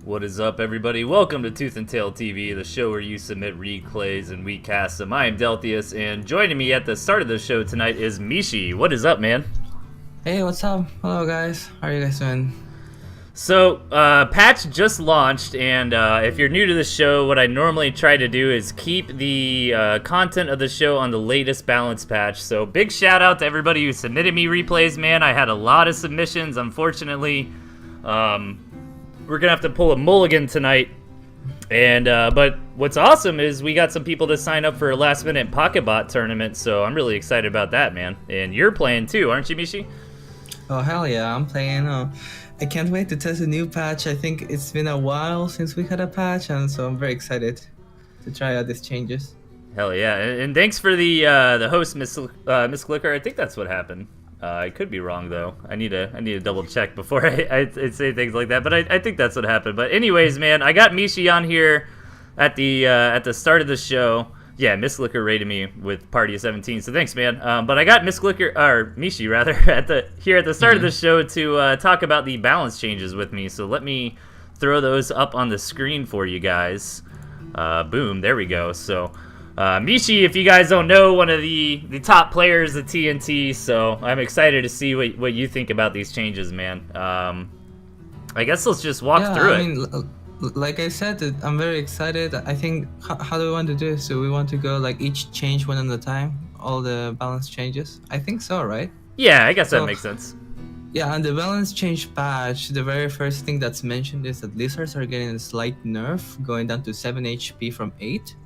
What is up, everybody? Welcome to ToothAndTailTV, the show where you submit replays and we cast them. I am Delthius, and joining me at the start of the show tonight is Mishi. What is up, man? Hey, what's up? Hello, guys. How are you guys doing? So, patch just launched, and if you're new to the show, what I normally try to do is keep the content of the show on the latest balance patch. So, big shout out to everybody who submitted me replays, man. I had a lot of submissions, unfortunately. We're gonna have to pull a mulligan tonight, and but what's awesome is we got some people to sign up for a last-minute Pocketbot tournament, so I'm really excited about that, man. And you're playing too, aren't you, Mishi? Oh, hell yeah, I'm playing. I can't wait to test a new patch. I think it's been a while since we had a patch, and so I'm very excited to try out these changes. Hell yeah, and thanks for the host, Miss Glicker. I think that's what happened. I could be wrong though. I need to double check before I say things like that. But I think that's what happened. But anyways, man, I got Mishi on here at the start of the show. Yeah, Miss Glicker rated me with Party of 17. So thanks, man. But I got Miss Glicker or Mishi rather at the start of the show to talk about the balance changes with me. So let me throw those up on the screen for you guys. Boom, there we go. So. Mishi, if you guys don't know, one of the top players at TnT, so I'm excited to see what you think about these changes, man. I guess let's just walk through it. Like I said, I'm very excited. I think, how do we want to do this? Do we want to go like each change one at a time? All the balance changes? I think so, right? Yeah, I guess that makes sense. Yeah, and the balance change patch, the very first thing that's mentioned is that lizards are getting a slight nerf, going down to 7 HP from 8.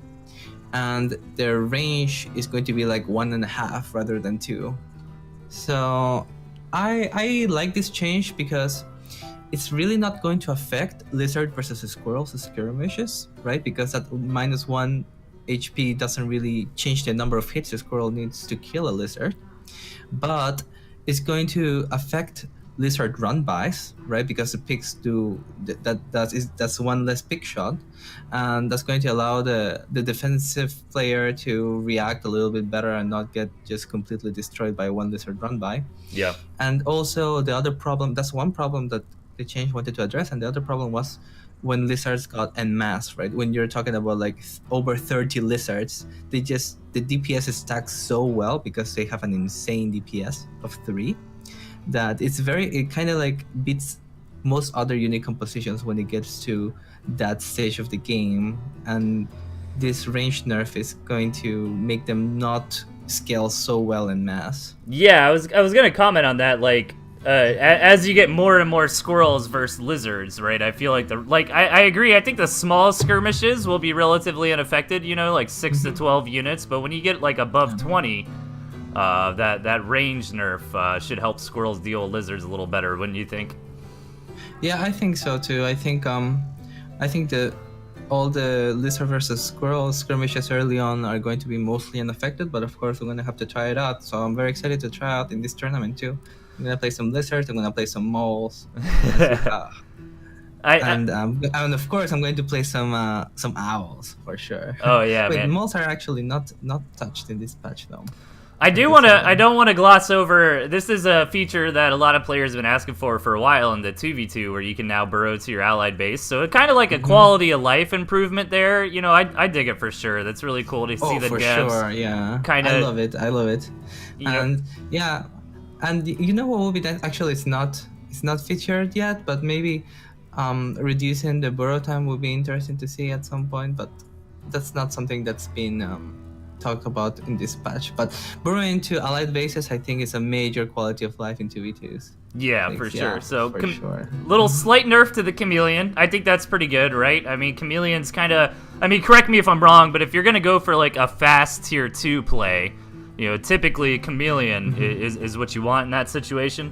And their range is going to be like 1.5 rather than 2. So I like this change because it's really not going to affect lizard versus squirrels skirmishes, right? Because that -1 HP doesn't really change the number of hits a squirrel needs to kill a lizard, but it's going to affect lizard run-bys, right? Because the picks do that's one less pick shot, and that's going to allow the defensive player to react a little bit better and not get just completely destroyed by one lizard run-by. Yeah. And also the other problem, that's one problem that the change wanted to address, and the other problem was when lizards got en masse, right? When you're talking about like over 30 lizards, the DPS is stacked so well because they have an insane DPS of 3. That it kind of like beats most other unit compositions when it gets to that stage of the game, and this range nerf is going to make them not scale so well in mass. Yeah, I was gonna comment on that. Like, as you get more and more squirrels versus lizards, right? I feel like I agree. I think the small skirmishes will be relatively unaffected. You know, like 6 to 12 units. But when you get like above 20. That range nerf should help squirrels deal with lizards a little better, wouldn't you think? Yeah, I think so too. I think that all the lizard versus squirrel skirmishes early on are going to be mostly unaffected, but of course we're gonna have to try it out. So I'm very excited to try out in this tournament too. I'm gonna play some lizards. I'm gonna play some moles. And of course I'm going to play some owls for sure. Oh yeah, Wait, man. moles are actually not touched in this patch though. I don't want to gloss over. This is a feature that a lot of players have been asking for a while in the 2v2, where you can now burrow to your allied base. So it's kind of like a quality of life improvement there. You know, I dig it for sure. That's really cool to see the devs. Sure, yeah. Kinda, I love it. And yeah, and you know what will be that? Actually, it's not featured yet, but maybe reducing the burrow time will be interesting to see at some point. But that's not something that's been talked about in this patch. But burrowing to allied bases, I think, is a major quality of life in 2v2s. Yeah, for sure. So sure. Little slight nerf to the chameleon. I think that's pretty good, right? I mean, chameleon's kind of, correct me if I'm wrong, but if you're going to go for like a fast tier 2 play, you know, typically chameleon is what you want in that situation.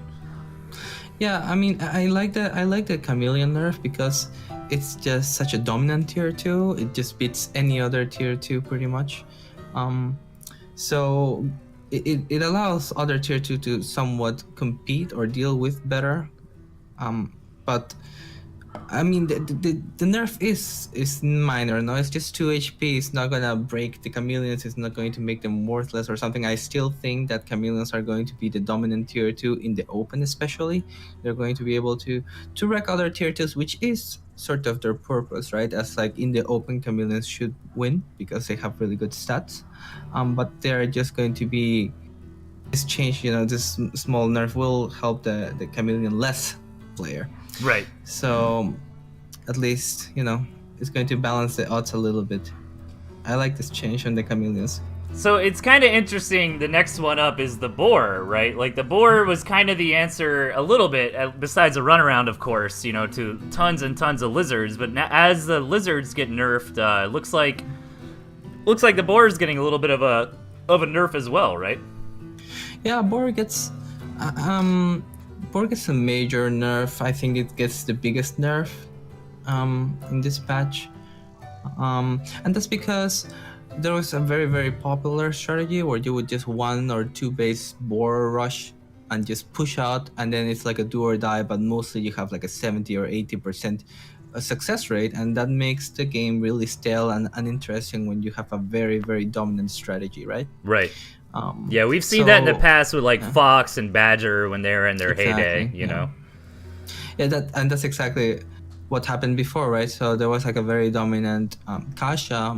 Yeah, I mean, I like the chameleon nerf because it's just such a dominant tier 2. It just beats any other tier 2 pretty much. So it allows other tier 2 to somewhat compete or deal with better. But I mean, the nerf is minor. No, it's just 2 HP. It's not gonna break the chameleons. It's not going to make them worthless or something. I still think that chameleons are going to be the dominant tier two in the open, especially. They're going to be able to wreck other tier twos, which is sort of their purpose, right? As like in the open, chameleons should win because they have really good stats. But they're just going to be this change. This small nerf will help the chameleon less player. Right. So at least, it's going to balance the odds a little bit. I like this change on the chameleons. So it's kind of interesting. The next one up is the boar, right? Like the boar was kind of the answer a little bit, besides a runaround, of course, to tons and tons of lizards. But now, as the lizards get nerfed, it looks like the boar is getting a little bit of a nerf as well, right? Yeah, boar gets a major nerf. I think it gets the biggest nerf in this patch, and that's because there was a very, very popular strategy where you would just 1 or 2 base boar rush and just push out, and then it's like a do or die, but mostly you have like a 70 or 80% success rate, and that makes the game really stale and uninteresting when you have a very, very dominant strategy, right? Right. Yeah, we've seen that in the past with like Fox and Badger when they were in their heyday, you know? Yeah, that's exactly what happened before, right? So there was like a very dominant Kasha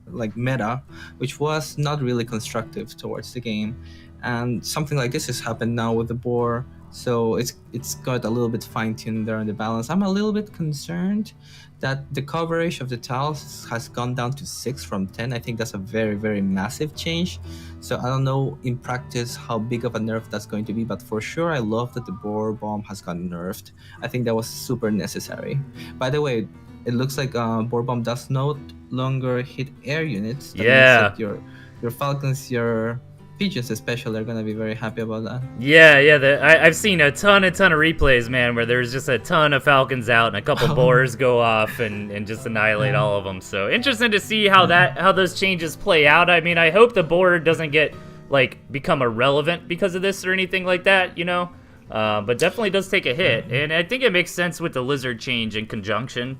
like meta, which was not really constructive towards the game. And something like this has happened now with the boar. So it's got a little bit fine-tuned there on the balance. I'm a little bit concerned that the coverage of the tiles has gone down to 6 from 10. I think that's a very, very massive change. So I don't know in practice how big of a nerf that's going to be, but for sure I love that the boar bomb has gotten nerfed. I think that was super necessary. By the way, it looks like boar bomb does no longer hit air units. That means that your falcons, your pigeons especially, are gonna be very happy about that. Yeah. I've seen a ton of replays, man, where there's just a ton of falcons out and a couple boars go off and just annihilate all of them. So interesting to see how those changes play out. I mean, I hope the boar doesn't become irrelevant because of this or anything like that, but definitely does take a hit. And I think it makes sense with the lizard change in conjunction,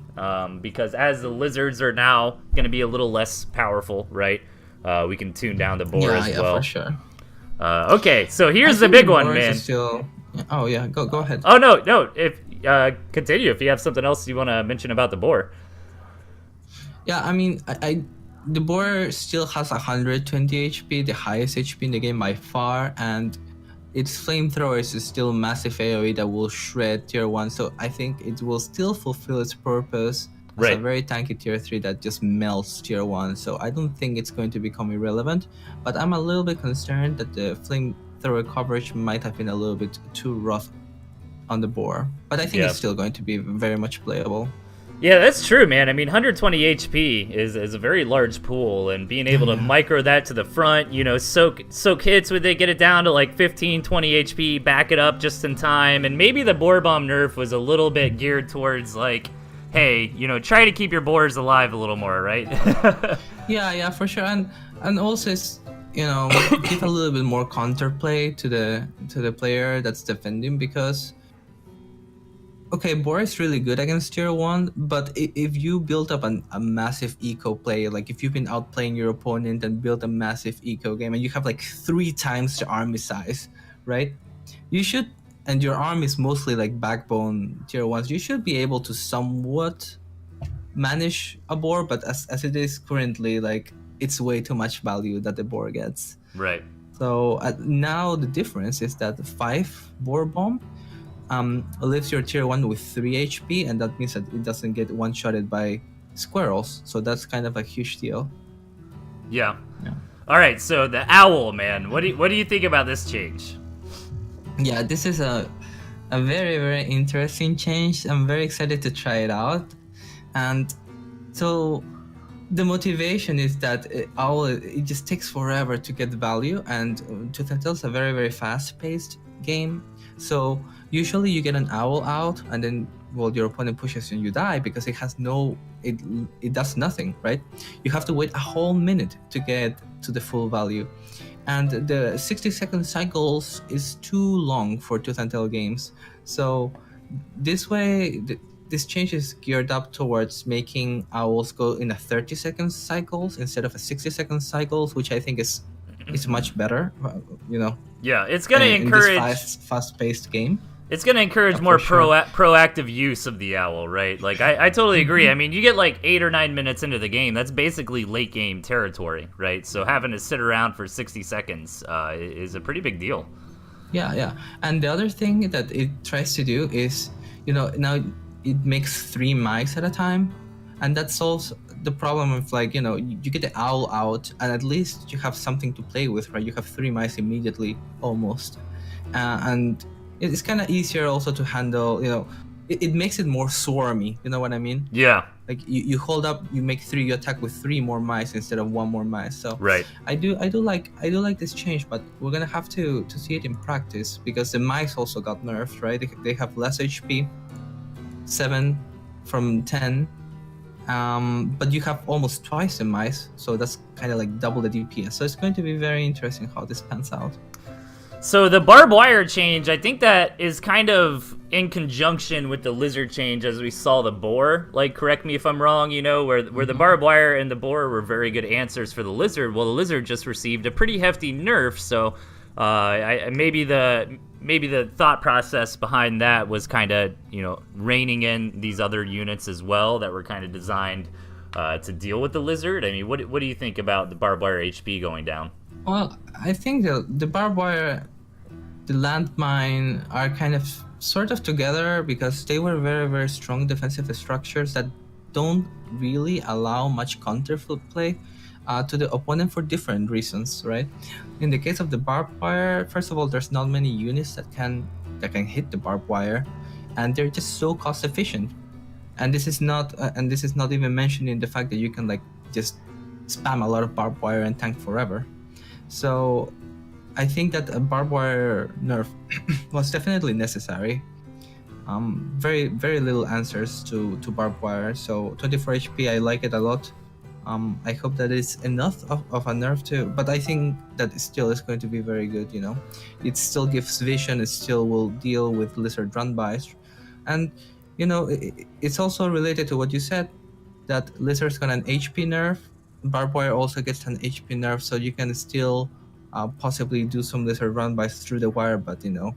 because as the lizards are now going to be a little less powerful, right? We can tune down the boar as well. Yeah, for sure. Okay, so here's the big one, man. Oh yeah, go ahead. Oh no. If continue if you have something else you want to mention about the boar. Yeah, I mean, the boar still has 120 HP, the highest HP in the game by far, and its flamethrowers is still massive AoE that will shred tier 1. So I think it will still fulfill its purpose. It's a very tanky tier 3 that just melts tier 1, so I don't think it's going to become irrelevant, but I'm a little bit concerned that the flamethrower coverage might have been a little bit too rough on the boar, but I think it's still going to be very much playable. Yeah, that's true, man. I mean, 120 HP is a very large pool, and being able to micro that to the front, soak hits with it, get it down to like 15, 20 HP, back it up just in time, and maybe the boar bomb nerf was a little bit geared towards like, hey, try to keep your boars alive a little more, right? yeah, for sure, and also it's, give a little bit more counterplay to the player that's defending, because okay, boar is really good against tier 1, but if you build up a massive eco play, like if you've been outplaying your opponent and built a massive eco game and you have like 3 times the army size, right? You should, and your army is mostly like backbone tier 1s, you should be able to somewhat manage a boar, but as it is currently, like, it's way too much value that the boar gets. Right. So now the difference is that 5 boar bomb leaves your tier 1 with 3 HP, and that means that it doesn't get one-shotted by squirrels, so that's kind of a huge deal. Yeah. All right, so the owl, man, what do you think about this change? Yeah, this is a very, very interesting change. I'm very excited to try it out. And so the motivation is that owl, it just takes forever to get value, and Tooth and Tail is a very, very fast-paced game. So usually you get an owl out, and then, well, your opponent pushes and you die because it does nothing, right? You have to wait a whole minute to get to the full value. And the 60-second cycles is too long for Tooth and Tail games. So this way, this change is geared up towards making owls go in a 30-second cycles instead of a 60-second cycles, which I think is much better, you know. Yeah, it's gonna in this encourage fast-paced game. It's going to encourage more proactive use of the owl, right? Like, I totally agree. I mean, you get like 8 or 9 minutes into the game, that's basically late game territory, right? So having to sit around for 60 seconds is a pretty big deal. Yeah. And the other thing that it tries to do is, you know, now it makes 3 mice at a time, and that solves the problem of, like, you know, you get the owl out, and at least you have something to play with, right? You have 3 mice immediately, almost. And it's kind of easier also to handle, you know, it makes it more swarmy, you know what I mean? Yeah. Like you hold up, you make 3, you attack with 3 more mice instead of 1 more mice. So right. I do like this change, but we're gonna have to see it in practice, because the mice also got nerfed, right? They have less HP, 7 from 10, but you have almost twice the mice, so that's kind of like double the DPS. So it's going to be very interesting how this pans out. So the barbed wire change, I think that is kind of in conjunction with the lizard change, as we saw the boar. Like, correct me if I'm wrong, you know, where the barbed wire and the boar were very good answers for the lizard. Well, the lizard just received a pretty hefty nerf, so maybe the thought process behind that was kind of, you know, reining in these other units as well that were kind of designed to deal with the lizard. I mean, what do you think about the barbed wire HP going down? Well, I think the barbed wire, the landmine are kind of sort of together, because they were very, very strong defensive structures that don't really allow much counter play to the opponent for different reasons, right? In the case of the barbed wire, first of all, there's not many units that can hit the barbed wire, and they're just so cost efficient. And this is not even mentioning the fact that you can, like, just spam a lot of barbed wire and tank forever. So I think that a barbed wire nerf was definitely necessary. Very, very little answers to barbed wire. So 24 HP, I like it a lot. I hope that it's enough of a nerf too. But I think that it still is going to be very good, you know. It still gives vision, it still will deal with lizard run-bys. And, you know, it's also related to what you said, that lizards got an HP nerf. Barbed wire also gets an HP nerf, so you can still possibly do some lizard run-bys through the wire, but, you know,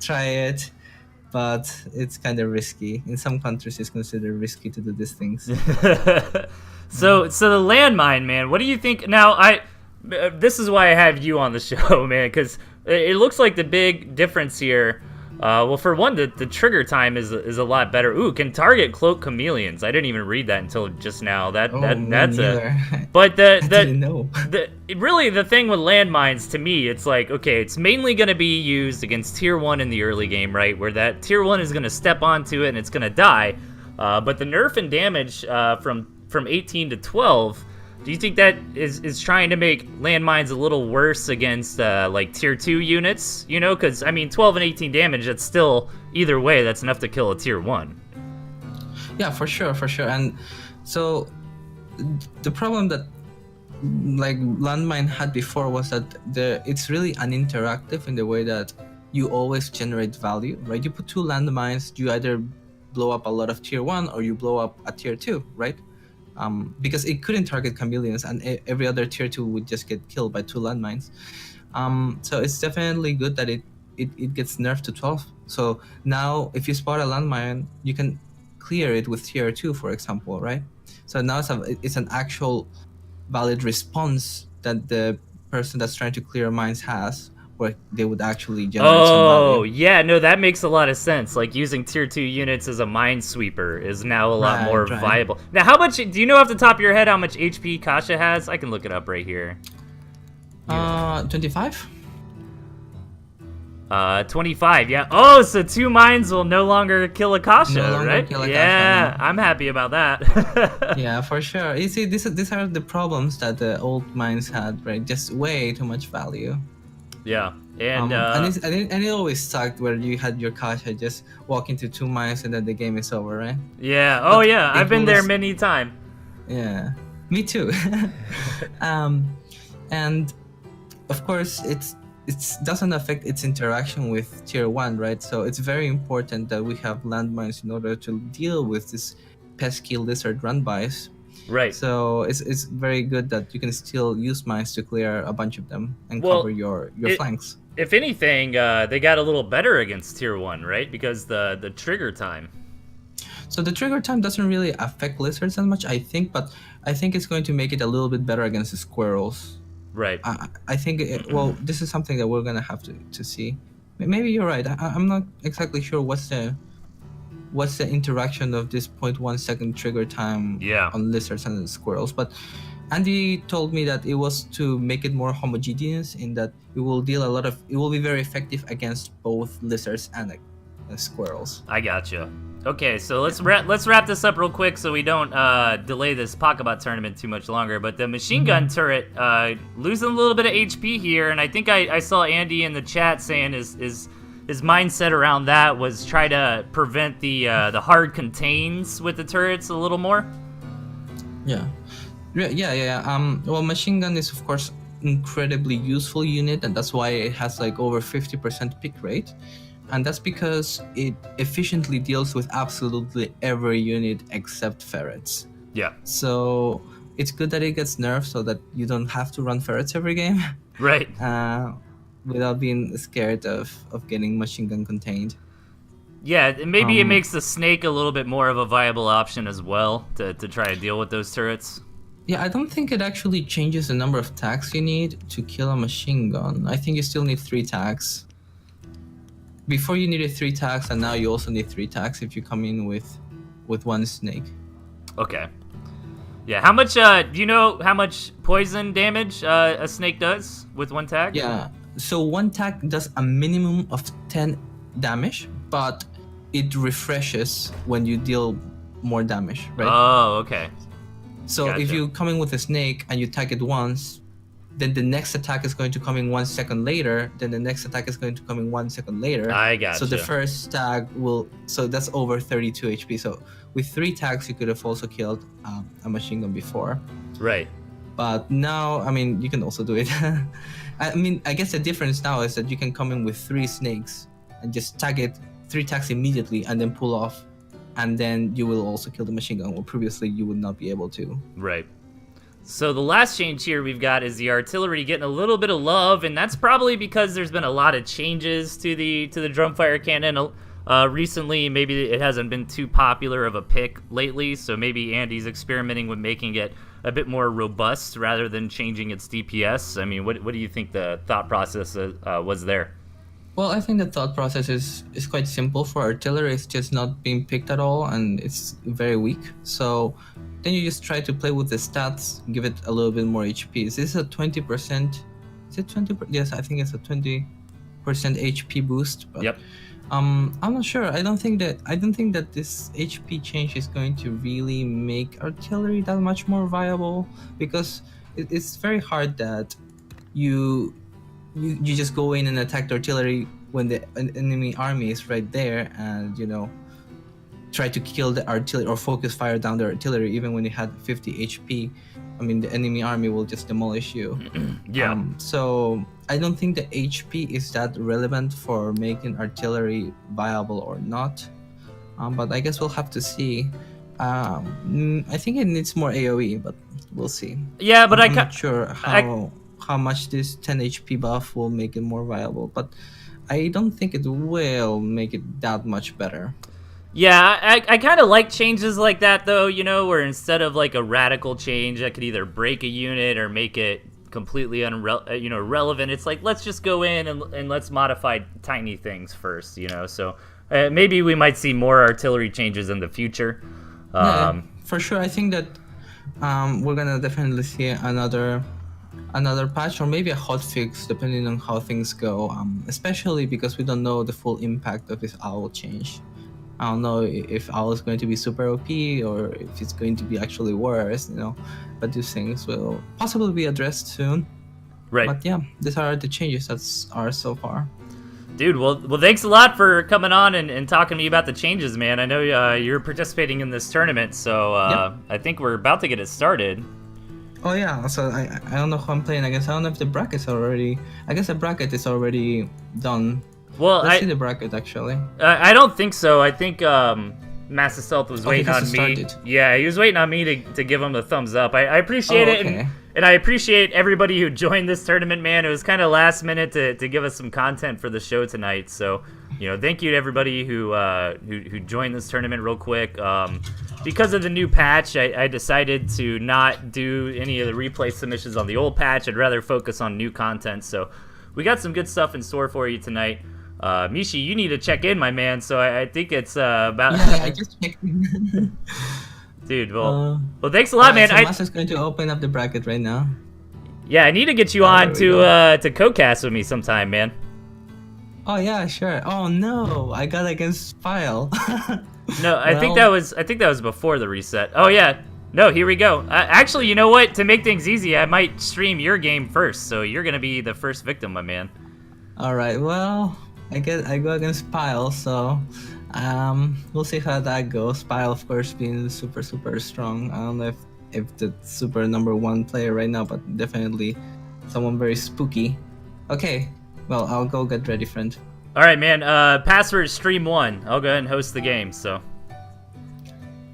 try it. But it's kind of risky. In some countries, it's considered risky to do these things. So the landmine, man, what do you think? Now, this is why I have you on the show, man, because it looks like the big difference here. Well, for one, the trigger time is a lot better. Ooh, can target cloak chameleons. I didn't even read that until just now. That's neither. But I didn't know. Really the thing with landmines, to me, it's like, okay, it's mainly going to be used against tier 1 in the early game, right? Where that tier 1 is going to step onto it and it's going to die. But the nerf and damage from 18 to 12. Do you think that is trying to make landmines a little worse against like tier 2 units? You know, because I mean 12 and 18 damage, that's still, either way, that's enough to kill a tier 1. Yeah, for sure. And so the problem that, like, landmine had before was that it's really uninteractive in the way that you always generate value, right? You put 2 landmines, you either blow up a lot of tier 1 or you blow up a tier 2, right? Because it couldn't target chameleons, and every other tier 2 would just get killed by 2 landmines. So it's definitely good that it gets nerfed to 12. So now if you spot a landmine, you can clear it with tier 2, for example, right? So now it's an actual valid response that the person that's trying to clear mines has, where they would actually generate some value. Oh, yeah, no, that makes a lot of sense. Like, using tier 2 units as a minesweeper is now a lot more viable. Now, how much, do you know off the top of your head how much HP Kasha has? I can look it up right here. 25? 25, yeah. Oh, so 2 mines will no longer kill a Kasha, right? Yeah, I'm happy about that. Yeah, for sure. You see, these are the problems that the old mines had, right? Just way too much value. Yeah, and it always sucked where you had your Kasha just walk into 2 mines and then the game is over, right? Yeah. Oh, yeah. I've been there many times. Yeah, me too. And of course, it's it doesn't affect its interaction with tier 1, right? So it's very important that we have landmines in order to deal with this pesky lizard run-bys. Right. So it's very good that you can still use mines to clear a bunch of them and cover your flanks. If anything, they got a little better against tier 1, right? Because the trigger time. So the trigger time doesn't really affect lizards as much, I think, but I think it's going to make it a little bit better against the squirrels. Right. I think, this is something that we're going to have to see. Maybe you're right. I'm not exactly sure what's the interaction of this 0.1 second trigger time on lizards and squirrels. But Andy told me that it was to make it more homogeneous in that it will be very effective against both lizards and squirrels. I gotcha. Okay, so let's wrap this up real quick so we don't delay this Pocketbot tournament too much longer. But the machine gun turret losing a little bit of HP here, and I think I saw Andy in the chat saying his mindset around that was try to prevent the hard contains with the turrets a little more. Yeah. Well, machine gun is of course incredibly useful unit, and that's why it has like over 50% pick rate. And that's because it efficiently deals with absolutely every unit except ferrets. Yeah. So it's good that it gets nerfed so that you don't have to run ferrets every game. Right. Without being scared of getting machine gun contained. Yeah, maybe it makes the snake a little bit more of a viable option as well to try to deal with those turrets. Yeah, I don't think it actually changes the number of tags you need to kill a machine gun. I think you still need 3 tags. Before you needed 3 tags, and now you also need 3 tags if you come in with 1 snake. Okay. Yeah, how much, do you know how much poison damage a snake does with 1 tag? Yeah, so 1 tag does a minimum of 10 damage, but it refreshes when you deal more damage, right? Oh, okay. So if you come in with a snake and you tag it once, then the next attack is going to come in 1 second later, then the next attack is going to come in 1 second later. I gotcha. So the first tag so that's over 32 HP. So with 3 tags, you could have also killed a machine gun before. Right. But now, I mean, you can also do it. I mean, I guess the difference now is that you can come in with 3 snakes and just tag it 3 tags immediately and then pull off. And then you will also kill the machine gun, where previously you would not be able to. Right. So the last change here we've got is the artillery getting a little bit of love, and that's probably because there's been a lot of changes to the drumfire cannon recently. Maybe it hasn't been too popular of a pick lately, so maybe Andy's experimenting with making it a bit more robust rather than changing its DPS. I mean, what do you think the thought process was there? Well, I think the thought process is quite simple. For artillery, it's just not being picked at all, and it's very weak. So then you just try to play with the stats, give it a little bit more HP. Is this a 20%? Is it 20%? Yes, I think it's a 20% HP boost. But, yep. I'm not sure. I don't think that this HP change is going to really make artillery that much more viable, because it's very hard that you just go in and attack the artillery when the enemy army is right there, and try to kill the artillery or focus fire down the artillery even when you had 50 HP. I mean, the enemy army will just demolish you. Yeah. So I don't think the HP is that relevant for making artillery viable or not. But I guess we'll have to see. I think it needs more AoE, but we'll see. Yeah, but I'm not sure how much this 10 HP buff will make it more viable, but I don't think it will make it that much better. Yeah, I kind of like changes like that, though, where instead of like a radical change that could either break a unit or make it completely irrelevant, it's like, let's just go in and let's modify tiny things first, so maybe we might see more artillery changes in the future. Yeah, for sure. I think that we're gonna definitely see another patch, or maybe a hotfix, depending on how things go, especially because we don't know the full impact of this owl change. I don't know if owl is going to be super OP or if it's going to be actually worse, but these things will possibly be addressed soon. Right. But yeah, these are the changes that are so far. Dude, well, thanks a lot for coming on and talking to me about the changes, man. I know you're participating in this tournament, so Yep. I think we're about to get it started. Oh yeah, so I don't know who I'm playing against. I don't know if the bracket's already. I guess the bracket is already done. Well, Let's see the bracket actually. I don't think so. I think Master Stealth was waiting on me. Started. Yeah, he was waiting on me to give him a thumbs up. I appreciate it, okay. and I appreciate everybody who joined this tournament, man. It was kind of last minute to give us some content for the show tonight. So, thank you to everybody who joined this tournament real quick. Because of the new patch, I decided to not do any of the replay submissions on the old patch. I'd rather focus on new content. So we got some good stuff in store for you tonight. Mishi, you need to check in, my man. So I think it's about. Yeah, I just checked in. Dude, well, thanks a lot, man. So Master's going to open up the bracket right now. Yeah, I need to get you on to co-cast with me sometime, man. Oh yeah, sure. Oh no, I got against File. No, I think that was before the reset. Oh yeah. No, here we go. Actually, you know what? To make things easy, I might stream your game first, so you're gonna be the first victim, my man. All right. Well, I go against Pile, so we'll see how that goes. Pile, of course, being super strong. I don't know if the super #1 player right now, but definitely someone very spooky. Okay. Well, I'll go get ready, friend. All right, man. Password is stream1. I'll go ahead and host the game. So.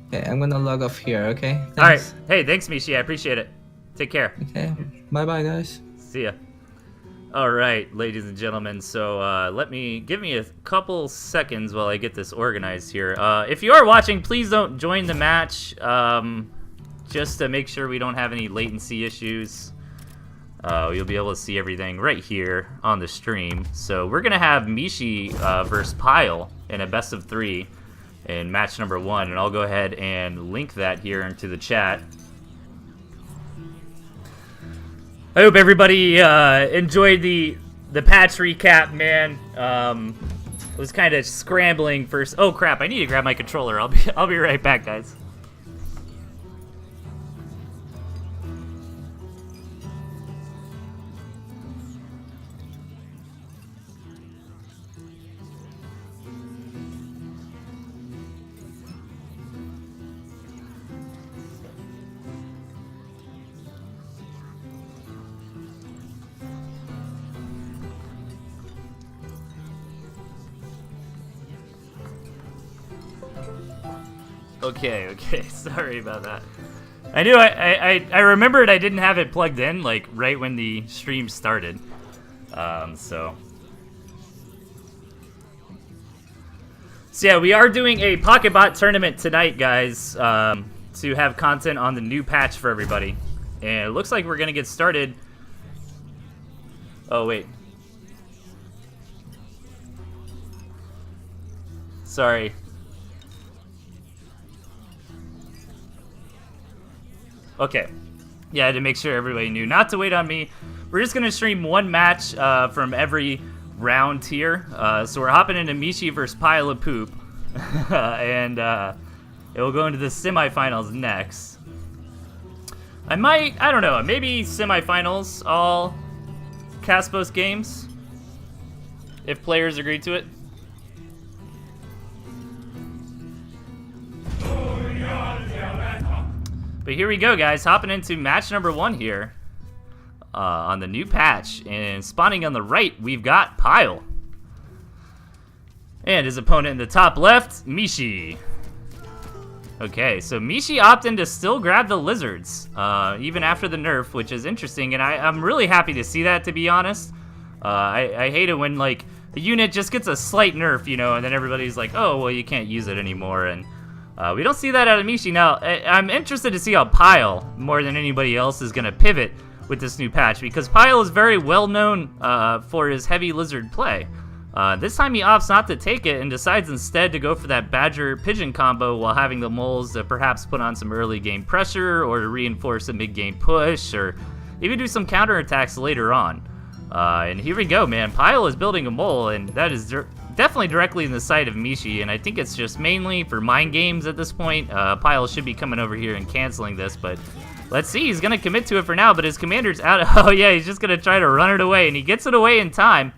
Okay, I'm gonna log off here. Okay. Thanks. All right. Hey, thanks, Mishi. I appreciate it. Take care. Okay. Bye, guys. See ya. All right, ladies and gentlemen. So give me a couple seconds while I get this organized here. If you are watching, please don't join the match. Just to make sure we don't have any latency issues. You'll be able to see everything right here on the stream. So we're gonna have Mishi versus Pile in a best of 3 in match #1, and I'll go ahead and link that here into the chat. I hope everybody enjoyed the patch recap, man. Was kind of scrambling first. Oh crap! I need to grab my controller. I'll be right back, guys. Okay, sorry about that. I knew I remembered I didn't have it plugged in, like, right when the stream started. So yeah, we are doing a Pocketbot tournament tonight, guys, to have content on the new patch for everybody. And it looks like we're gonna get started. Oh, wait. Sorry. Okay. Yeah, I had to make sure everybody knew not to wait on me. We're just going to stream one match from every round here. So we're hopping into Mishi versus Pile of Poop. And it will go into the semifinals next. I don't know, maybe semifinals, all cast both games, if players agree to it. But here we go, guys, hopping into match #1 here on the new patch. And spawning on the right, we've got Pile. And his opponent in the top left, Mishi. Okay, so Mishi opted to still grab the lizards, even after the nerf, which is interesting. And I'm really happy to see that, to be honest. I hate it when, like, the unit just gets a slight nerf, you know, and then everybody's like, oh, well, you can't use it anymore. And we don't see that out of Mishi. Now, I'm interested to see how Pile, more than anybody else, is going to pivot with this new patch, because Pile is very well known for his heavy lizard play. This time he opts not to take it and decides instead to go for that Badger-Pigeon combo while having the moles to perhaps put on some early game pressure or to reinforce a mid-game push or even do some counterattacks later on. And here we go, man. Pile is building a mole, and that is definitely directly in the sight of Mishi, and I think it's just mainly for mind games at this point. Pile should be coming over here and canceling this, but let's see. He's going to commit to it for now, but his commander's out. Oh, yeah, he's just going to try to run it away, and he gets it away in time.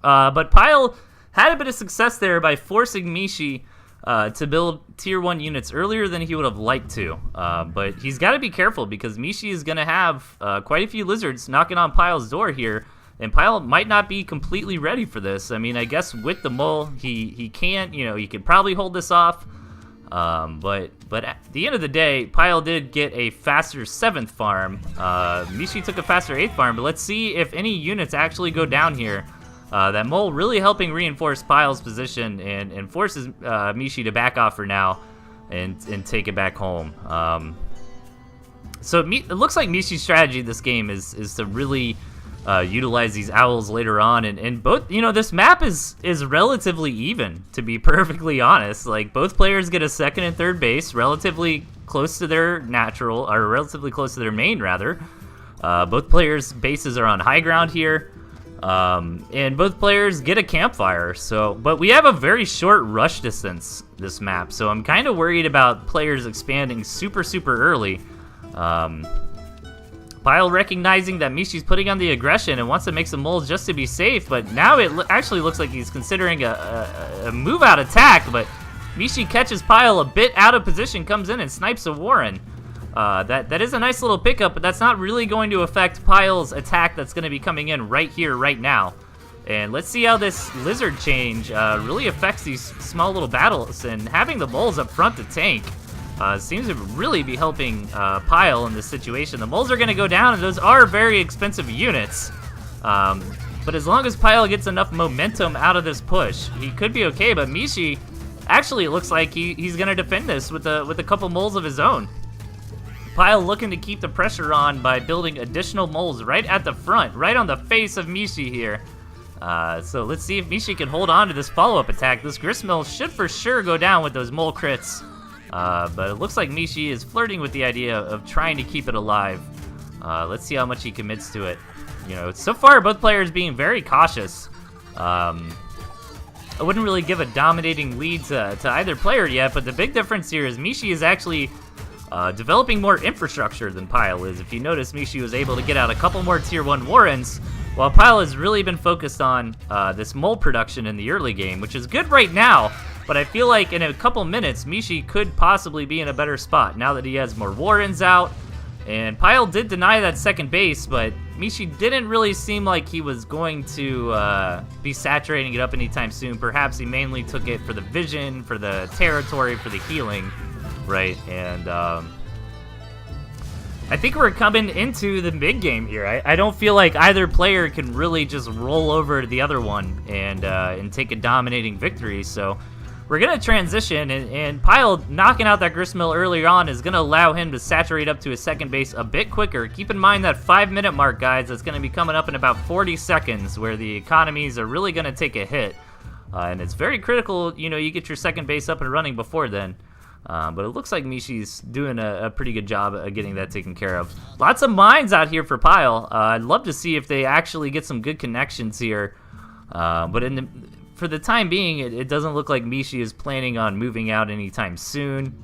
But Pile had a bit of success there by forcing Mishi to build tier 1 units earlier than he would have liked to. But he's got to be careful because Mishi is going to have quite a few lizards knocking on Pyle's door here. And Pyle might not be completely ready for this. I mean, I guess with the mole, he can't, he could probably hold this off. But at the end of the day, Pyle did get a faster 7th farm. Mishi took a faster 8th farm, but let's see if any units actually go down here. That mole really helping reinforce Pyle's position and forces Mishi to back off for now and take it back home. So it looks like Mishi's strategy this game is to really utilize these owls later on, and both, this map is relatively even, to be perfectly honest. Like, both players get a 2nd and 3rd base, relatively close to their natural, or relatively close to their main, rather. Both players' bases are on high ground here, and both players get a campfire. But we have a very short rush distance this map, so I'm kind of worried about players expanding super early. Pyle recognizing that Mishi's putting on the aggression and wants to make some moles just to be safe, but now it actually looks like he's considering a move-out attack, but Mishi catches Pyle a bit out of position, comes in and snipes a Warren. That is a nice little pickup, but that's not really going to affect Pyle's attack that's going to be coming in right here, right now. And let's see how this lizard change really affects these small little battles, and having the moles up front to tank seems to really be helping Pyle in this situation. The moles are going to go down, and those are very expensive units. But as long as Pyle gets enough momentum out of this push, he could be okay. But Mishi actually looks like he's going to defend this with a couple moles of his own. Pyle looking to keep the pressure on by building additional moles right at the front, right on the face of Mishi here. So let's see if Mishi can hold on to this follow-up attack. This gristmill should for sure go down with those mole crits. But it looks like Mishi is flirting with the idea of trying to keep it alive. Let's see how much he commits to it. So far both players being very cautious. I wouldn't really give a dominating lead to either player yet, but the big difference here is Mishi is actually developing more infrastructure than Pyle is. If you notice, Mishi was able to get out a couple more tier 1 Warrens, while Pyle has really been focused on this mole production in the early game, which is good right now. But I feel like in a couple minutes, Mishi could possibly be in a better spot now that he has more Warrens out. And Pyle did deny that 2nd base, but Mishi didn't really seem like he was going to be saturating it up anytime soon. Perhaps he mainly took it for the vision, for the territory, for the healing, right? And I think we're coming into the big game here. I don't feel like either player can really just roll over to the other one and take a dominating victory. So we're going to transition, and Pyle knocking out that gristmill earlier on is going to allow him to saturate up to his 2nd base a bit quicker. Keep in mind that 5-minute mark, guys, that's going to be coming up in about 40 seconds, where the economies are really going to take a hit. And it's very critical, you get your 2nd base up and running before then. But it looks like Mishi's doing a pretty good job of getting that taken care of. Lots of mines out here for Pyle. I'd love to see if they actually get some good connections here. But for the time being, it doesn't look like Mishi is planning on moving out anytime soon.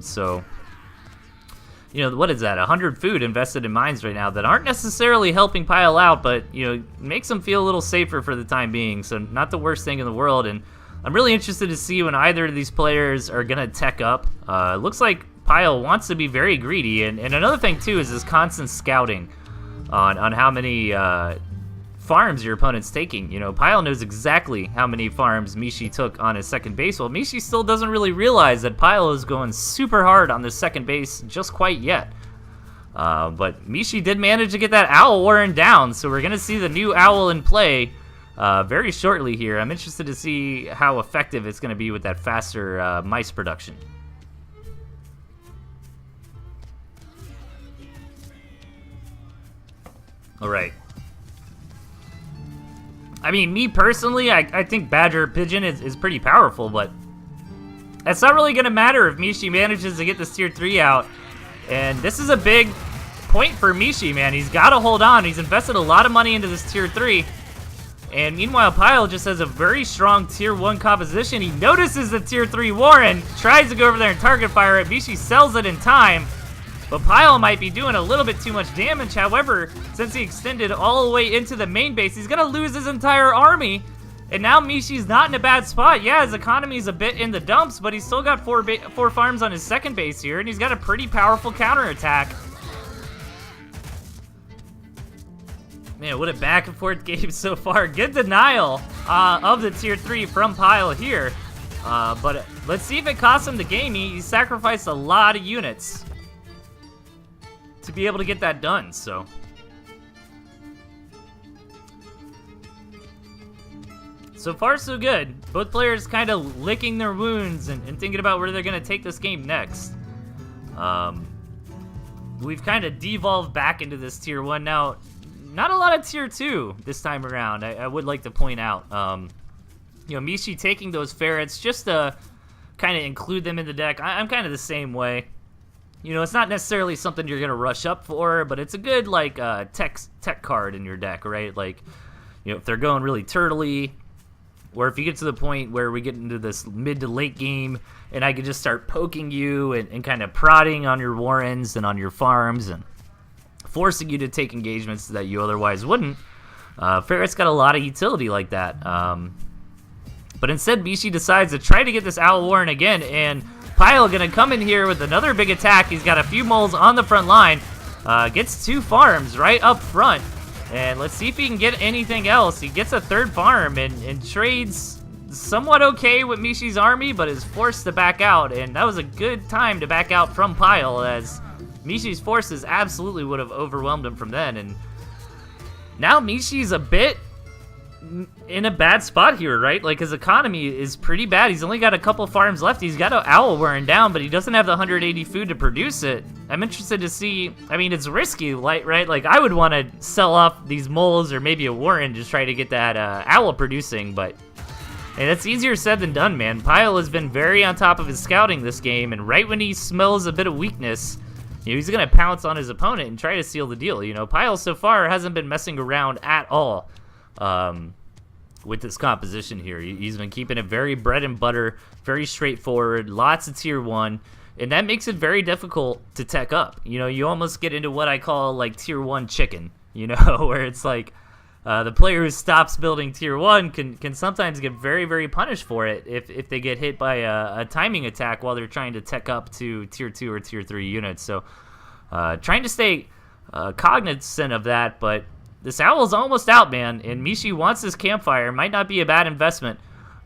So, what is that? 100 food invested in mines right now that aren't necessarily helping Pyle out, but, makes them feel a little safer for the time being. So not the worst thing in the world. And I'm really interested to see when either of these players are going to tech up. It looks like Pyle wants to be very greedy. And another thing, too, is this constant scouting on how many farms your opponent's taking. Pyle knows exactly how many farms Mishi took on his 2nd base, while Mishi still doesn't really realize that Pyle is going super hard on the 2nd base just quite yet. But Mishi did manage to get that owl Warren down, so we're going to see the new owl in play very shortly here. I'm interested to see how effective it's going to be with that faster mice production. All right. I mean, me personally, I think Badger Pigeon is pretty powerful, but that's not really going to matter if Mishi manages to get this tier 3 out. And this is a big point for Mishi, man. He's got to hold on. He's invested a lot of money into this tier 3. And meanwhile, Pyle just has a very strong tier 1 composition. He notices the tier 3 Warren, tries to go over there and target fire it. Mishi sells it in time. But Pyle might be doing a little bit too much damage. However, since he extended all the way into the main base, he's going to lose his entire army. And now Mishi's not in a bad spot. Yeah, his economy's a bit in the dumps, but he's still got four farms on his second base here, and he's got a pretty powerful counterattack. Man, what a back and forth game so far. Good denial of the tier 3 from Pyle here. But let's see if it costs him the game. He sacrificed a lot of units to be able to get that done, so. So far, so good. Both players kind of licking their wounds and thinking about where they're going to take this game next. We've kind of devolved back into this tier 1 now. Not a lot of tier 2 this time around, I would like to point out. You know, Mishi taking those ferrets just to kind of include them in the deck. I'm kind of the same way. You know, it's not necessarily something you're going to rush up for, but it's a good, like, tech card in your deck, right? Like, you know, if they're going really turtly, or if you get to the point where we get into this mid to late game and I can just start poking you and kind of prodding on your warrens and on your farms and forcing you to take engagements that you otherwise wouldn't. Ferret's got a lot of utility like that. But instead, Mishi decides to try to get this Owl Warren again, and Pyle gonna come in here with another big attack. He's got a few moles on the front line, gets 2 farms right up front, and let's see if he can get anything else. He gets a 3rd farm and trades somewhat okay with Mishi's army, but is forced to back out, and that was a good time to back out from Pyle, as Mishi's forces absolutely would have overwhelmed him from then. And now Mishi's a bit in a bad spot here, right? Like, his economy is pretty bad. He's only got a couple farms left. He's got an owl wearing down, but he doesn't have the 180 food to produce it. I'm interested to see. I mean, it's risky, right? Like, I would want to sell off these moles or maybe a warren to try to get that owl producing, but and it's easier said than done, man. Pyle has been very on top of his scouting this game, and right when he smells a bit of weakness, you know, he's going to pounce on his opponent and try to seal the deal. You know, Pyle so far hasn't been messing around at all with this composition here. He's been keeping it very bread and butter, very straightforward, lots of tier 1, and that makes it very difficult to tech up. You know, you almost get into what I call, like, tier 1 chicken, you know, where it's like the player who stops building tier 1 can sometimes get very, very punished for it if they get hit by a timing attack while they're trying to tech up to tier 2 or tier 3 units. So trying to stay cognizant of that, but this owl's almost out, man, and Mishi wants this campfire. Might not be a bad investment.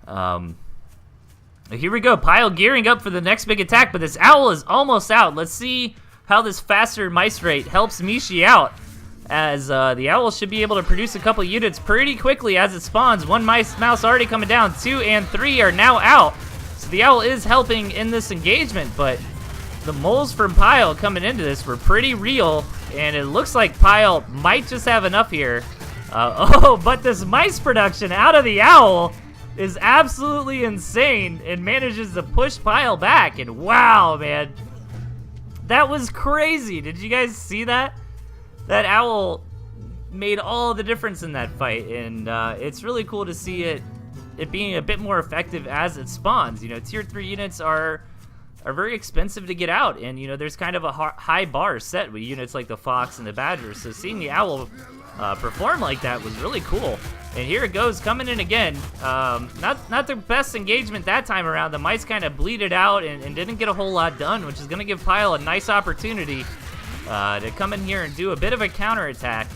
Here we go. Pyle gearing up for the next big attack, but this owl is almost out. Let's see how this faster mice rate helps Mishi out, as the owl should be able to produce a couple units pretty quickly as it spawns. 1 mouse already coming down. 2 and 3 are now out. So the owl is helping in this engagement, but the moles from Pyle coming into this were pretty real, and it looks like Pyle might just have enough here. But this mice production out of the owl is absolutely insane and manages to push Pyle back, and wow, man. That was crazy. Did you guys see that? That owl made all the difference in that fight, and it's really cool to see it being a bit more effective as it spawns. You know, tier 3 units are very expensive to get out, and you know, there's kind of a high bar set with units like the fox and the badger, so seeing the owl perform like that was really cool. And here it goes, coming in again. Not the best engagement that time around. The mice kind of bleeded out and didn't get a whole lot done, which is going to give Pyle a nice opportunity to come in here and do a bit of a counterattack.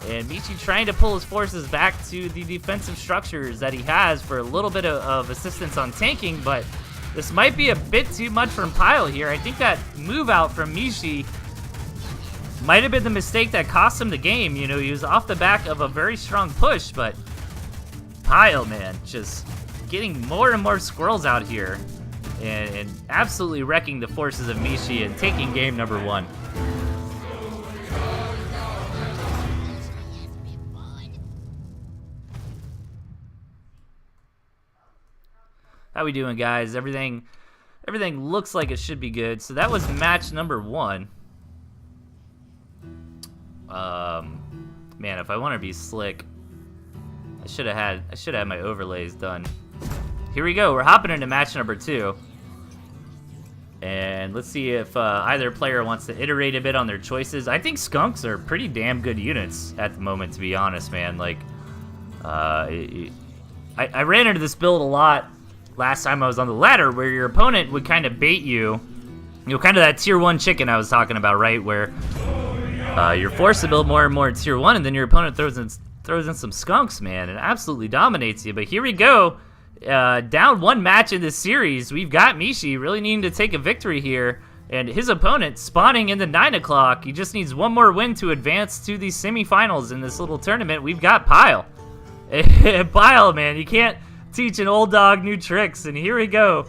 And Michi trying to pull his forces back to the defensive structures that he has for a little bit of assistance on tanking, but this might be a bit too much from Pyle here. I think that move out from Michi might have been the mistake that cost him the game. You know, he was off the back of a very strong push, but Pyle, man, just getting more and more squirrels out here and absolutely wrecking the forces of Michi and taking game number 1. How we doing, guys? Everything looks like it should be good. So that was match number 1. Man, if I want to be slick, I should have had my overlays done. Here we go. We're hopping into match number 2, and let's see if either player wants to iterate a bit on their choices. I think skunks are pretty damn good units at the moment, to be honest, man. Like, I ran into this build a lot last time I was on the ladder, where your opponent would kind of bait you. You know, kind of that tier 1 chicken I was talking about, right? Where you're forced to build more and more tier 1, and then your opponent throws in some skunks, man, and absolutely dominates you. But here we go. Down 1 match in this series. We've got Mishi really needing to take a victory here. And his opponent spawning in the 9 o'clock. He just needs 1 more win to advance to the semifinals in this little tournament. We've got Pyle. Pyle, man, you can't teach an old dog new tricks. And here we go.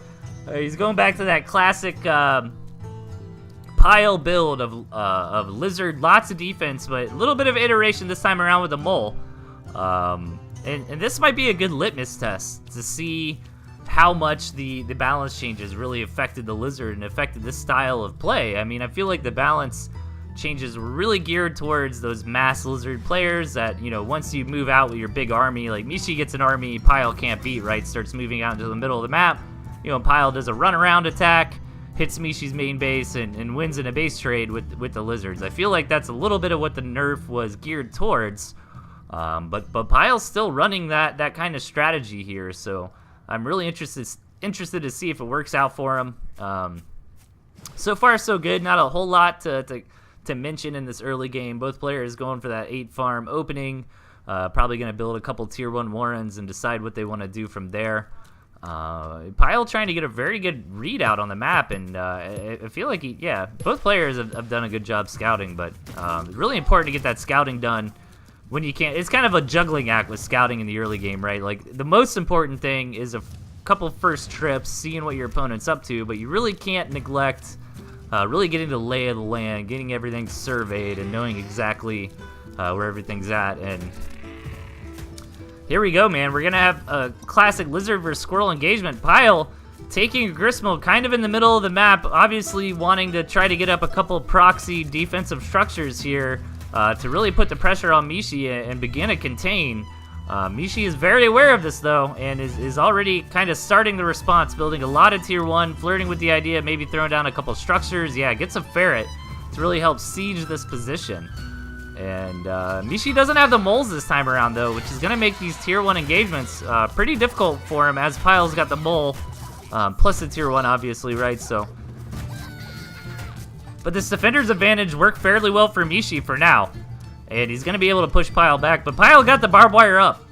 He's going back to that classic Pyle build of Lizard. Lots of defense, but a little bit of iteration this time around with the mole. And this might be a good litmus test to see how much the balance changes really affected the Lizard and affected this style of play. I mean, I feel like the balance changes were really geared towards those mass Lizard players that, you know, once you move out with your big army, like Mishi gets an army Pyle can't beat, right? Starts moving out into the middle of the map. You know, Pyle does a runaround attack, hits Mishi's main base, and wins in a base trade with the Lizards. I feel like that's a little bit of what the nerf was geared towards. But Pyle's still running that kind of strategy here, so I'm really interested to see if it works out for him. So far, so good. Not a whole lot to mention in this early game. Both players going for that 8 farm opening. Probably going to build a couple tier 1 Warrens and decide what they want to do from there. Pyle trying to get a very good readout on the map, and I feel like both players have done a good job scouting, but it's really important to get that scouting done when you can't. It's kind of a juggling act with scouting in the early game, right? Like, the most important thing is a couple first trips, seeing what your opponent's up to, but you really can't neglect really getting the lay of the land, getting everything surveyed, and knowing exactly where everything's at. And here we go, man. We're going to have a classic Lizard versus Squirrel engagement. Pyle taking a Gristmill kind of in the middle of the map, obviously wanting to try to get up a couple proxy defensive structures here to really put the pressure on Mishi and begin to contain. Mishi is very aware of this, though, and is already kind of starting the response, building a lot of tier 1, flirting with the idea of maybe throwing down a couple structures. Yeah, gets a ferret to really help siege this position. And Mishi doesn't have the moles this time around, though, which is going to make these tier 1 engagements pretty difficult for him, as Pyle's got the mole, plus the tier 1, obviously, right? So, but this defender's advantage worked fairly well for Mishi for now. And he's going to be able to push Pyle back. But Pyle got the barbed wire up.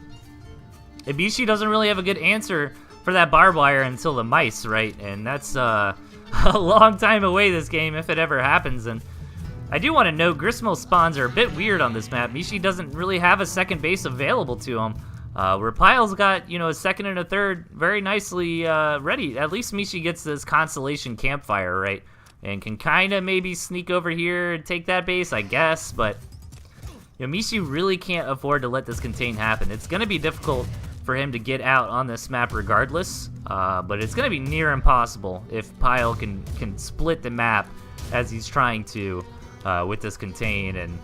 And Mishi doesn't really have a good answer for that barbed wire until the mice, right? And that's a long time away this game, if it ever happens. And I do want to note, Gristmill spawns are a bit weird on this map. Mishi doesn't really have a second base available to him. Where Pyle's got, you know, a second and a third very nicely ready. At least Mishi gets this Constellation Campfire, right? And can kind of maybe sneak over here and take that base, I guess. But you know, Mishi really can't afford to let this contain happen. It's going to be difficult for him to get out on this map regardless, but it's going to be near impossible if Pyle can split the map as he's trying to with this contain. And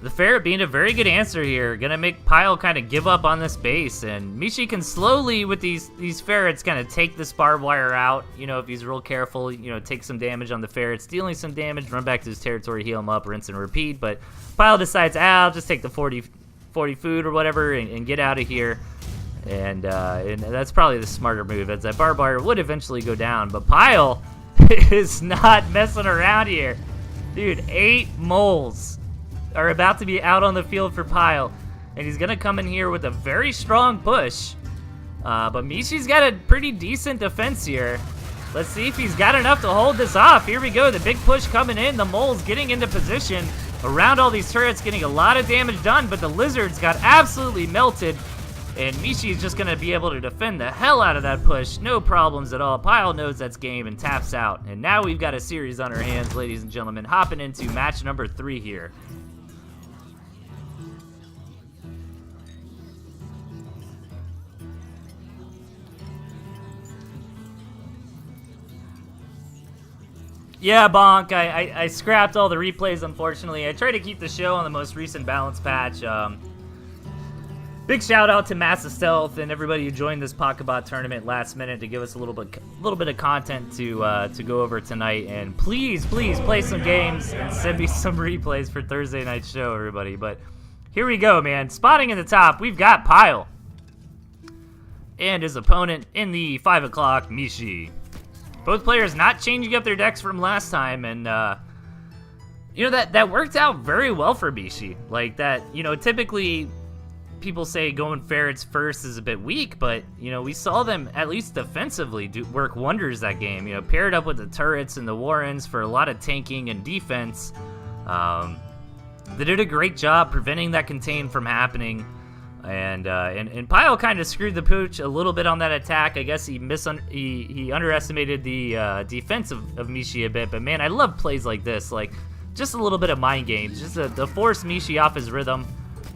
the ferret being a very good answer here, going to make Pyle kind of give up on this base, and Mishi can slowly, with these ferrets, kind of take this barbed wire out. You know, if he's real careful, you know, take some damage on the ferrets, dealing some damage, run back to his territory, heal him up, rinse and repeat. But Pyle decides, I'll just take the 40 food or whatever and get out of here. And that's probably the smarter move, as that barbed wire would eventually go down. But Pyle is not messing around here. Dude, 8 moles are about to be out on the field for Pyle, and he's gonna come in here with a very strong push, but Mishi's got a pretty decent defense here. Let's see if he's got enough to hold this off. Here we go, the big push coming in, the moles getting into position around all these turrets, getting a lot of damage done, but the Lizards got absolutely melted, and Mishi's just gonna be able to defend the hell out of that push, no problems at all. Pyle knows that's game and taps out, and now we've got a series on our hands, ladies and gentlemen, hopping into match number 3 here. Yeah, Bonk, I scrapped all the replays, unfortunately. I tried to keep the show on the most recent balance patch. Big shout out to Massive Stealth and everybody who joined this Pocketbot tournament last minute to give us a little bit of content to go over tonight. And please play some games and send me some replays for Thursday night's show, everybody. But here we go, man. Spotting in the top, we've got Pyle. and his opponent in the 5 o'clock, Mishi. Both players not changing up their decks from last time, and you know, that worked out very well for Mishi. Like that, you know, typically people say going ferrets first is a bit weak, but you know, we saw them at least defensively work wonders that game. You know, paired up with the turrets and the Warrens for a lot of tanking and defense. They did a great job preventing that contain from happening. And Pyle kind of screwed the pooch a little bit on that attack. I guess he underestimated the defense of Mishi a bit. But man, I love plays like this, like just a little bit of mind games, just to force Mishi off his rhythm.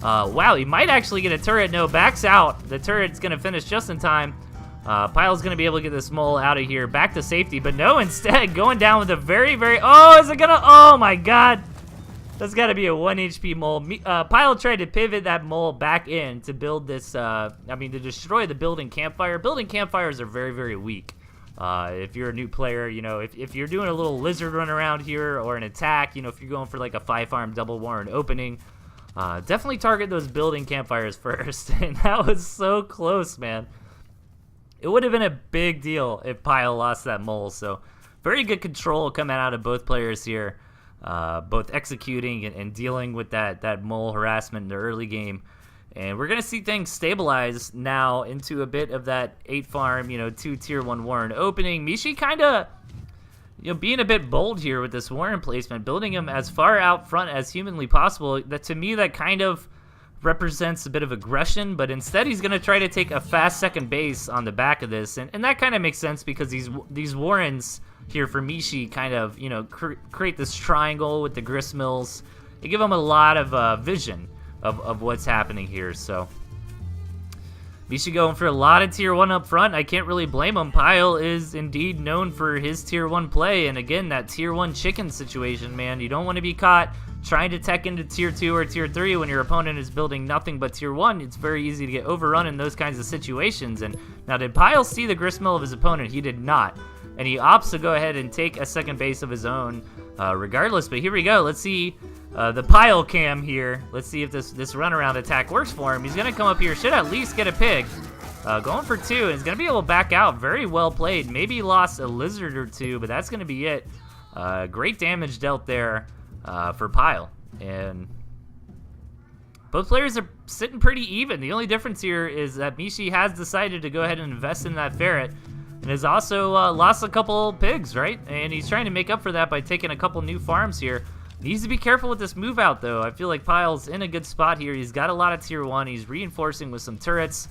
Wow, he might actually get a turret. No, backs out. The turret's gonna finish just in time. Pyle's gonna be able to get this mole out of here, back to safety. But no, instead going down with a very, oh, is it gonna? Oh my God. That's got to be a 1 HP mole. Pyle tried to pivot that mole back in to build this, to destroy the building campfire. Building campfires are very, very weak. If you're a new player, you know, if you're doing a little lizard run around here or an attack, you know, if you're going for like a 5-farm double Warren opening, definitely target those building campfires first. And that was so close, man. It would have been a big deal if Pyle lost that mole. So very good control coming out of both players here. Both executing and dealing with that mole harassment in the early game. And we're going to see things stabilize now into a bit of that 8-farm, you know, 2 tier 1 Warren opening. Mishi kind of, you know, being a bit bold here with this Warren placement, building him as far out front as humanly possible. That, to me, that kind of represents a bit of aggression, but instead he's going to try to take a fast second base on the back of this. And that kind of makes sense because these Warrens here for Mishi kind of, you know, create this triangle with the gristmills. They give him a lot of vision of what's happening here. So Mishi going for a lot of tier 1 up front. I can't really blame him. Pyle is indeed known for his tier 1 play, and again, that tier 1 chicken situation, man. You don't want to be caught trying to tech into tier 2 or tier 3 when your opponent is building nothing but tier 1. It's very easy to get overrun in those kinds of situations. And now, did Pyle see the gristmill of his opponent? He did not. And he opts to go ahead and take a second base of his own regardless. But here we go. Let's see the Pyle cam here. Let's see if this runaround attack works for him. He's going to come up here. Should at least get a pig. Going for 2. And he's going to be able to back out. Very well played. Maybe lost a lizard or 2, but that's going to be it. Great damage dealt there for Pyle. And both players are sitting pretty even. The only difference here is that Mishi has decided to go ahead and invest in that ferret. And has also lost a couple pigs, right? And he's trying to make up for that by taking a couple new farms here. Needs to be careful with this move out, though. I feel like Pyle's in a good spot here. He's got a lot of tier 1. He's reinforcing with some turrets.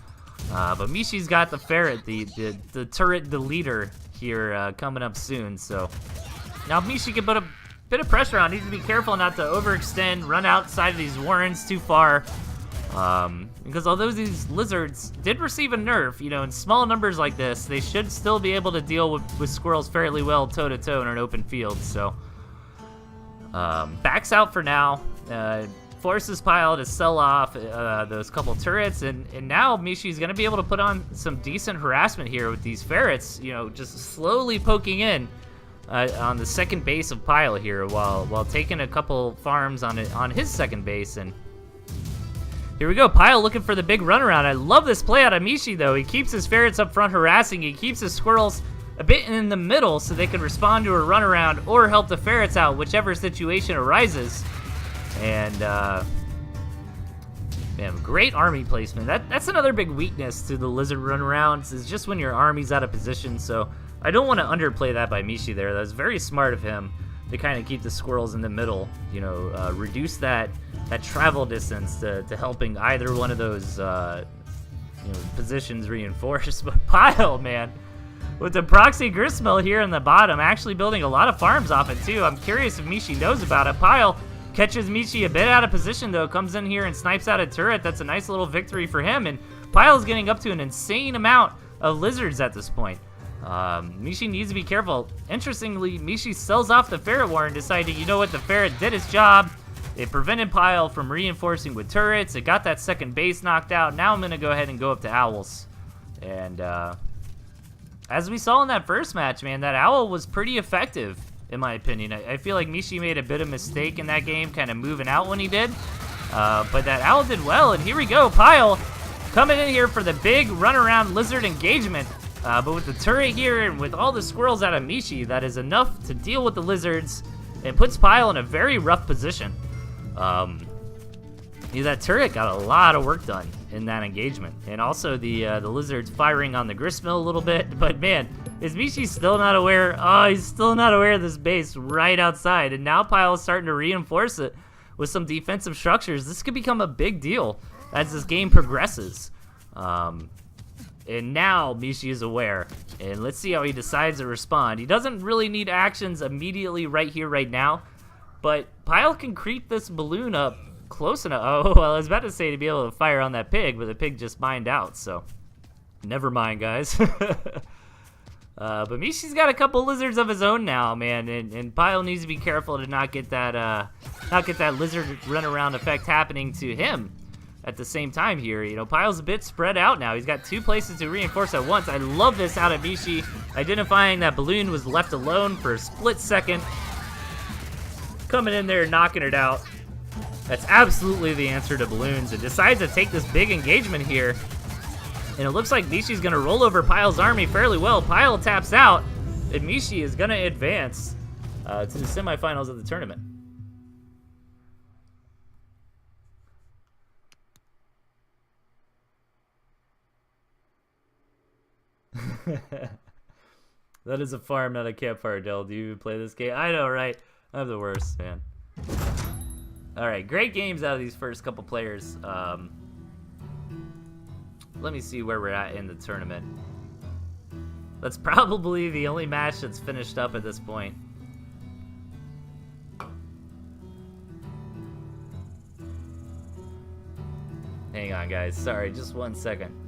But Mishi's got the ferret, the turret deleter here coming up soon. So now Mishi can put a bit of pressure on. Needs to be careful not to overextend, run outside of these Warrens too far. Because although these lizards did receive a nerf, you know, in small numbers like this, they should still be able to deal with squirrels fairly well toe-to-toe in an open field. So, backs out for now, forces Pyle to sell off those couple turrets, and now Mishi's going to be able to put on some decent harassment here with these ferrets, you know, just slowly poking in on the second base of Pyle here while taking a couple farms on his second base. And here we go, Pyle looking for the big runaround. I love this play out of Mishi, though. He keeps his ferrets up front harassing. He keeps his squirrels a bit in the middle so they can respond to a runaround or help the ferrets out, whichever situation arises. And, man, great army placement. That's another big weakness to the lizard runarounds, is just when your army's out of position. So I don't want to underplay that by Mishi there. That was very smart of him to kind of keep the squirrels in the middle, you know, reduce that travel distance to helping either one of those positions reinforce. But Pyle, man, with the proxy gristmill here in the bottom, actually building a lot of farms off it too. I'm curious if Mishi knows about it. Pyle catches Mishi a bit out of position, though, comes in here and snipes out a turret. That's a nice little victory for him, and Pyle's getting up to an insane amount of lizards at this point. Mishi needs to be careful. Interestingly, Mishi sells off the ferret warren, deciding, you know what, the ferret did its job. It prevented Pyle from reinforcing with turrets. It got that second base knocked out. Now I'm going to go ahead and go up to owls. And as we saw in that first match, man, that owl was pretty effective, in my opinion. I feel like Mishi made a bit of mistake in that game, kind of moving out when he did. But that owl did well, and here we go. Pyle Coming in here for the big runaround lizard engagement. But with the turret here and with all the squirrels out of Mishi, that is enough to deal with the lizards and puts Pyle in a very rough position. That turret got a lot of work done in that engagement. And also the lizards firing on the gristmill a little bit. But man, is Mishi still not aware? Oh, he's still not aware of this base right outside. And now Pyle is starting to reinforce it with some defensive structures. This could become a big deal as this game progresses. And now Mishi is aware. And let's see how he decides to respond. He doesn't really need actions immediately right here, right now. But Pyle can creep this balloon up close enough. Oh, well, I was about to say to be able to fire on that pig, but the pig just mined out, so never mind, guys. But Mishi's got a couple lizards of his own now, man, and Pyle needs to be careful to not get that lizard runaround effect happening to him at the same time here. You know, Pyle's a bit spread out now. He's got 2 places to reinforce at once. I love this out of Mishi, identifying that balloon was left alone for a split second. Coming in there, knocking it out. That's absolutely the answer to balloons. It decides to take this big engagement here. And it looks like Mishi's going to roll over Pyle's army fairly well. Pyle taps out, and Mishi is going to advance to the semifinals of the tournament. That is a farm, not a campfire, Del. Do you even play this game? I know, right? I'm the worst, man. Alright, great games out of these first couple players. Let me see where we're at in the tournament. That's probably the only match that's finished up at this point. Hang on, guys. Sorry, just 1 second.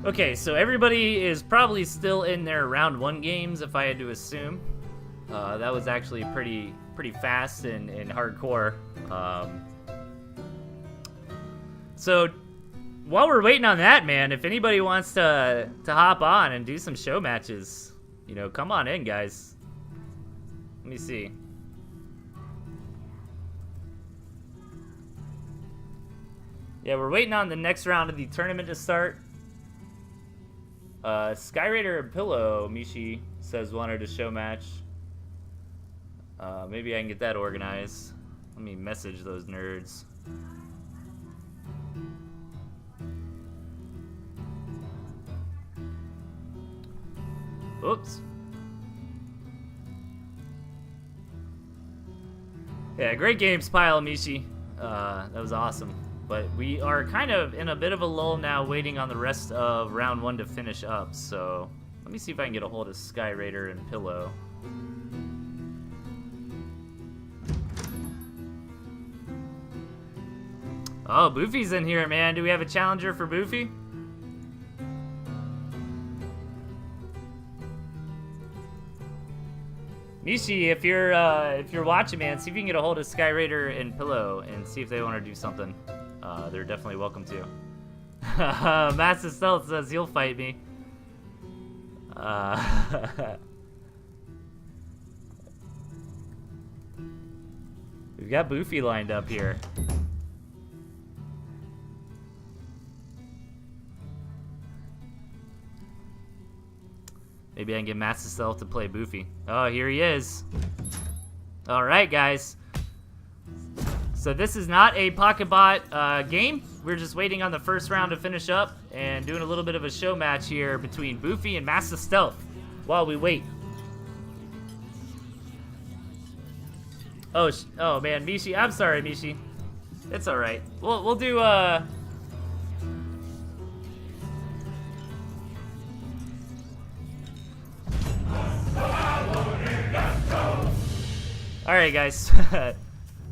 Okay, so everybody is probably still in their round 1 games, if I had to assume. That was actually pretty fast and hardcore. So while we're waiting on that, man, if anybody wants to hop on and do some show matches, you know, come on in, guys. Let me see. Yeah, we're waiting on the next round of the tournament to start. Skyraider and Pillow, Mishi says wanted a show match. Maybe I can get that organized. Let me message those nerds. Oops. Yeah, great games, Pyle, Mishi. That was awesome. But we are kind of in a bit of a lull now, waiting on the rest of round 1 to finish up. So let me see if I can get a hold of Skyraider and Pillow. Oh, Boofy's in here, man. Do we have a challenger for Boofy? Mishi, if you're watching, man, see if you can get a hold of Skyraider and Pillow and see if they want to do something. They're definitely welcome to. Master Stealth says he'll fight me. We've got Boofy lined up here. Maybe I can get Master Stealth to play Boofy. Oh, here he is. All right, guys. So this is not a Pocketbot game. We're just waiting on the first round to finish up and doing a little bit of a show match here between Boofy and Master Stealth while we wait. Oh man, Mishi. I'm sorry, Mishi. It's all right. We'll do All right, guys.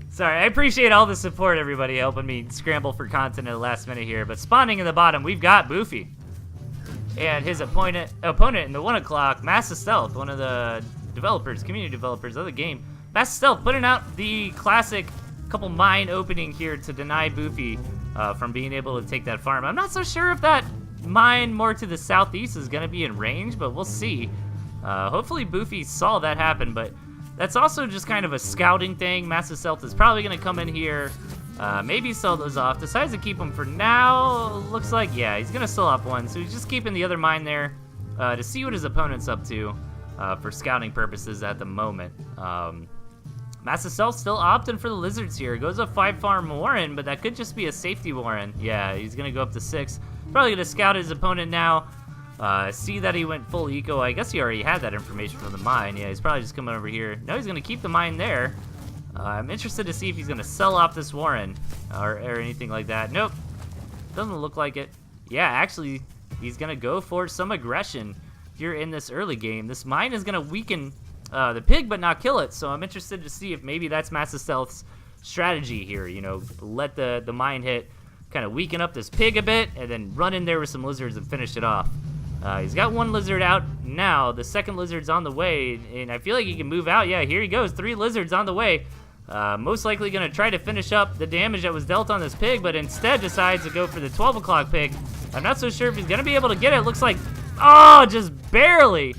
Sorry, I appreciate all the support, everybody, helping me scramble for content at the last minute here. But spawning in the bottom, we've got Boofy. And his opponent in the 1 o'clock, Master Stealth, one of the developers, community developers of the game. Master Stealth putting out the classic couple mine opening here to deny Boofy from being able to take that farm. I'm not so sure if that mine more to the southeast is going to be in range, but we'll see. Hopefully Boofy saw that happen, but that's also just kind of a scouting thing. Massive Stealth is probably going to come in here, maybe sell those off. Decides to keep them for now. Looks like, yeah, he's going to sell off one. So he's just keeping the other mine there to see what his opponent's up to for scouting purposes at the moment. Massive Stealth still opting for the lizards here. Goes a 5-farm Warren, but that could just be a safety Warren. Yeah, he's going to go up to 6. Probably going to scout his opponent now. See that he went full eco. I guess he already had that information from the mine. Yeah, he's probably just coming over here. No, he's going to keep the mine there. I'm interested to see if he's going to sell off this Warren or anything like that. Nope. Doesn't look like it. Yeah, actually, he's going to go for some aggression here in this early game. This mine is going to weaken the pig but not kill it, so I'm interested to see if maybe that's Massive Stealth's strategy here. You know, let the mine hit, kind of weaken up this pig a bit, and then run in there with some lizards and finish it off. He's got one lizard out now. The second lizard's on the way, and I feel like he can move out. Yeah, here he goes. 3 lizards on the way. Most likely going to try to finish up the damage that was dealt on this pig, but instead decides to go for the 12 o'clock pig. I'm not so sure if he's going to be able to get it. Looks like, oh, just barely.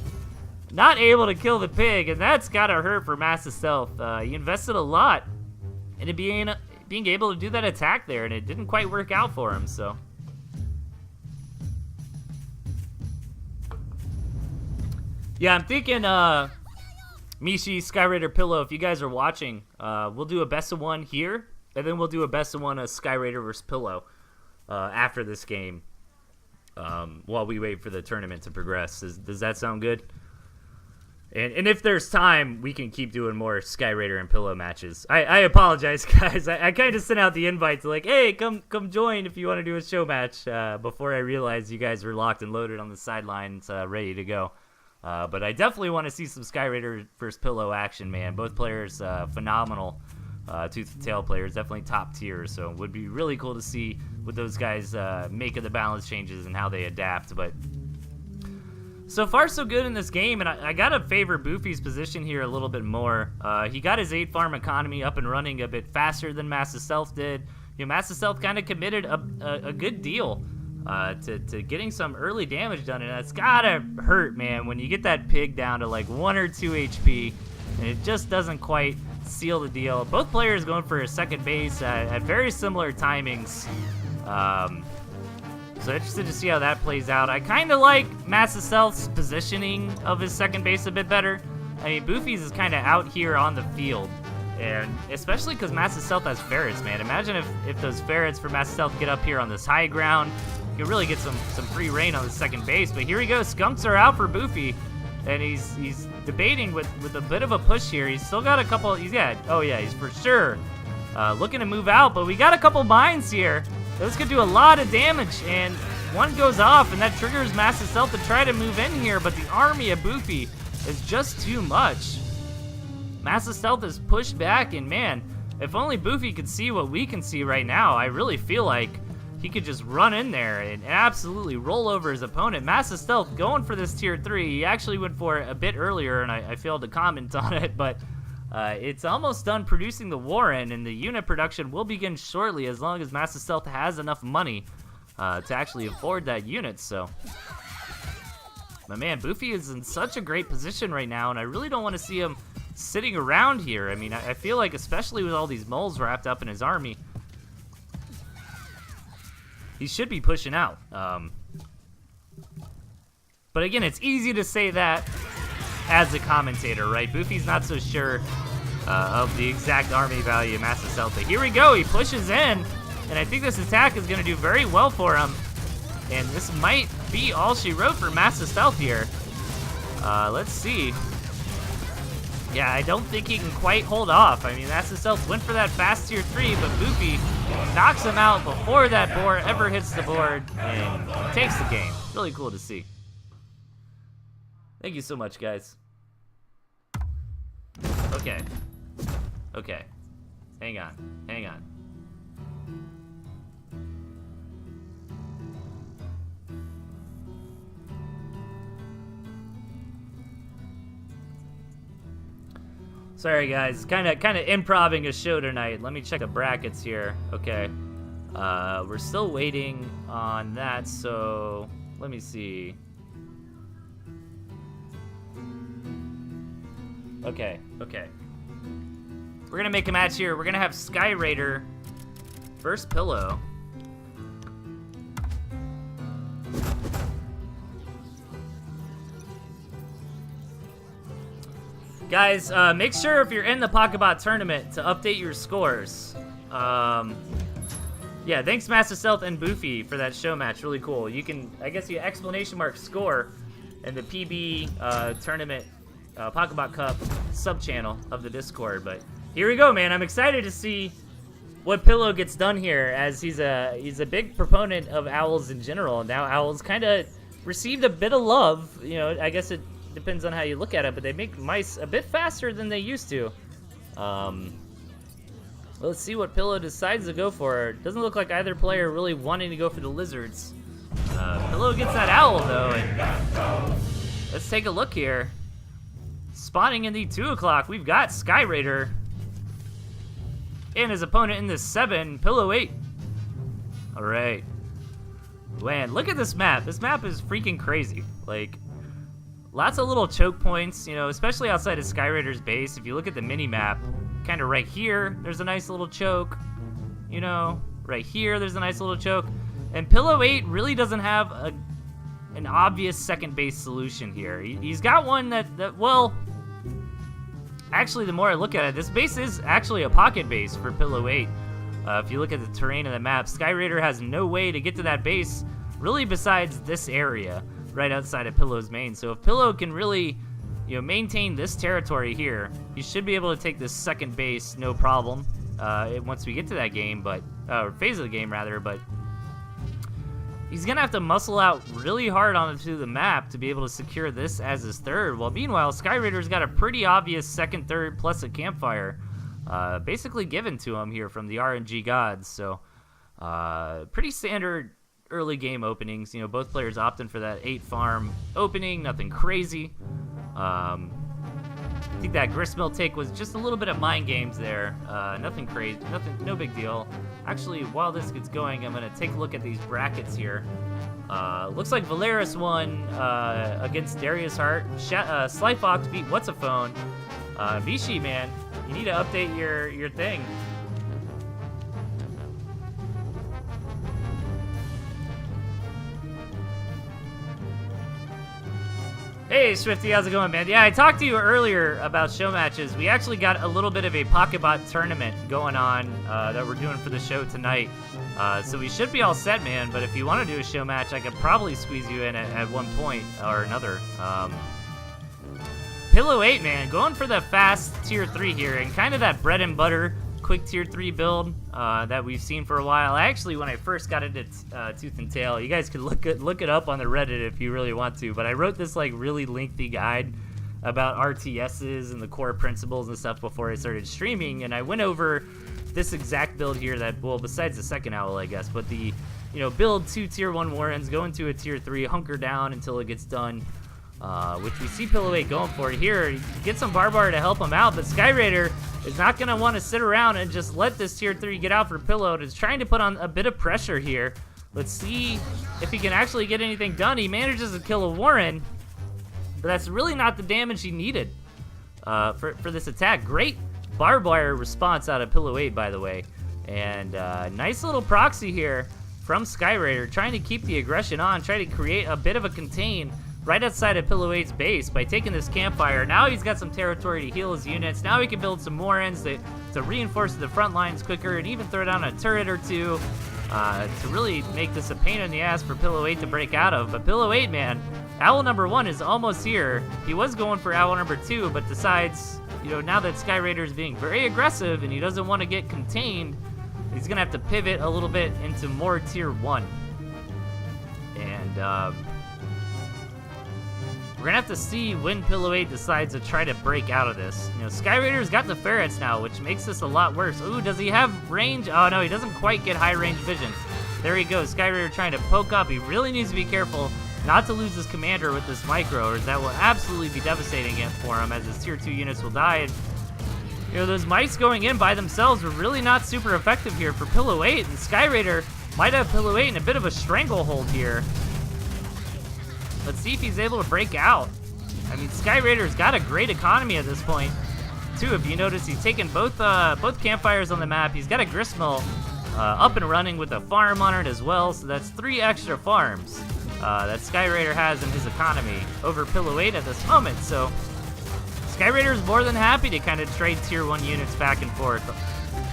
Not able to kill the pig, and that's got to hurt for Massive Stealth. He invested a lot into being able to do that attack there, and it didn't quite work out for him, so. Yeah, I'm thinking, Mishi, Skyraider, Pillow, if you guys are watching, we'll do a best of 1 here, and then we'll do a best of 1 of Skyraider versus Pillow after this game while we wait for the tournament to progress. Does that sound good? And if there's time, we can keep doing more Skyraider and Pillow matches. I apologize, guys. I kind of sent out the invite to like, hey, come join if you want to do a show match before I realized you guys were locked and loaded on the sidelines ready to go. But I definitely want to see some Skyraider versus Pillow action, man. Both players phenomenal. Tooth and Tail players, definitely top tier. So it would be really cool to see what those guys make of the balance changes and how they adapt. But so far, so good in this game, and I gotta favor Boofy's position here a little bit more. He got his 8-farm economy up and running a bit faster than Massive Stealth did. You know, Massive Stealth kind of committed a good deal to getting some early damage done, and that's gotta hurt, man, when you get that pig down to like 1 or 2 HP, and it just doesn't quite seal the deal. Both players going for a second base at very similar timings. So interested to see how that plays out. I kind of like Massive Stealth's positioning of his second base a bit better. I mean, Boofy's is kind of out here on the field, and especially because Massive Stealth has ferrets, man. Imagine if those ferrets for Massive Stealth get up here on this high ground. You can really get some free reign on the second base. But here he goes. Skunks are out for Boofy, and he's debating with a bit of a push here. He's still got a couple. He's for sure looking to move out. But we got a couple mines here. Those could do a lot of damage, and one goes off, and that triggers Massive Stealth to try to move in here, but the army of Boofy is just too much. Massive Stealth is pushed back, and man, if only Boofy could see what we can see right now, I really feel like he could just run in there and absolutely roll over his opponent. Massive Stealth going for this tier 3. He actually went for it a bit earlier, and I failed to comment on it, but it's almost done producing the Warren, and the unit production will begin shortly as long as Massive Stealth has enough money to actually afford that unit. So, but man, Boofy is in such a great position right now, and I really don't want to see him sitting around here. I mean, I feel like, especially with all these moles wrapped up in his army, he should be pushing out. But again, it's easy to say that as a commentator, right? Boofy's not so sure of the exact army value of Massive Stealth. But here we go, he pushes in, and I think this attack is going to do very well for him. And this might be all she wrote for Massive Stealth here. Let's see. Yeah, I don't think he can quite hold off. I mean, Massive Stealth went for that fast tier 3, but Boofy knocks him out before that boar ever hits the board and takes the game. Really cool to see. Thank you so much, guys. Okay. Okay. Hang on. Hang on. Sorry, guys. Kind of improving a show tonight. Let me check the brackets here. Okay. We're still waiting on that, so let me see. Okay. We're gonna make a match here. We're gonna have Sky Raider versus Pillow. Guys, make sure if you're in the Pocketbot tournament to update your scores. Yeah, thanks Master Stealth and Boofy for that show match. Really cool. You can, I guess, you exclamation mark score in the PB tournament Pocketbot Cup sub channel of the Discord. But here we go, man. I'm excited to see what Pillow gets done here, as he's a big proponent of owls in general. Now owls kind of received a bit of love. You know, I guess it depends on how you look at it, but they make mice a bit faster than they used to. Let's see what Pillow decides to go for. Doesn't look like either player really wanting to go for the lizards. Pillow gets that owl though, and let's take a look here. Spawning in the 2 o'clock, we've got Sky Raider and his opponent in the 7, Pillow 8. All right, man, look at this map. This map is freaking crazy. Like, lots of little choke points, you know, especially outside of Sky Raider's base. If you look at the mini map, kind of right here, there's a nice little choke. You know, right here, there's a nice little choke. And Pillow 8 really doesn't have an obvious second base solution here. He's got one that, well, actually, the more I look at it, this base is actually a pocket base for Pillow 8. If you look at the terrain of the map, Sky Raider has no way to get to that base, really, besides this area right outside of Pillow's main. So if Pillow can really, you know, maintain this territory here, he should be able to take this second base no problem once we get to that game, but phase of the game rather. But he's gonna have to muscle out really hard onto the map to be able to secure this as his third. While meanwhile, Sky Raider's got a pretty obvious second, third, plus a campfire, basically given to him here from the RNG gods. So pretty standard early game openings. You know, both players opting for that 8 farm opening, nothing crazy. I think that gristmill take was just a little bit of mind games there. Nothing crazy, no big deal. Actually, while this gets going, I'm gonna take a look at these brackets here. Looks like Valeris won against Darius Hart. Slyfox beat What's a Phone. Vichy, man, you need to update your thing. Hey Swifty, how's it going, man? Yeah, I talked to you earlier about show matches. We actually got a little bit of a Pocketbot tournament going on that we're doing for the show tonight. So we should be all set, man. But if you want to do a show match, I could probably squeeze you in at one point or another. Pillow 8, man, going for the fast tier 3 here, and kind of that bread and butter quick tier 3 build that we've seen for a while. Actually, when I first got into Tooth and Tail, you guys could look it up on the Reddit if you really want to, but I wrote this like really lengthy guide about RTSs and the core principles and stuff before I started streaming, and I went over this exact build here that, well, besides the second owl, I guess, but the, you know, build 2 tier 1 Warrens, go into a tier 3, hunker down until it gets done, which we see Pillow 8 going for it here. Get some Barbar to help him out, but Sky Raider is not going to want to sit around and just let this tier 3 get out for Pillow. He's trying to put on a bit of pressure here. Let's see if he can actually get anything done. He manages to kill a Warren, but that's really not the damage he needed for this attack. Great barbed wire response out of Pillow 8, by the way. And nice little proxy here from Sky Raider, trying to keep the aggression on, trying to create a bit of a contain right outside of Pillow 8's base by taking this campfire. Now he's got some territory to heal his units. Now he can build some more ends to reinforce the front lines quicker, and even throw down a turret or two to really make this a pain in the ass for Pillow 8 to break out of. But Pillow 8, man, owl number 1 is almost here. He was going for owl number 2, but decides, you know, now that Sky Raider is being very aggressive and he doesn't want to get contained, he's gonna have to pivot a little bit into more tier 1. And we're gonna have to see when Pillow 8 decides to try to break out of this. You know, Sky Raider's got the ferrets now, which makes this a lot worse. Ooh, does he have range? Oh no, he doesn't quite get high range vision. There he goes, Sky Raider trying to poke up. He really needs to be careful not to lose his commander with this micro, or that will absolutely be devastating it for him, as his tier 2 units will die. And, you You know, those mice going in by themselves were really not super effective here for Pillow 8, and Sky Raider might have Pillow 8 in a bit of a stranglehold here. Let's see if he's able to break out. I mean, Sky Raider's got a great economy at this point, too. If you notice, he's taken both campfires on the map. He's got a gristmill up and running with a farm on it as well, so that's 3 extra farms that Sky Raider has in his economy over Pillow 8 at this moment. So Sky Raider is more than happy to kind of trade tier 1 units back and forth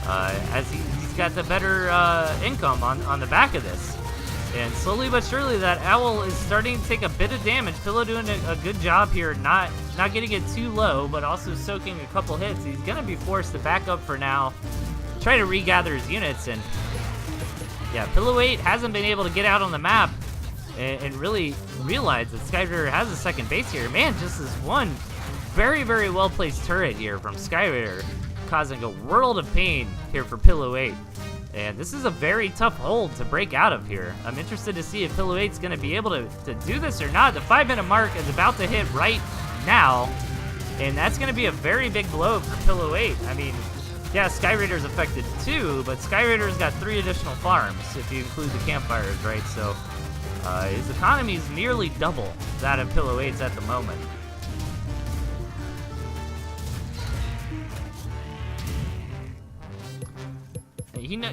as he's got the better income on the back of this. And slowly but surely, that Owl is starting to take a bit of damage. Pillow doing a good job here, not getting it too low, but also soaking a couple hits. He's going to be forced to back up for now, try to regather his units. And yeah, Pillow 8 hasn't been able to get out on the map and really realize that Sky Raider has a second base here. Man, just this one very, very well-placed turret here from Sky Raider, causing a world of pain here for Pillow 8. And this is a very tough hold to break out of here. I'm interested to see if Pillow 8's going to be able to do this or not. The 5-minute mark is about to hit right now, and that's going to be a very big blow for Pillow 8. I mean, yeah, Sky Raider's affected too, but Sky Raider's got 3 additional farms if you include the campfires, right? So his economy is nearly double that of Pillow 8's at the moment.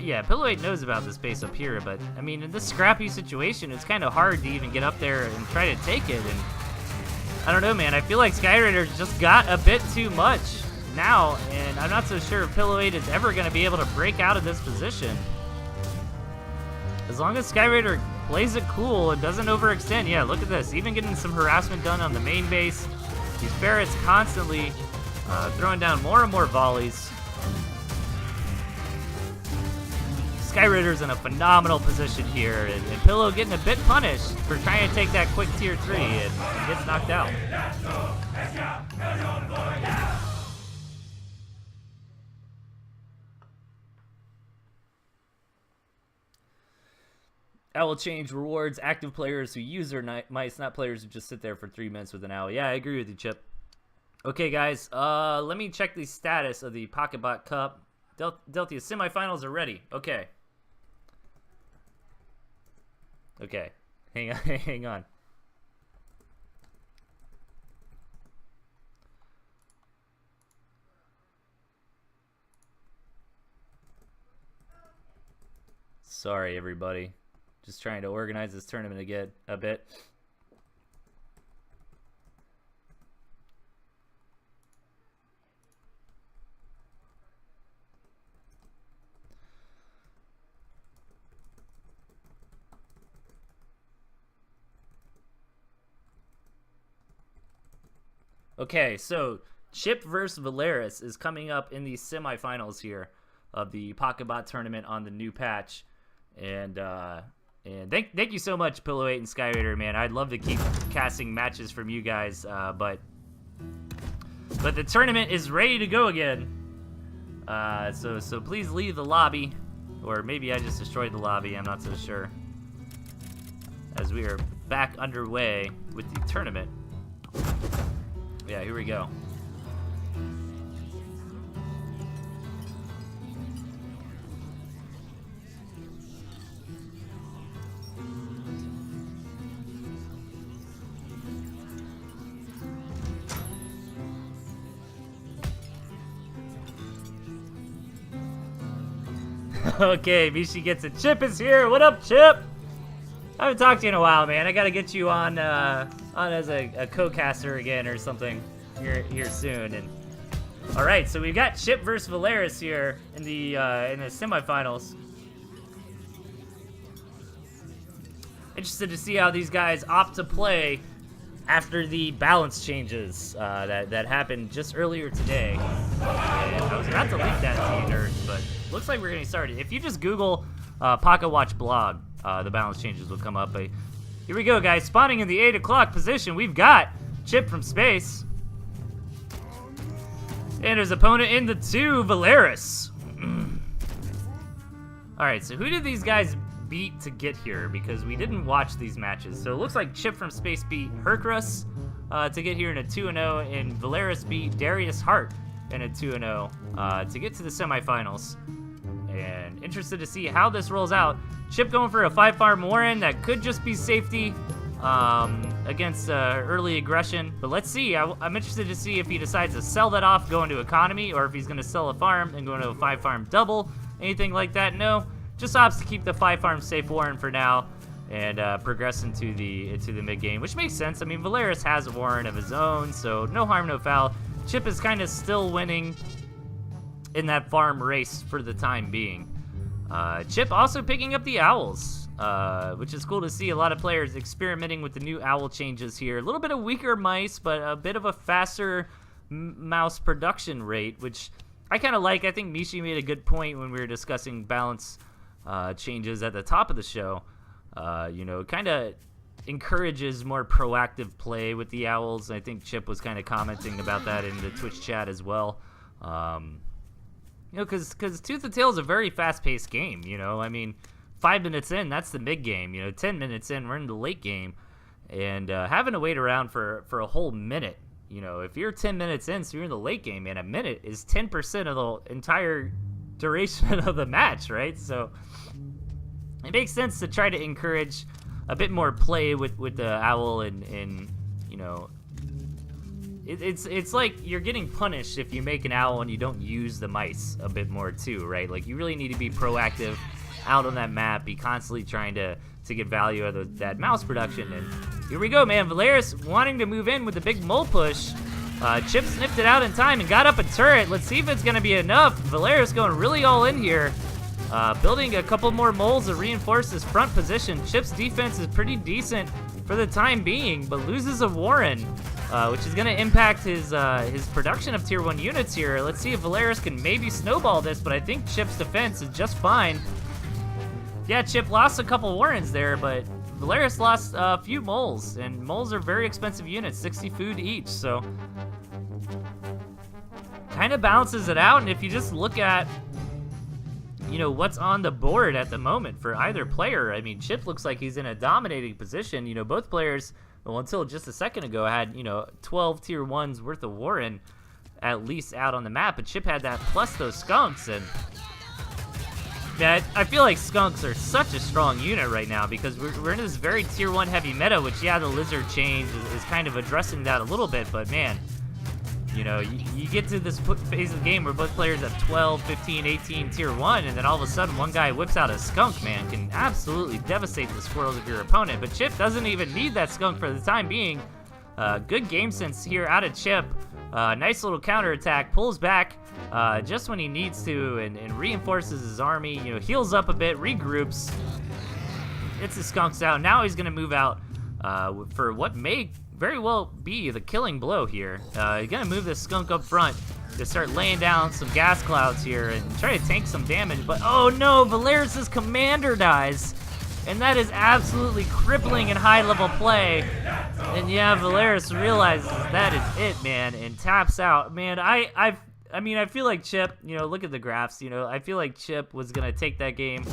Yeah, Pillow 8 knows about this base up here, but I mean, in this scrappy situation, it's kind of hard to even get up there and try to take it. And I don't know, man. I feel like Sky Raider's just got a bit too much now, and I'm not so sure if Pillow 8 is ever going to be able to break out of this position. As long as Sky Raider plays it cool and doesn't overextend. Yeah, look at this. Even getting some harassment done on the main base. These ferrets constantly throwing down more and more volleys. Sky Raider's in a phenomenal position here, and Pillow getting a bit punished for trying to take that quick tier 3 and gets knocked out. Owl change rewards active players who use their mice, not players who just sit there for 3 minutes with an owl. Yeah, I agree with you, Chip. Okay, guys, let me check the status of the Pocketbot Cup. Delthius semifinals are ready. Okay. Okay, hang on. Sorry, everybody. Just trying to organize this tournament again a bit. Okay, so Chip versus Valeris is coming up in the semifinals here of the Pocketbot tournament on the new patch, and thank you so much, Pillow 8 and Sky Raider, man. I'd love to keep casting matches from you guys, but the tournament is ready to go again. So please leave the lobby, or maybe I just destroyed the lobby. I'm not so sure. As we are back underway with the tournament. Yeah, here we go. Okay, Mishi gets it. Chip is here. What up, Chip? I haven't talked to you in a while, man. I gotta get you on as a co-caster again or something here soon. And all right, so we've got Chip versus Valeris here in the semifinals. Interested to see how these guys opt to play after the balance changes that happened just earlier today. And I was about to leak that to you, nerds, but looks like we're getting started. If you just Google Pocketwatch blog, the balance changes will come up. But here we go, guys. Spawning in the 8 o'clock position, we've got Chip from space. And his opponent in the 2, Valeris. Alright, so who did these guys beat to get here? Because we didn't watch these matches. So it looks like Chip from space beat Hercrus to get here in a 2-0, and Valeris beat Darius Hart and a 2-0 to get to the semifinals. And interested to see how this rolls out. Chip going for a 5-farm Warren. That could just be safety against early aggression. But let's see. I'm interested to see if he decides to sell that off, go into economy, or if he's going to sell a farm and go into a 5-farm double. Anything like that? No. Just opts to keep the 5-farm safe Warren for now and progress into the mid-game, which makes sense. I mean, Valeris has a Warren of his own, so no harm, no foul. Chip is kind of still winning in that farm race for the time being. Chip also picking up the owls, which is cool to see. A lot of players experimenting with the new owl changes here. A little bit of weaker mice, but a bit of a faster mouse production rate, which I kind of like. I think Mishi made a good point when we were discussing balance changes at the top of the show. Kind of encourages more proactive play with the owls. I think Chip was kind of commenting about that in the Twitch chat as well. Because Tooth and Tail is a very fast-paced game, I mean, 5 minutes in, that's the mid-game, 10 minutes in, we're in the late game, and having to wait around for a whole minute, if you're 10 minutes in, so you're in the late game, and a minute is 10% of the entire duration of the match, right? So it makes sense to try to encourage a bit more play with the owl and It's like you're getting punished if you make an owl and you don't use the mice a bit more too, right? Like you really need to be proactive out on that map, be constantly trying to get value out of that mouse production. And here we go, man. Valeris wanting to move in with the big mole push. Chip sniffed it out in time and got up a turret. Let's see if it's going to be enough. Valeris going really all in here. Building a couple more moles to reinforce his front position. Chip's defense is pretty decent for the time being, but loses a Warren, which is going to impact his production of tier 1 units here. Let's see if Valeris can maybe snowball this, but I think Chip's defense is just fine. Yeah, Chip lost a couple Warrens there, but Valeris lost a few moles, and moles are very expensive units, 60 food each, so kind of balances it out. And if you just look at what's on the board at the moment for either player, I mean, Chip looks like he's in a dominating position. Both players, well, until just a second ago, had 12 tier 1s worth of Warren at least out on the map, but Chip had that plus those skunks. And yeah, I feel like skunks are such a strong unit right now because we're in this very tier 1 heavy meta, which, yeah, the lizard change is kind of addressing that a little bit, but man, you get to this phase of the game where both players have 12, 15, 18 tier 1, and then all of a sudden one guy whips out a skunk, man, can absolutely devastate the squirrels of your opponent. But Chip doesn't even need that skunk for the time being. Good game sense here out of Chip. Nice little counterattack, pulls back just when he needs to and reinforces his army, heals up a bit, regroups. It's the skunks out. Now he's going to move out for what may very well be the killing blow here. You're gonna move this skunk up front to start laying down some gas clouds here and try to tank some damage, but oh no, Valeris' commander dies, and that is absolutely crippling in high level play. And yeah, Valeris realizes that is it, man, and taps out. Man, I feel like Chip, look at the graphs, I feel like Chip was gonna take that game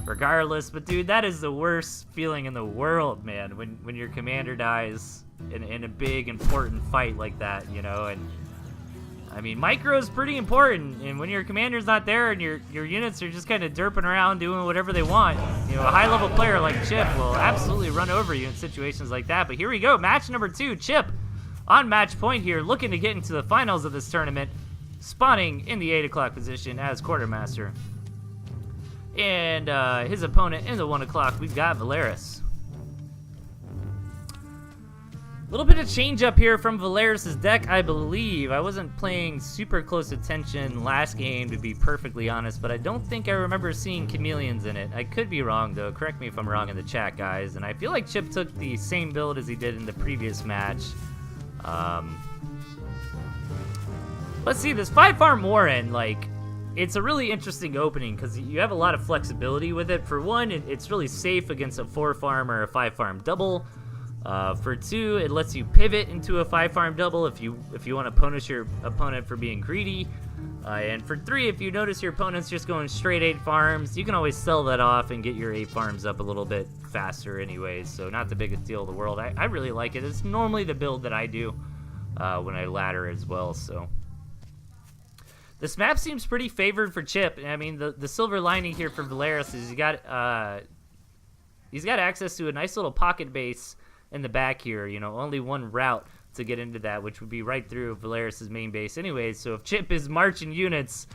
regardless, but dude, that is the worst feeling in the world, man, when your commander dies in a big important fight like that, and I mean, micro is pretty important, and when your commander's not there and your units are just kind of derping around doing whatever they want, a high level player like Chip will absolutely run over you in situations like that. But here we go, match number 2, Chip on match point here, looking to get into the finals of this tournament, spawning in the 8 o'clock position as quartermaster. And his opponent in the 1 o'clock, we've got Valeris. A little bit of change up here from Valeris' deck, I believe. I wasn't paying super close attention last game, to be perfectly honest, but I don't think I remember seeing chameleons in it. I could be wrong, though. Correct me if I'm wrong in the chat, guys. And I feel like Chip took the same build as he did in the previous match. Let's see, this 5-farm Warren, it's a really interesting opening because you have a lot of flexibility with it. For one, it's really safe against a 4-farm or a 5-farm double. For 2, it lets you pivot into a 5-farm double if you want to punish your opponent for being greedy. And for 3, if you notice your opponent's just going straight 8 farms, you can always sell that off and get your 8 farms up a little bit faster anyways. So not the biggest deal in the world. I really like it. It's normally the build that I do when I ladder as well. So this map seems pretty favored for Chip. I mean, the silver lining here for Valeris is he's got access to a nice little pocket base in the back here. You know, only one route to get into that, which would be right through Valeris's main base anyways. So if Chip is marching units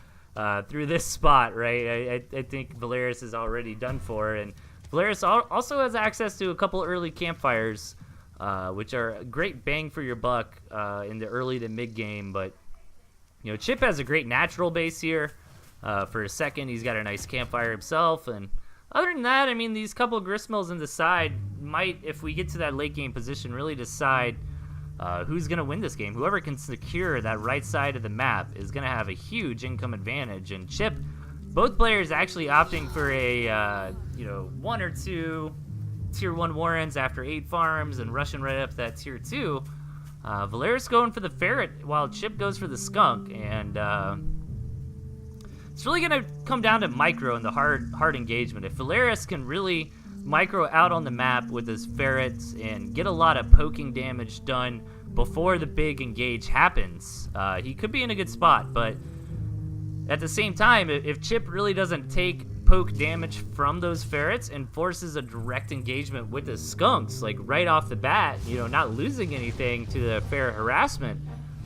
through this spot, right, I think Valeris is already done for. And Valeris also has access to a couple early campfires, which are a great bang for your buck in the early to mid game. But you know, Chip has a great natural base here. For a second, he's got a nice campfire himself, and other than that, I mean, these couple gristmills in the side might, if we get to that late game position, really decide who's going to win this game. Whoever can secure that right side of the map is going to have a huge income advantage. And Chip, both players actually opting for a, you know, 1 or 2 tier 1 Warrens after 8 farms and rushing right up that tier 2. Valeris going for the ferret while Chip goes for the skunk. And it's really going to come down to micro and the hard engagement. If Valeris can really micro out on the map with his ferrets and get a lot of poking damage done before the big engage happens, he could be in a good spot. But at the same time, if Chip really doesn't take poke damage from those ferrets and forces a direct engagement with the skunks, like right off the bat, you know, not losing anything to the ferret harassment,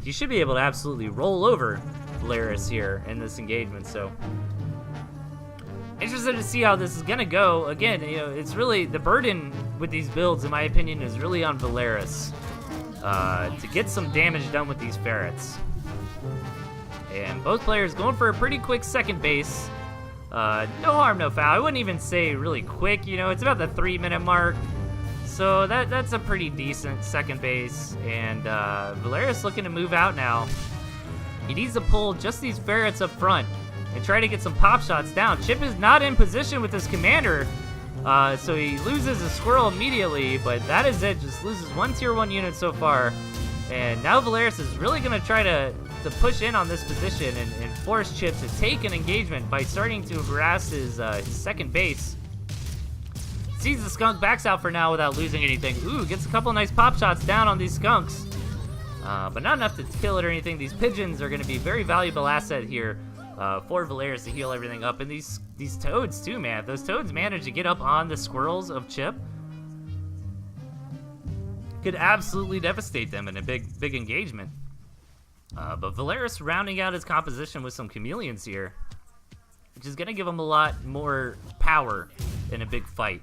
you should be able to absolutely roll over Valeris here in this engagement. So interested to see how this is gonna go. Again, you know, it's really the burden with these builds, in my opinion, is really on Valeris to get some damage done with these ferrets. And both players going for a pretty quick second base. No harm, no foul. I wouldn't even say really quick, you know, it's about the 3-minute mark. So that's a pretty decent second base. And Valeris looking to move out now. He needs to pull just these ferrets up front and try to get some pop shots down. Chip is not in position with his commander, so he loses a squirrel immediately, but that is it. Just loses 1 tier 1 unit so far. And now Valeris is really going to try to push in on this position and force Chip to take an engagement by starting to harass his second base. Sees the skunk, backs out for now without losing anything. Ooh, gets a couple nice pop shots down on these skunks. But not enough to kill it or anything. These pigeons are going to be a very valuable asset here for Valeris to heal everything up. And these toads too, man. If those toads manage to get up on the squirrels of Chip, could absolutely devastate them in a big engagement. But Valeris rounding out his composition with some chameleons here, which is going to give him a lot more power in a big fight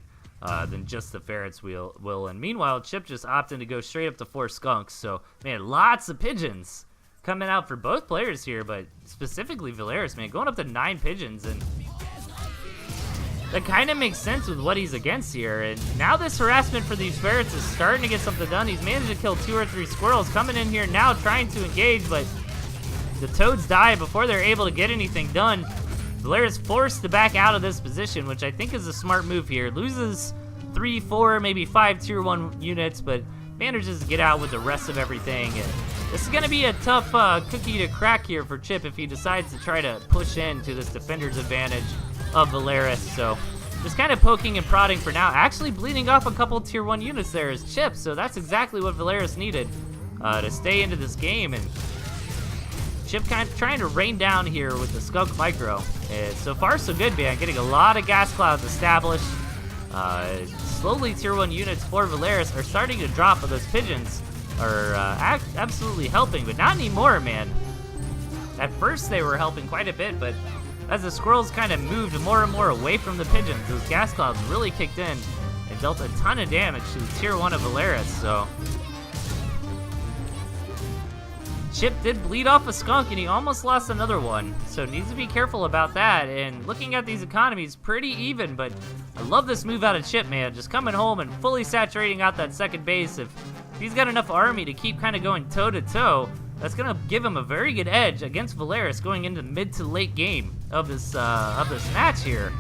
than just the ferrets will. And meanwhile, Chip just opting to go straight up to 4 skunks. So, man, lots of pigeons coming out for both players here, but specifically Valeris, man, going up to 9 pigeons. And that kind of makes sense with what he's against here. And now this harassment for these ferrets is starting to get something done. He's managed to kill 2 or 3 squirrels, coming in here now trying to engage, but the toads die before they're able to get anything done. Valeris forced to back out of this position, which I think is a smart move here. Loses 3, 4, maybe 5 tier 1 units, but manages to get out with the rest of everything. And this is going to be a tough cookie to crack here for Chip if he decides to try to push into this defender's advantage of Valeris. So just kind of poking and prodding for now. Actually bleeding off a couple tier 1 units there is Chip, so that's exactly what Valeris needed to stay into this game. And Chip kind of trying to rain down here with the skunk micro. So far so good, man. Getting a lot of gas clouds established. Slowly tier 1 units for Valeris are starting to drop, but those pigeons are absolutely helping, but not anymore, man. At first they were helping quite a bit, but as the squirrels kind of moved more and more away from the pigeons, those gas clouds really kicked in and dealt a ton of damage to the tier 1 of Valeris. So Chip did bleed off a skunk, and he almost lost another one, so needs to be careful about that. And looking at these economies, pretty even, but I love this move out of Chip, man. Just coming home and fully saturating out that second base. If he's got enough army to keep kind of going toe-to-toe, that's going to give him a very good edge against Valeris going into mid to late game of this match here.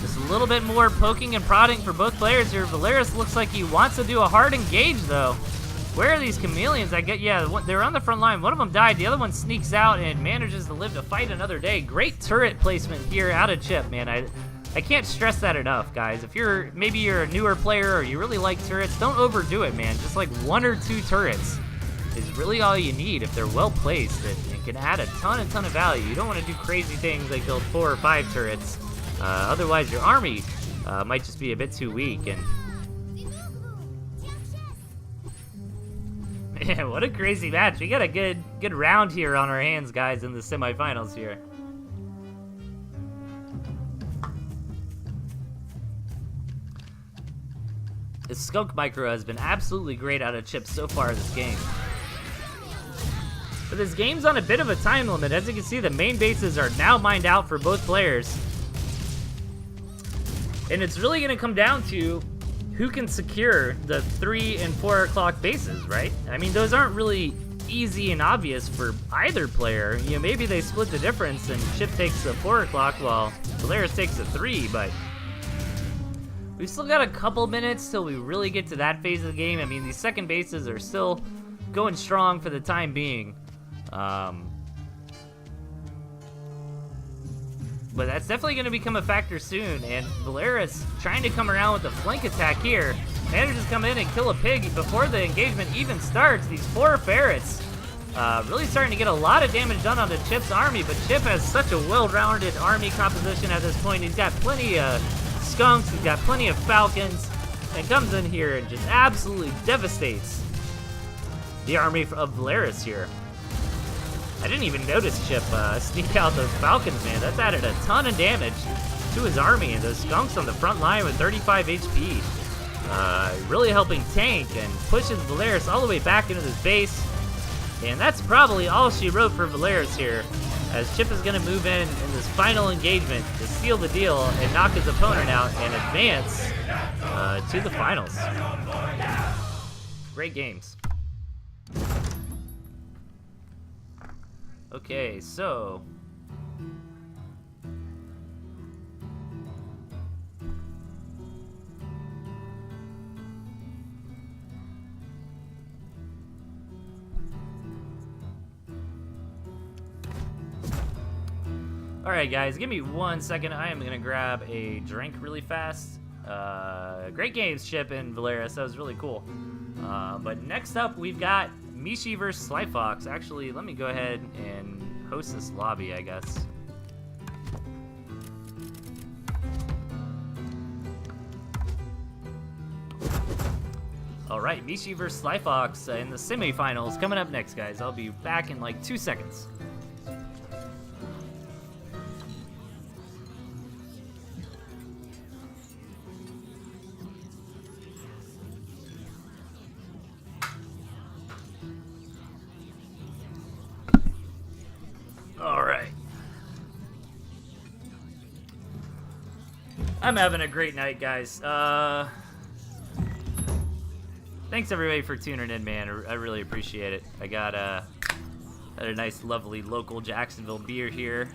Just a little bit more poking and prodding for both players here. Valeris looks like he wants to do a hard engage, though. Where are these chameleons? Yeah, they're on the front line. One of them died. The other one sneaks out and manages to live to fight another day. Great turret placement here out of Chip, man. I I can't stress that enough, guys. If maybe you're a newer player or you really like turrets, don't overdo it, man. Just like 1 or 2 turrets is really all you need if they're well placed and can add a ton of value. You don't want to do crazy things like build 4 or 5 turrets. Otherwise, your army might just be a bit too weak. And man, what a crazy match. We got a good round here on our hands, guys, in the semifinals here. This Skunk Micro has been absolutely great out of chips so far this game. But this game's on a bit of a time limit. As you can see, the main bases are now mined out for both players. And it's really going to come down to who can secure the 3 and 4 o'clock bases, right? I mean, those aren't really easy and obvious for either player. You know, maybe they split the difference and Chip takes the 4 o'clock while Valeris takes the 3, but we've still got a couple minutes till we really get to that phase of the game. I mean, these second bases are still going strong for the time being. But that's definitely going to become a factor soon, and Valeris trying to come around with a flank attack here. Manages to come in and kill a pig before the engagement even starts. These 4 ferrets really starting to get a lot of damage done onto Chip's army, but Chip has such a well-rounded army composition at this point. He's got plenty of skunks, he's got plenty of falcons, and comes in here and just absolutely devastates the army of Valeris here. I didn't even notice Chip sneak out those falcons, man. That's added a ton of damage to his army, and those skunks on the front line with 35 HP. Really helping tank and pushes Valeris all the way back into this base. And that's probably all she wrote for Valeris here, as Chip is going to move in this final engagement to seal the deal and knock his opponent out and advance to the finals. Great games. Okay, so alright guys, give me 1 second. I am gonna grab a drink really fast. Great games, Chip and Valeris. That was really cool. But next up, we've got Mishi versus Slyfox. Actually, let me go ahead and host this lobby, I guess. Alright, Mishi versus Slyfox in the semifinals coming up next, guys. I'll be back in like 2 seconds. I'm having a great night, guys. Thanks everybody for tuning in, man. I really appreciate it. I got had a nice, lovely local Jacksonville beer here.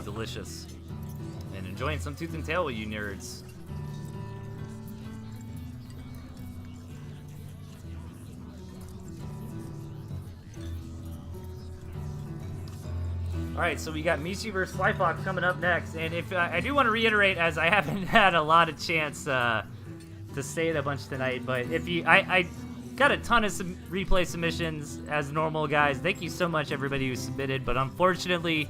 Delicious. And enjoying some Tooth and Tail with you nerds. Alright, so we got Mishi versus Slyfox coming up next, and if I do want to reiterate, as I haven't had a lot of chance to say it a bunch tonight, but if you, I got a ton of replay submissions as normal, guys. Thank you so much, everybody who submitted, but unfortunately,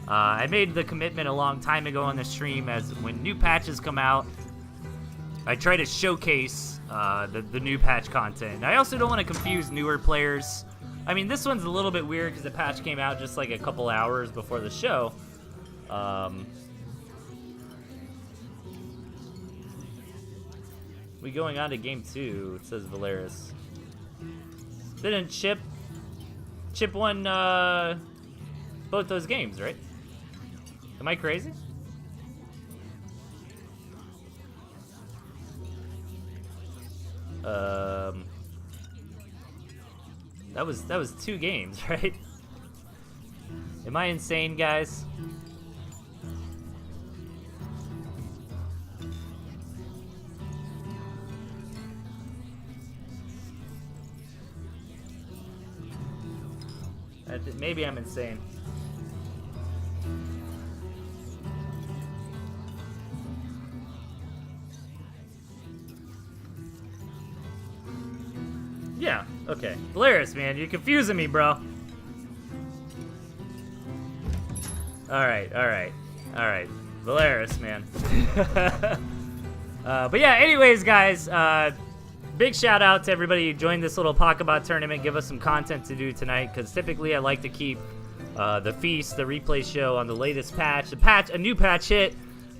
I made the commitment a long time ago on the stream, as when new patches come out, I try to showcase the new patch content. I also don't want to confuse newer players. I mean, this one's a little bit weird because the patch came out just like a couple hours before the show. We going on to game 2, it says Valeris. Didn't Chip won both those games, right? Am I crazy? That was 2 games, right? Am I insane, guys? Maybe I'm insane. Okay, Delthius, man, you're confusing me, bro. Alright, Delthius, man. But yeah, anyways, guys, big shout out to everybody who joined this little Pocketbot tournament. Give us some content to do tonight, because typically I like to keep the feast, the replay show on the latest patch. A new patch hit a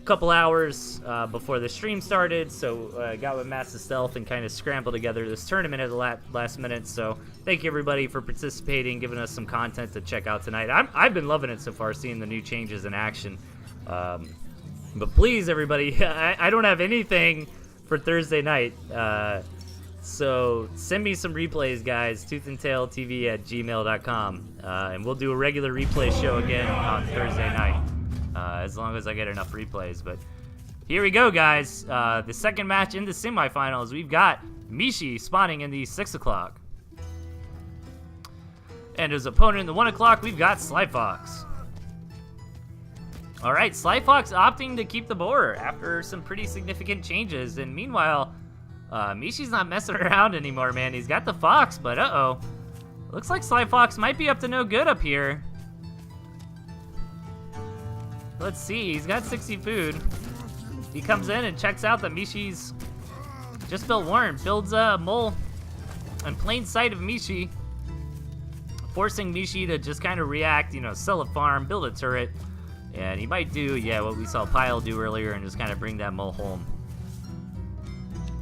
couple hours before the stream started, so I got with Massive Stealth and kind of scrambled together this tournament at the last minute. So thank you everybody for participating, giving us some content to check out tonight. I've been loving it so far, seeing the new changes in action. But please, everybody, I don't have anything for Thursday night. So send me some replays, guys. ToothAndTailTV@gmail.com. And we'll do a regular replay show again on Thursday night, as long as I get enough replays. But here we go, guys. The second match in the semifinals, we've got Mishi spawning in the 6 o'clock. And his opponent in the 1 o'clock, we've got Slyfox. All right, Slyfox opting to keep the boar after some pretty significant changes. And meanwhile, Mishi's not messing around anymore, man. He's got the fox, but uh-oh. Looks like Slyfox might be up to no good up here. Let's see, he's got 60 food. He comes in and checks out that Mishi's just built Warren. Builds a mole in plain sight of Mishi, forcing Mishi to just kind of react, you know, sell a farm, build a turret. And he might do, yeah, what we saw Pyle do earlier and just kind of bring that mole home.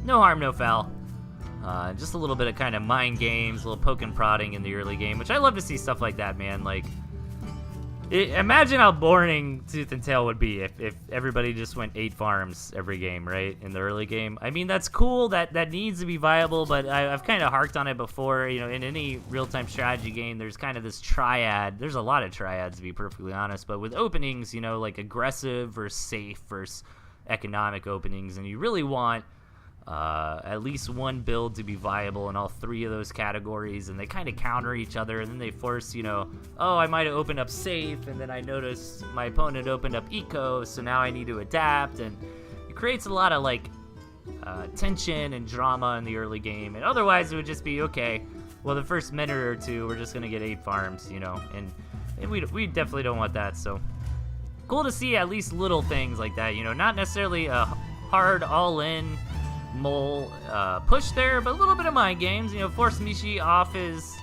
No harm, no foul. Just a little bit of kind of mind games, a little poke and prodding in the early game, which I love to see stuff like that, man. Like, imagine how boring Tooth and Tail would be if everybody just went 8 farms every game, right, in the early game. I mean, that's cool, that needs to be viable, but I've kind of harked on it before. You know, in any real-time strategy game, there's kind of this triad. There's a lot of triads, to be perfectly honest, but with openings, you know, like aggressive versus safe versus economic openings, and you really want at least one build to be viable in all 3 of those categories, and they kind of counter each other, and then they force, you know, oh, I might have opened up safe, and then I noticed my opponent opened up eco, so now I need to adapt, and it creates a lot of, like, tension and drama in the early game, and otherwise it would just be, okay, well, the first minute or 2, we're just going to get 8 farms, you know, and we definitely don't want that, so cool to see at least little things like that, you know, not necessarily a hard all-in mole push there, but a little bit of mind games, you know, force Mishi off his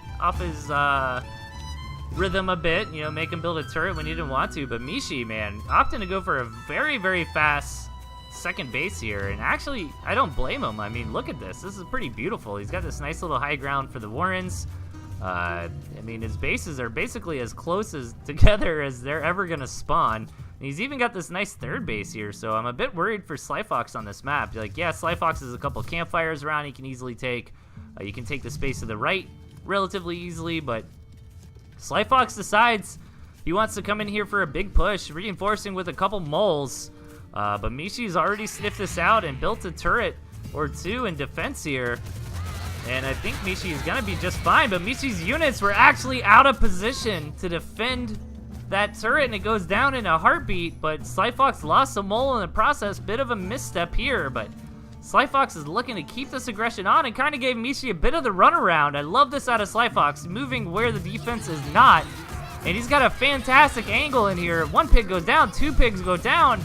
rhythm a bit, you know, make him build a turret when he didn't want to. But Mishi, man, opting to go for a very, very fast second base here, and actually, I don't blame him. I mean, look at this. This is pretty beautiful. He's got this nice little high ground for the Warrens. I mean, his bases are basically as close as together as they're ever gonna spawn. And he's even got this nice third base here, so I'm a bit worried for Slyfox on this map. Like, yeah, Slyfox has a couple campfires around he can easily take. You can take the space to the right relatively easily, but Slyfox decides he wants to come in here for a big push, reinforcing with a couple moles. But Mishi's already sniffed this out and built a turret or 2 in defense here. And I think Mishi is going to be just fine, but Mishi's units were actually out of position to defend that turret, and it goes down in a heartbeat, but Slyfox lost a mole in the process. Bit of a misstep here, but Slyfox is looking to keep this aggression on and kind of gave Mishi a bit of the runaround. I love this out of Slyfox, moving where the defense is not, and he's got a fantastic angle in here. 1 pig goes down, 2 pigs go down.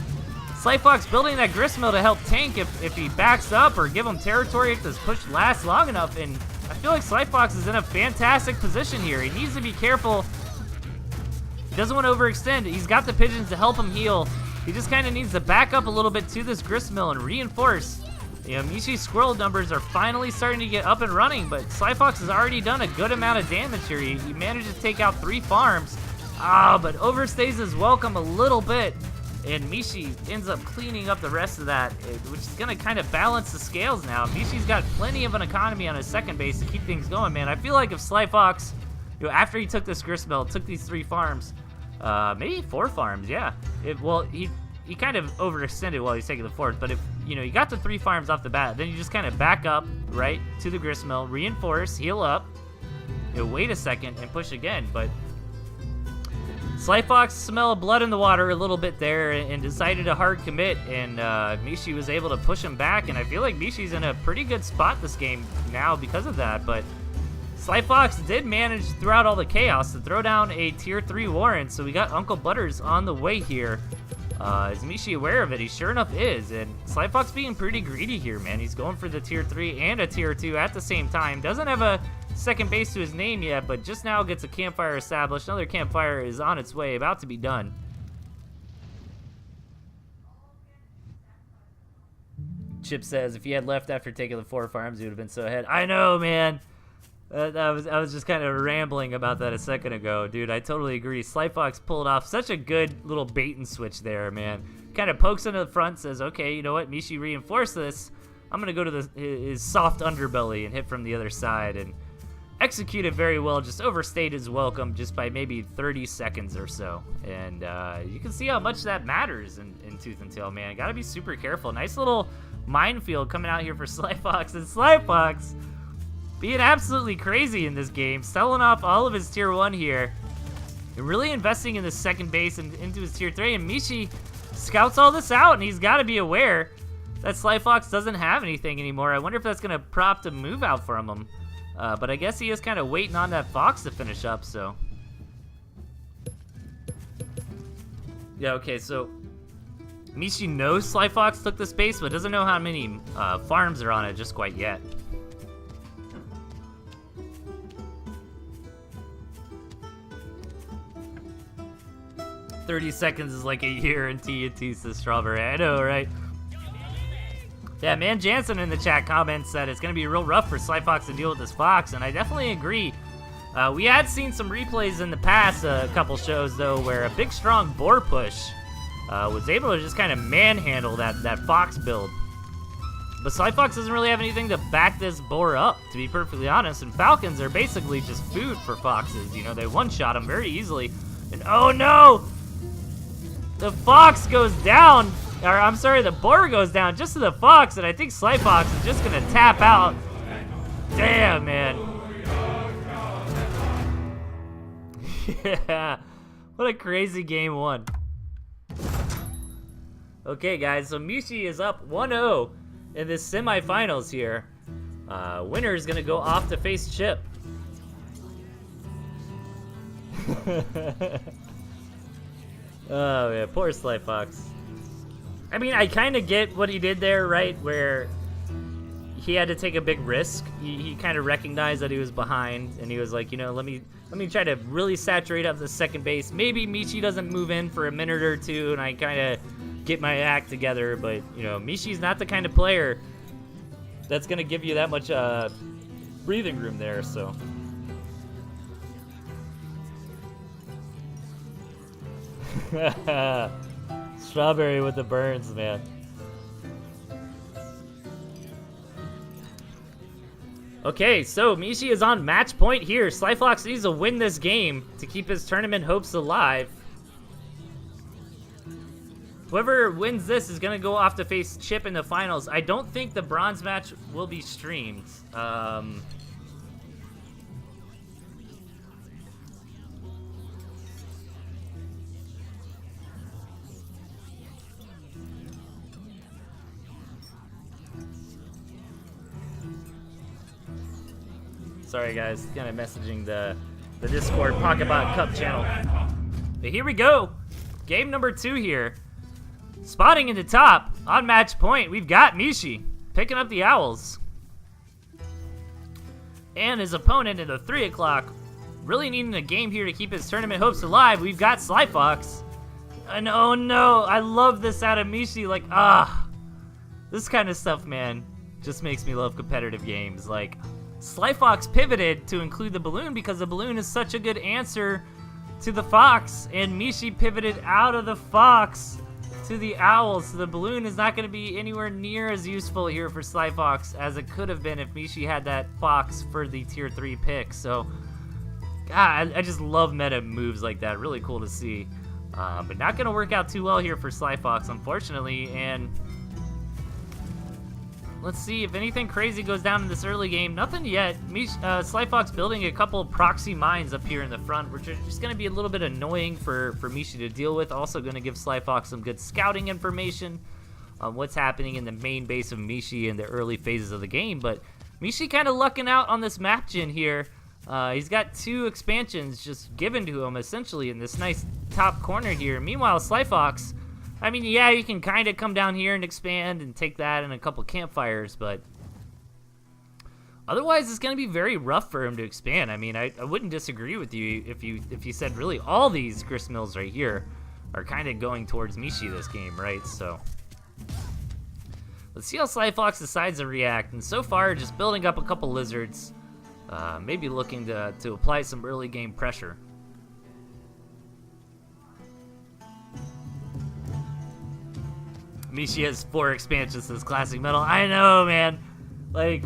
Slyfox building that gristmill to help tank if he backs up or give him territory if this push lasts long enough, and I feel like Slyfox is in a fantastic position here. He needs to be careful. He doesn't want to overextend. He's got the pigeons to help him heal. He just kind of needs to back up a little bit to this gristmill and reinforce. You know, Mishi's squirrel numbers are finally starting to get up and running, but Slyfox has already done a good amount of damage here. He managed to take out 3 farms. But overstays his welcome a little bit, and Mishi ends up cleaning up the rest of that, which is going to kind of balance the scales now. Mishi's got plenty of an economy on his second base to keep things going, man. I feel like if Slyfox, you know, after he took this gristmill, took these 3 farms, maybe 4 farms, yeah. He kind of overextended while he's taking the 4th, but if, you know, you got the 3 farms off the bat, then you just kind of back up, right, to the gristmill, reinforce, heal up, you know, wait a second, and push again, but Slyfox smelled blood in the water a little bit there and decided to hard commit, and Mishi was able to push him back, and I feel like Mishi's in a pretty good spot this game now because of that, but Sly Fox did manage throughout all the chaos to throw down a tier 3 warrant, so we got Uncle Butters on the way here. Is Mishi aware of it? He sure enough is, and Sly Fox being pretty greedy here, man. He's going for the tier 3 and a tier 2 at the same time. Doesn't have a second base to his name yet, but just now gets a campfire established. Another campfire is on its way, about to be done. Chip says, if he had left after taking the 4 farms, he would have been so ahead. I know, man. I was just kind of rambling about that a second ago. Dude, I totally agree. Sly Fox pulled off such a good little bait and switch there, man. Kind of pokes into the front, says, okay, you know what? Mishi reinforced this. I'm going to go to his soft underbelly and hit from the other side. And executed very well. Just overstayed his welcome just by maybe 30 seconds or so. And you can see how much that matters in Tooth and Tail, man. Got to be super careful. Nice little minefield coming out here for Sly Fox. And Sly Fox being absolutely crazy in this game, selling off all of his tier 1 here, and really investing in the second base and into his tier 3, and Mishi scouts all this out, and he's got to be aware that Sly Fox doesn't have anything anymore. I wonder if that's going to prompt a move out from him, but I guess he is kind of waiting on that Fox to finish up, so. Yeah, okay, so Mishi knows Sly Fox took the space, but doesn't know how many farms are on it just quite yet. 30 seconds is like a year in TnT, says Strawberry. I know, right? Yeah, Man Jansen in the chat comments said it's going to be real rough for Sly Fox to deal with this Fox, and I definitely agree. We had seen some replays in the past, a couple shows, though, where a big, strong boar push was able to just kind of manhandle that Fox build. But Sly Fox doesn't really have anything to back this boar up, to be perfectly honest, and Falcons are basically just food for Foxes. You know, they one-shot them very easily, and oh no! The Fox goes down, or I'm sorry, the boar goes down just to the Fox, and I think Sly Fox is just gonna tap out. Damn, man. Yeah, what a crazy game 1. Okay, guys, so Mishi is up 1-0 in this semifinals here. Winner is gonna go off to face Chip. Oh, yeah, poor Sly Fox. I mean, I kind of get what he did there, right? Where he had to take a big risk. He kind of recognized that he was behind, and he was like, you know, let me try to really saturate up the second base. Maybe Mishi doesn't move in for a minute or two, and I kind of get my act together. But, you know, Mishi's not the kind of player that's going to give you that much breathing room there, so. Strawberry with the burns, man. Okay, so Mishi is on match point here. Sly Fox needs to win this game to keep his tournament hopes alive. Whoever wins this is going to go off to face Chip in the finals. I don't think the bronze match will be streamed. Sorry, guys. Kind of messaging the Discord Pocketbot Cup channel. But here we go. Game number 2 here. Spotting in the top on match point, we've got Mishi picking up the Owls. And his opponent in the 3 o'clock, really needing a game here to keep his tournament hopes alive, we've got Sly Fox. And oh no, I love this out of Mishi. Like, this kind of stuff, man, just makes me love competitive games. Like, Sly Fox pivoted to include the balloon because the balloon is such a good answer to the Fox, and Mishi pivoted out of the Fox to the Owls, so the balloon is not going to be anywhere near as useful here for Sly Fox as it could have been if Mishi had that Fox for the tier 3 pick. So, God, I just love meta moves like that. Really cool to see. But not going to work out too well here for Sly Fox, unfortunately, and let's see if anything crazy goes down in this early game. Nothing yet. Sly Fox building a couple proxy mines up here in the front, which are just going to be a little bit annoying for Mishi to deal with. Also going to give Sly Fox some good scouting information on what's happening in the main base of Mishi in the early phases of the game. But Mishi kind of lucking out on this map gen here. He's got 2 expansions just given to him, essentially, in this nice top corner here. Meanwhile, Slyfox, I mean, yeah, you can kind of come down here and expand and take that and a couple campfires, but otherwise, it's going to be very rough for him to expand. I mean, I wouldn't disagree with you if you said really all these grist mills right here are kind of going towards Mishi this game, right? So let's see how Slyfox decides to react. And so far, just building up a couple lizards, maybe looking to apply some early game pressure. Mishi has 4 expansions as classic metal. I know, man. Like,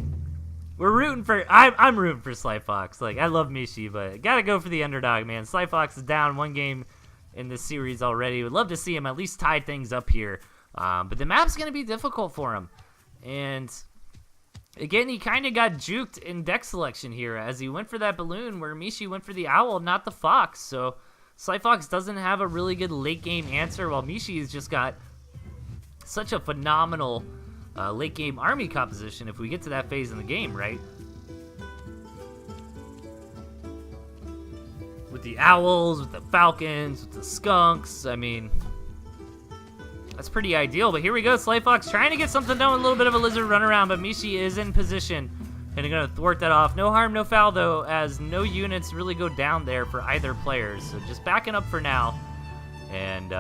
we're rooting for. I'm rooting for Slyfox. Like, I love Mishi, but gotta go for the underdog, man. Slyfox is down 1 game in this series already. Would love to see him at least tie things up here. But the map's gonna be difficult for him. And again, he kind of got juked in deck selection here as he went for that balloon where Mishi went for the owl, not the fox. So Slyfox doesn't have a really good late game answer, while Mishi has just got such a phenomenal late game army composition if we get to that phase in the game, right? With the owls, with the falcons, with the skunks, I mean, that's pretty ideal. But here we go, Slyfox trying to get something done with a little bit of a lizard run around, but Mishi is in position and going to thwart that off. No harm, no foul, though, as no units really go down there for either players. So just backing up for now. And,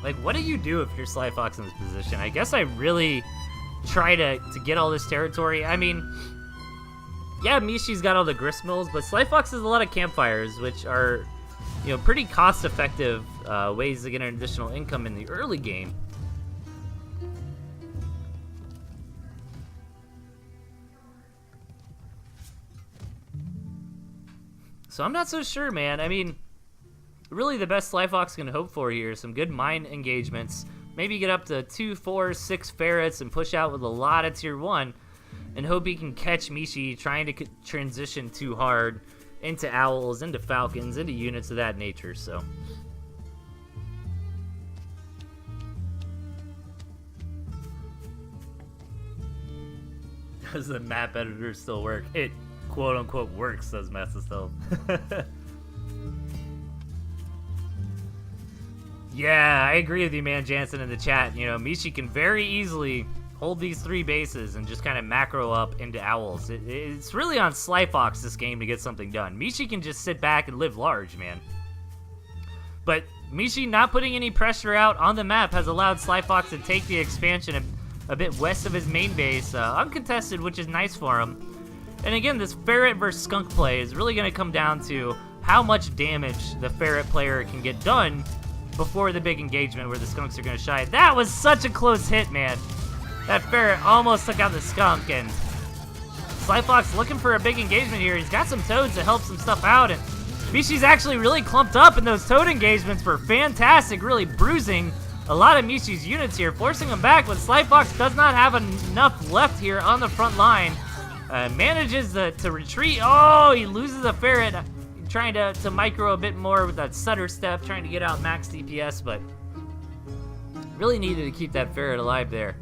like, what do you do if you're Slyfox in this position? I guess I really try to get all this territory. I mean, yeah, Mishi's got all the grist mills, but Slyfox has a lot of campfires, which are, you know, pretty cost-effective ways to get an additional income in the early game. So I'm not so sure, man. I mean, really the best Slyfox can hope for here is some good mine engagements. Maybe get up to 2, 4, 6 ferrets and push out with a lot of tier 1 and hope he can catch Mishi trying to transition too hard into owls, into falcons, into units of that nature. So does the map editor still work? It quote unquote works, says Massistealth. Yeah, I agree with you, man, Jansen, in the chat. You know, Mishi can very easily hold these 3 bases and just kind of macro up into owls. It's really on Slyfox this game to get something done. Mishi can just sit back and live large, man. But Mishi not putting any pressure out on the map has allowed Slyfox to take the expansion a bit west of his main base, uncontested, which is nice for him. And again, this ferret versus skunk play is really going to come down to how much damage the ferret player can get done before the big engagement where the skunks are going to shine. That was such a close hit, man. That ferret almost took out the skunk, and Slyfox looking for a big engagement here. He's got some toads to help some stuff out, and Mishi's actually really clumped up, and those toad engagements were fantastic, really bruising a lot of Mishi's units here, forcing them back, but Slyfox does not have enough left here on the front line. Manages to retreat. Oh, he loses a ferret. Trying to micro a bit more with that stutter step, trying to get out max DPS, but really needed to keep that ferret alive there.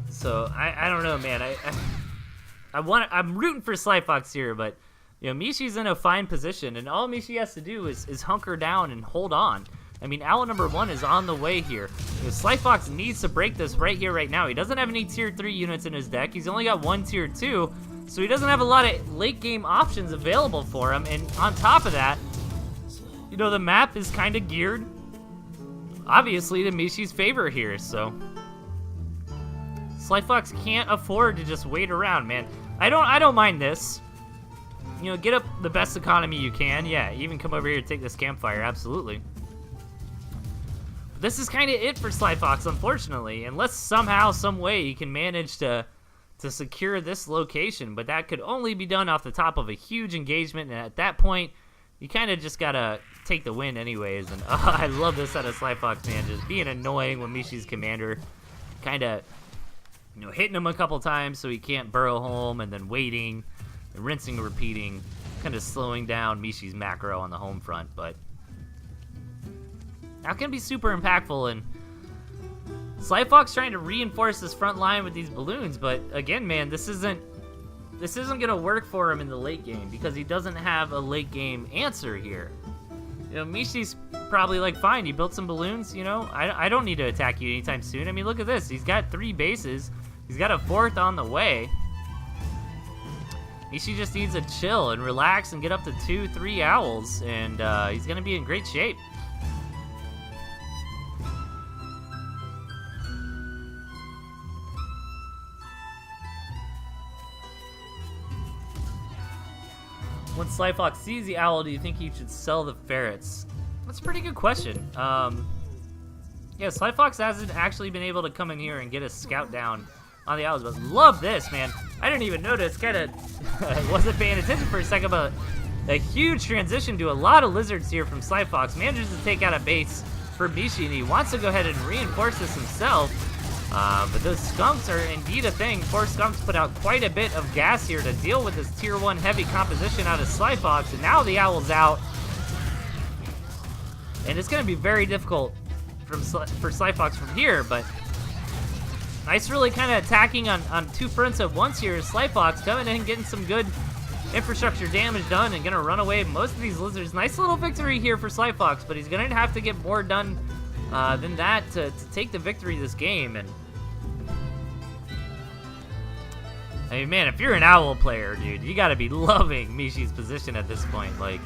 So I don't know, man. I'm rooting for Slyfox here, but you know, Mishi's in a fine position, and all Mishi has to do is hunker down and hold on. I mean, owl number 1 is on the way here. You know, Slyfox needs to break this right here, right now. He doesn't have any tier 3 units in his deck. He's only got 1 tier 2, so he doesn't have a lot of late game options available for him. And on top of that, you know, the map is kind of geared, obviously, to Mishi's favor here. So Slyfox can't afford to just wait around, man. I don't mind this. You know, get up the best economy you can. Yeah, even come over here and take this campfire, absolutely. This is kind of it for Slyfox, unfortunately, unless somehow, some way, he can manage to secure this location. But that could only be done off the top of a huge engagement, and at that point, you kind of just gotta take the win anyways. And I love this out of Slyfox, man, just being annoying when Mishi's commander, kind of, you know, hitting him a couple times so he can't burrow home, and then waiting, and rinsing and repeating, kind of slowing down Mishi's macro on the home front, but that can be super impactful, and Slyfox trying to reinforce this front line with these balloons, but again, man, this isn't gonna work for him in the late game because he doesn't have a late game answer here. You know, Mishi's probably like, fine, you built some balloons, you know, I don't need to attack you anytime soon. I mean, look at this. He's got 3 bases. He's got a 4th on the way. Mishi just needs to chill and relax and get up to 2-3 owls, and he's gonna be in great shape. When Slyfox sees the owl, do you think he should sell the ferrets? That's a pretty good question. Yeah, Slyfox hasn't actually been able to come in here and get a scout down on the owls, but love this, man. I didn't even notice, kind of wasn't paying attention for a second, but a huge transition to a lot of lizards here from Slyfox. Manages to take out a base for Mishi, and he wants to go ahead and reinforce this himself. But those skunks are indeed a thing. 4 skunks put out quite a bit of gas here to deal with this tier 1 heavy composition out of Slyfox, and now the owl's out. And it's going to be very difficult for Slyfox from here, but nice really kind of attacking on 2 fronts at once here. Slyfox coming in and getting some good infrastructure damage done and going to run away most of these lizards. Nice little victory here for Slyfox, but he's going to have to get more done than that to take the victory this game. And I mean, man, if you're an owl player, dude, you gotta be loving Mishi's position at this point. Like,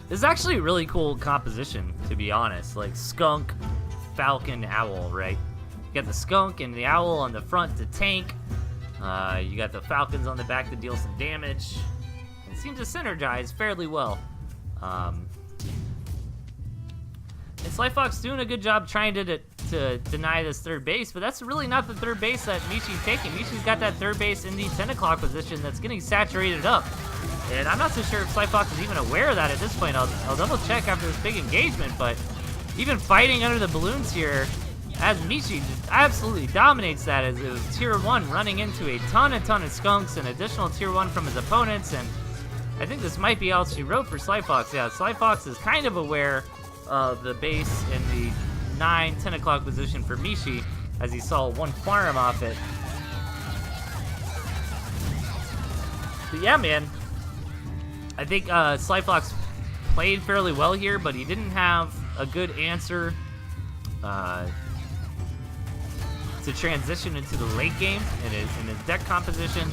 this is actually a really cool composition, to be honest. Like, skunk, falcon, owl, right? You got the skunk and the owl on the front to tank. You got the falcons on the back to deal some damage. It seems to synergize fairly well. And Slyfox doing a good job trying to deny this 3rd base, but that's really not the 3rd base that Mishi's taking. Mishi's got that 3rd base in the 10 o'clock position that's getting saturated up. And I'm not so sure if Slyfox is even aware of that at this point. I'll double check after this big engagement, but even fighting under the balloons here, as Mishi just absolutely dominates that, as it was tier 1 running into a ton of skunks and additional tier 1 from his opponents. And I think this might be all she wrote for Slyfox. Yeah, Slyfox is kind of aware of the base in the 9-10 o'clock position for Mishi, as he saw 1 farm off it. But yeah, man, I think Slyfox played fairly well here, but he didn't have a good answer to transition into the late game in his deck composition.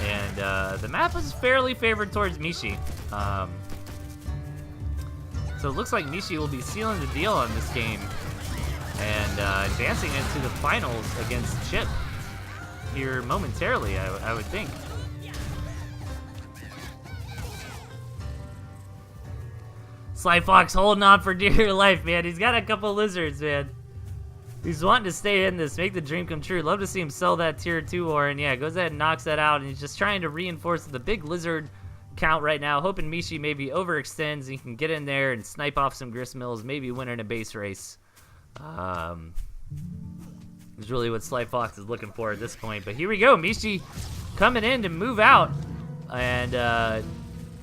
And the map is fairly favored towards Mishi. So it looks like Mishi will be sealing the deal on this game and advancing into the finals against Chip here momentarily, I would think. Slyfox holding on for dear life, man. He's got a couple lizards, man. He's wanting to stay in this, make the dream come true. Love to see him sell that tier 2 ore, and yeah, goes ahead and knocks that out, and he's just trying to reinforce the big lizard count right now, hoping Mishi maybe overextends and he can get in there and snipe off some gristmills, maybe win in a base race. Is really what Slyfox is looking for at this point. But here we go, Mishi coming in to move out and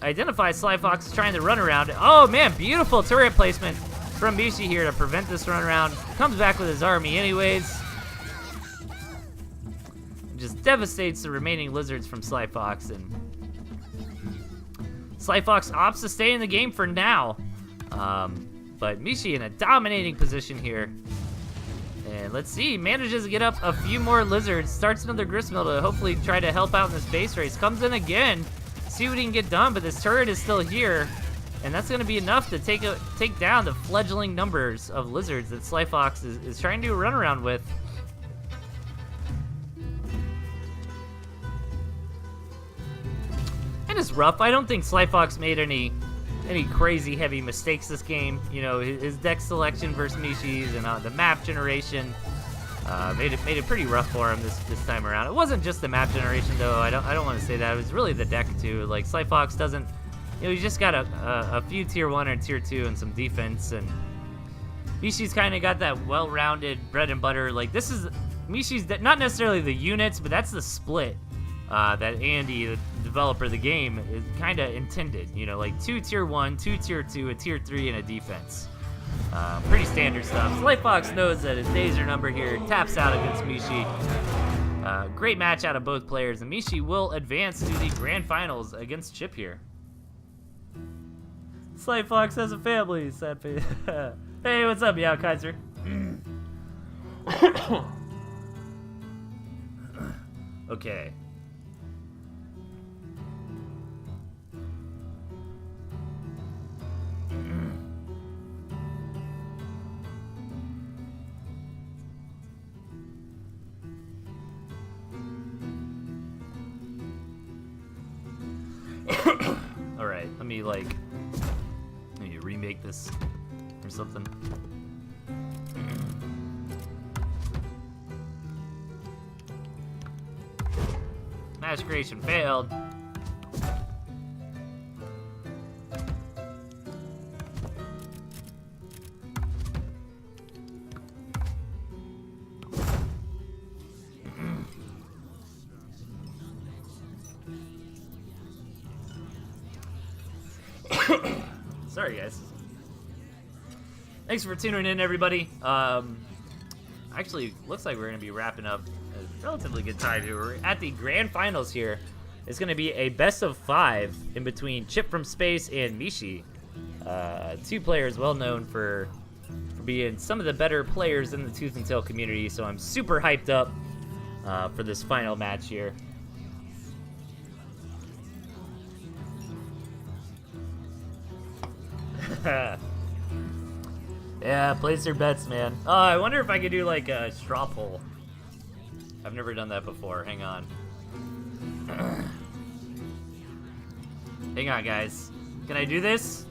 identify Slyfox trying to run around. Oh man, beautiful turret placement from Mishi here to prevent this run around. Comes back with his army anyways. Just devastates the remaining lizards from Slyfox, and Slyfox opts to stay in the game for now. But Mishi in a dominating position here. And let's see, manages to get up a few more lizards. Starts another gristmill to hopefully try to help out in this base race. Comes in again. See what he can get done, but this turret is still here. And that's going to be enough to take down the fledgling numbers of lizards that Slyfox is trying to do a run around with. And it's rough. I don't think Slyfox made any crazy heavy mistakes this game. You know, his deck selection versus Mishi's and the map generation made it pretty rough for him this time around. It wasn't just the map generation though. I don't want to say that. It was really the deck too. Like Slyfox doesn't, you know, he's just got a few tier 1 or tier 2 and some defense, and Mishi's kind of got that well-rounded bread and butter. Like this is Mishi's not necessarily the units, but that's the split that Andy, the developer of the game, is kind of intended. You know, like 2 tier 1, 2 tier 2, a tier 3, and a defense. Pretty standard stuff. Slightfox knows that his days are numbered here. Taps out against Mishi. Great match out of both players, and Mishi will advance to the grand finals against Chip here. Slightfox has a family, sad face. Hey, what's up, Meow Kaiser? Okay. Alright, let me remake this or something. Match creation failed. Sorry, guys. Thanks for tuning in, everybody. Actually, looks like we're going to be wrapping up a relatively good time here. We're at the grand finals here. It's going to be a best of 5 in between Chip from Space and Mishi. 2 players well known for being some of the better players in the Tooth and Tail community, so I'm super hyped up for this final match here. Yeah, place your bets, man. Oh, I wonder if I could do like a straw poll. I've never done that before. Hang on. Hang on, guys. Can I do this?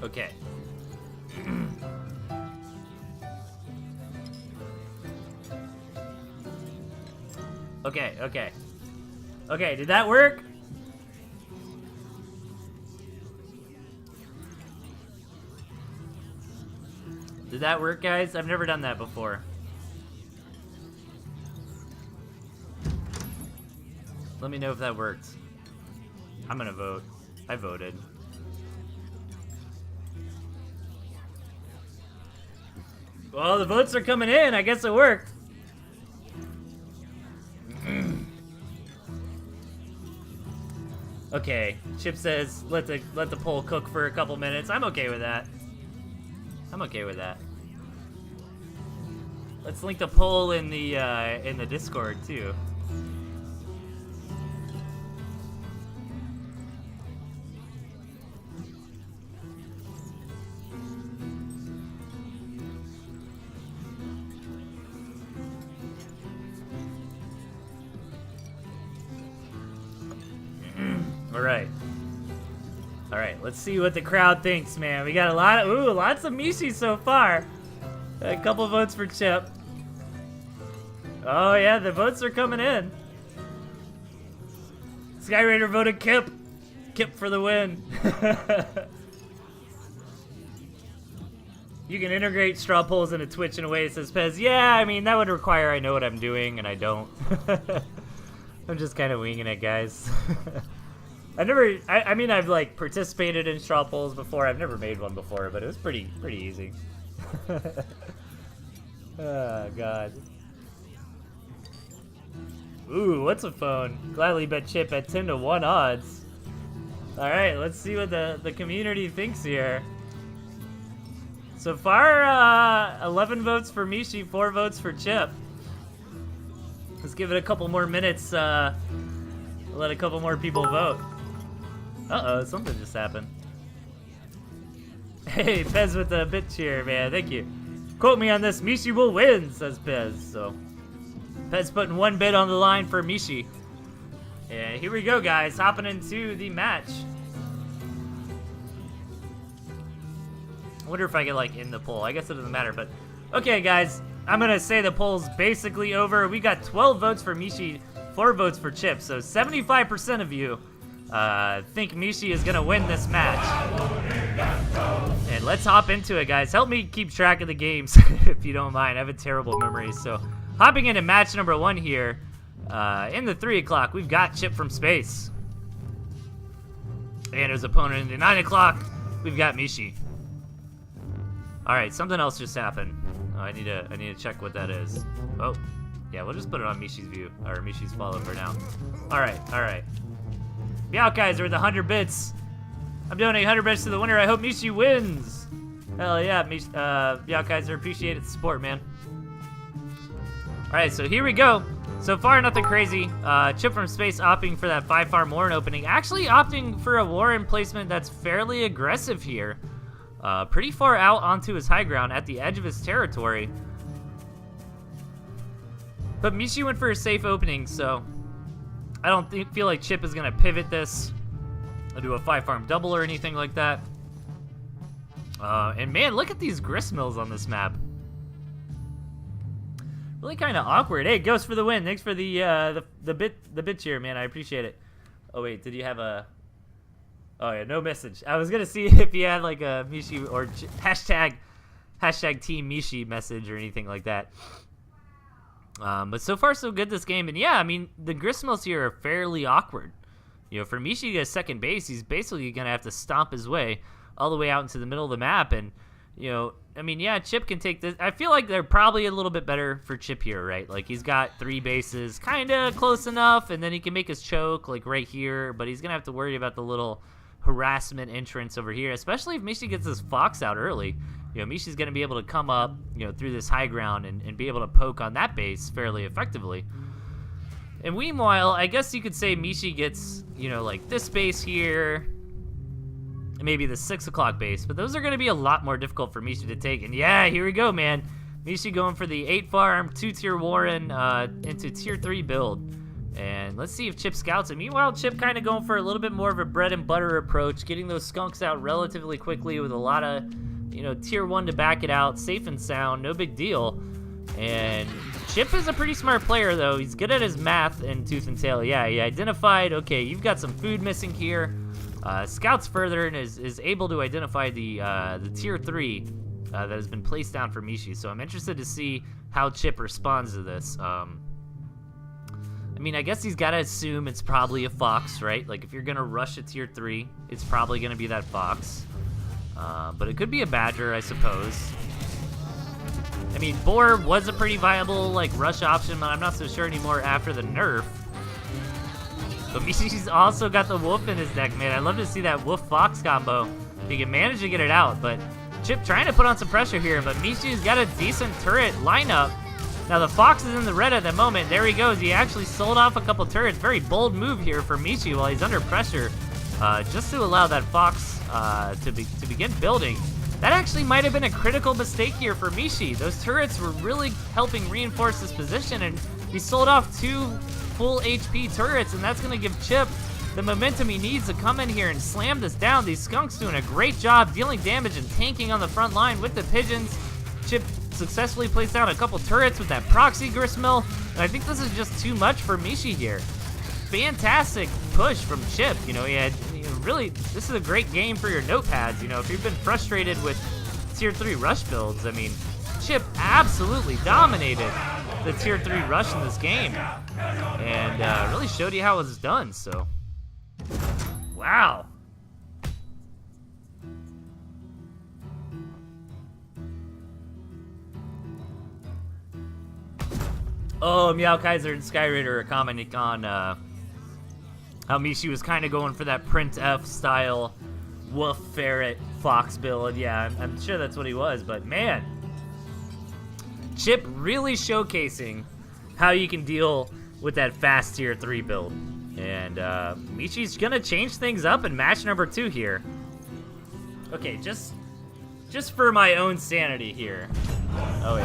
Okay. Okay, did that work? Did that work, guys? I've never done that before. Let me know if that worked. I'm gonna vote. I voted. Well, the votes are coming in. I guess it worked. Okay, Chip says let the poll cook for a couple minutes. I'm okay with that. I'm okay with that. Let's link the poll in the Discord too. All right, let's see what the crowd thinks, man. We got lots of Mishi so far. A couple votes for Chip. Oh yeah, the votes are coming in. Sky Raider voted Kip. Kip for the win. You can integrate straw polls into Twitch in a way, says Pez. Yeah, I mean, that would require I know what I'm doing, and I don't. I'm just kind of winging it, guys. I mean, I've like participated in straw polls before. I've never made one before, but it was pretty easy. Oh, God. Ooh, what's a phone? Gladly bet Chip at 10-1 odds. All right, let's see what the community thinks here. So far, 11 votes for Mishi, 4 votes for Chip. Let's give it a couple more minutes. Let a couple more people vote. Uh-oh, something just happened. Hey, Pez with the bit cheer, man. Thank you. Quote me on this. Mishi will win, says Pez. So, Pez putting 1 bid on the line for Mishi. And here we go, guys. Hopping into the match. I wonder if I could, like, end the poll. I guess it doesn't matter, but... Okay, guys. I'm going to say the poll's basically over. We got 12 votes for Mishi, 4 votes for Chip. So, 75% of you... think Mishi is gonna win this match. And let's hop into it, guys. Help me keep track of the games if you don't mind. I have a terrible memory. So hopping into match number 1 here. In the 3 o'clock, we've got Chip from Space. And his opponent in the 9 o'clock, we've got Mishi. Alright, something else just happened. Oh, I need to check what that is. Oh, yeah, we'll just put it on Mishi's view, or Mishi's follow for now. Alright. Meowkaiser with 100 bits. I'm donating 100 bits to the winner. I hope Mishi wins. Hell yeah, Meowkaiser, appreciate the support, man. Alright, so here we go. So far, nothing crazy. Chip from Space opting for that 5-farm Warren opening. Actually opting for a Warren placement that's fairly aggressive here. Pretty far out onto his high ground at the edge of his territory. But Mishi went for a safe opening, so I don't feel like Chip is going to pivot this or do a 5-farm double or anything like that. And man, look at these gristmills on this map. Really kind of awkward. Hey, Ghost for the win. Thanks for the bit cheer, man. I appreciate it. Oh wait, did you have a? Oh yeah, no message. I was gonna see if you had like a Mishi or hashtag Team Mishi message or anything like that. But so far so good this game, and yeah, I mean the gristmills here are fairly awkward. You know, for Mishi to get second base, he's basically gonna have to stomp his way all the way out into the middle of the map, and you know, I mean, yeah, Chip can take this. I feel like they're probably a little bit better for Chip here, right? Like, he's got 3 bases, kind of close enough, and then he can make his choke, like, right here, but he's going to have to worry about the little harassment entrance over here, especially if Mishi gets his Fox out early. You know, Mishi's going to be able to come up, you know, through this high ground and be able to poke on that base fairly effectively. And meanwhile, I guess you could say Mishi gets, you know, like, this base here, maybe the 6 o'clock base, but those are going to be a lot more difficult for Mishi to take. And yeah, here we go, man. Mishi going for the 8-farm, 2-tier Warren into tier 3 build. And let's see if Chip scouts it. Meanwhile, Chip kind of going for a little bit more of a bread and butter approach, getting those skunks out relatively quickly with a lot of, you know, tier 1 to back it out, safe and sound, no big deal. And Chip is a pretty smart player, though. He's good at his math in Tooth and Tail. Yeah, he identified, okay, you've got some food missing here. Scouts further and is able to identify the tier 3 that has been placed down for Mishi. So I'm interested to see how Chip responds to this. I mean, I guess he's got to assume it's probably a Fox, right? Like, if you're going to rush a tier 3, it's probably going to be that Fox. But it could be a Badger, I suppose. I mean, Boar was a pretty viable, like, rush option, but I'm not so sure anymore after the nerf. But Mishi's also got the Wolf in his deck, man. I'd love to see that Wolf-Fox combo. He can manage to get it out, but Chip trying to put on some pressure here, but Mishi's got a decent turret lineup. Now the Fox is in the red at the moment. There he goes. He actually sold off a couple turrets. Very bold move here for Mishi while he's under pressure, just to allow that Fox to begin building. That actually might have been a critical mistake here for Mishi. Those turrets were really helping reinforce his position, and he sold off 2 full HP turrets, and that's going to give Chip the momentum he needs to come in here and slam this down. These skunks doing a great job dealing damage and tanking on the front line with the pigeons. Chip successfully placed down a couple turrets with that proxy gristmill, and I think this is just too much for Mishi here. Fantastic push from Chip. You know, he had, you know, really, this is a great game for your notepads. You know, if you've been frustrated with tier 3 rush builds, I mean, Chip absolutely dominated the tier 3 rush in this game, and really showed you how it was done. So, wow. Oh, Meowkaiser and Skyraider are commenting on how Mishi was kind of going for that print F style wolf ferret fox build. Yeah, I'm sure that's what he was, but man, Chip really showcasing how you can deal with that fast tier 3 build. And Mishi's gonna change things up in match number 2 here. Okay, just for my own sanity here. Oh wait.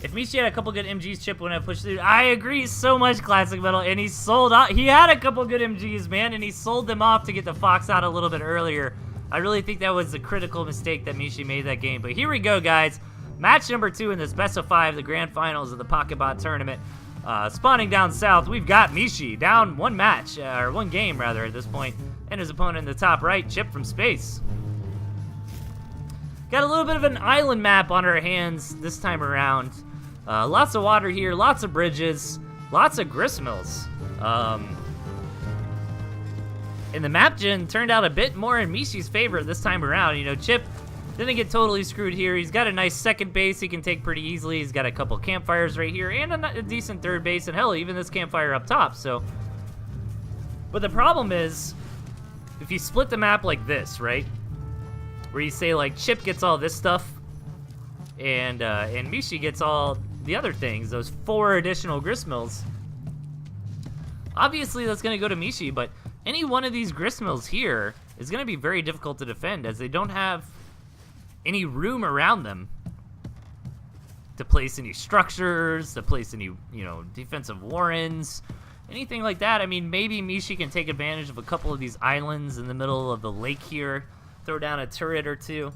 If Mishi had a couple good MGs, Chip wouldn't have pushed through. I agree so much, Classic Metal, and he sold out. He had a couple good MGs, man, and he sold them off to get the Fox out a little bit earlier. I really think that was a critical mistake that Mishi made that game. But here we go, guys. Match number 2 in this best of 5, the grand finals of the Pocketbot tournament. Spawning down south, we've got Mishi down 1 match, or 1 game rather at this point, and his opponent in the top right, Chip from Space. Got a little bit of an island map on our hands this time around. Lots of water here, lots of bridges, lots of gristmills. And the map gen turned out a bit more in Mishi's favor this time around. You know, Chip didn't get totally screwed here. He's got a nice second base he can take pretty easily. He's got a couple campfires right here and a decent third base, and hell, even this campfire up top. So, but the problem is, if you split the map like this, right, where you say like Chip gets all this stuff, and Mishi gets all the other things, those 4 additional gristmills. Obviously, that's gonna go to Mishi, but any one of these gristmills here is gonna be very difficult to defend, as they don't have any room around them to place any structures, to place any, you know, defensive warrens, anything like that. I mean, maybe Mishi can take advantage of a couple of these islands in the middle of the lake here, throw down a turret or two.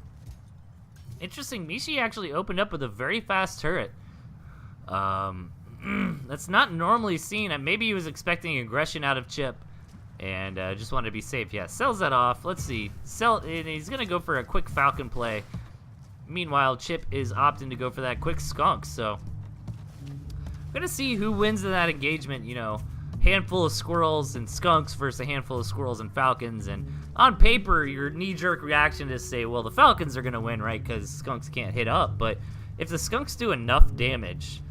Interesting, Mishi actually opened up with a very fast turret. That's not normally seen. Maybe he was expecting aggression out of Chip and just wanted to be safe. Yeah, sells that off. Let's see. And he's going to go for a quick Falcon play. Meanwhile, Chip is opting to go for that quick skunk. So, I'm going to see who wins in that engagement. You know, handful of squirrels and skunks versus a handful of squirrels and falcons. And on paper, your knee-jerk reaction is to say, well, the falcons are going to win, right? Because skunks can't hit up. But if the skunks do enough damage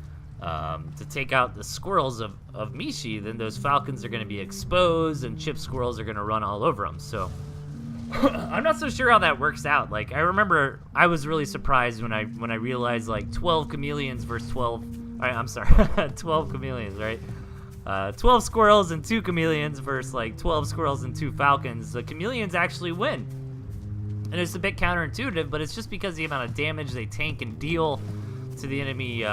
to take out the squirrels of Mishi, then those falcons are going to be exposed, and Chip squirrels are going to run all over them. So I'm not so sure how that works out. Like, I remember I was really surprised when I realized like 12 chameleons versus 12. I'm sorry, 12 chameleons, right? 12 squirrels and 2 chameleons versus like 12 squirrels and 2 falcons. The chameleons actually win, and it's a bit counterintuitive, but it's just because of the amount of damage they tank and deal to the enemy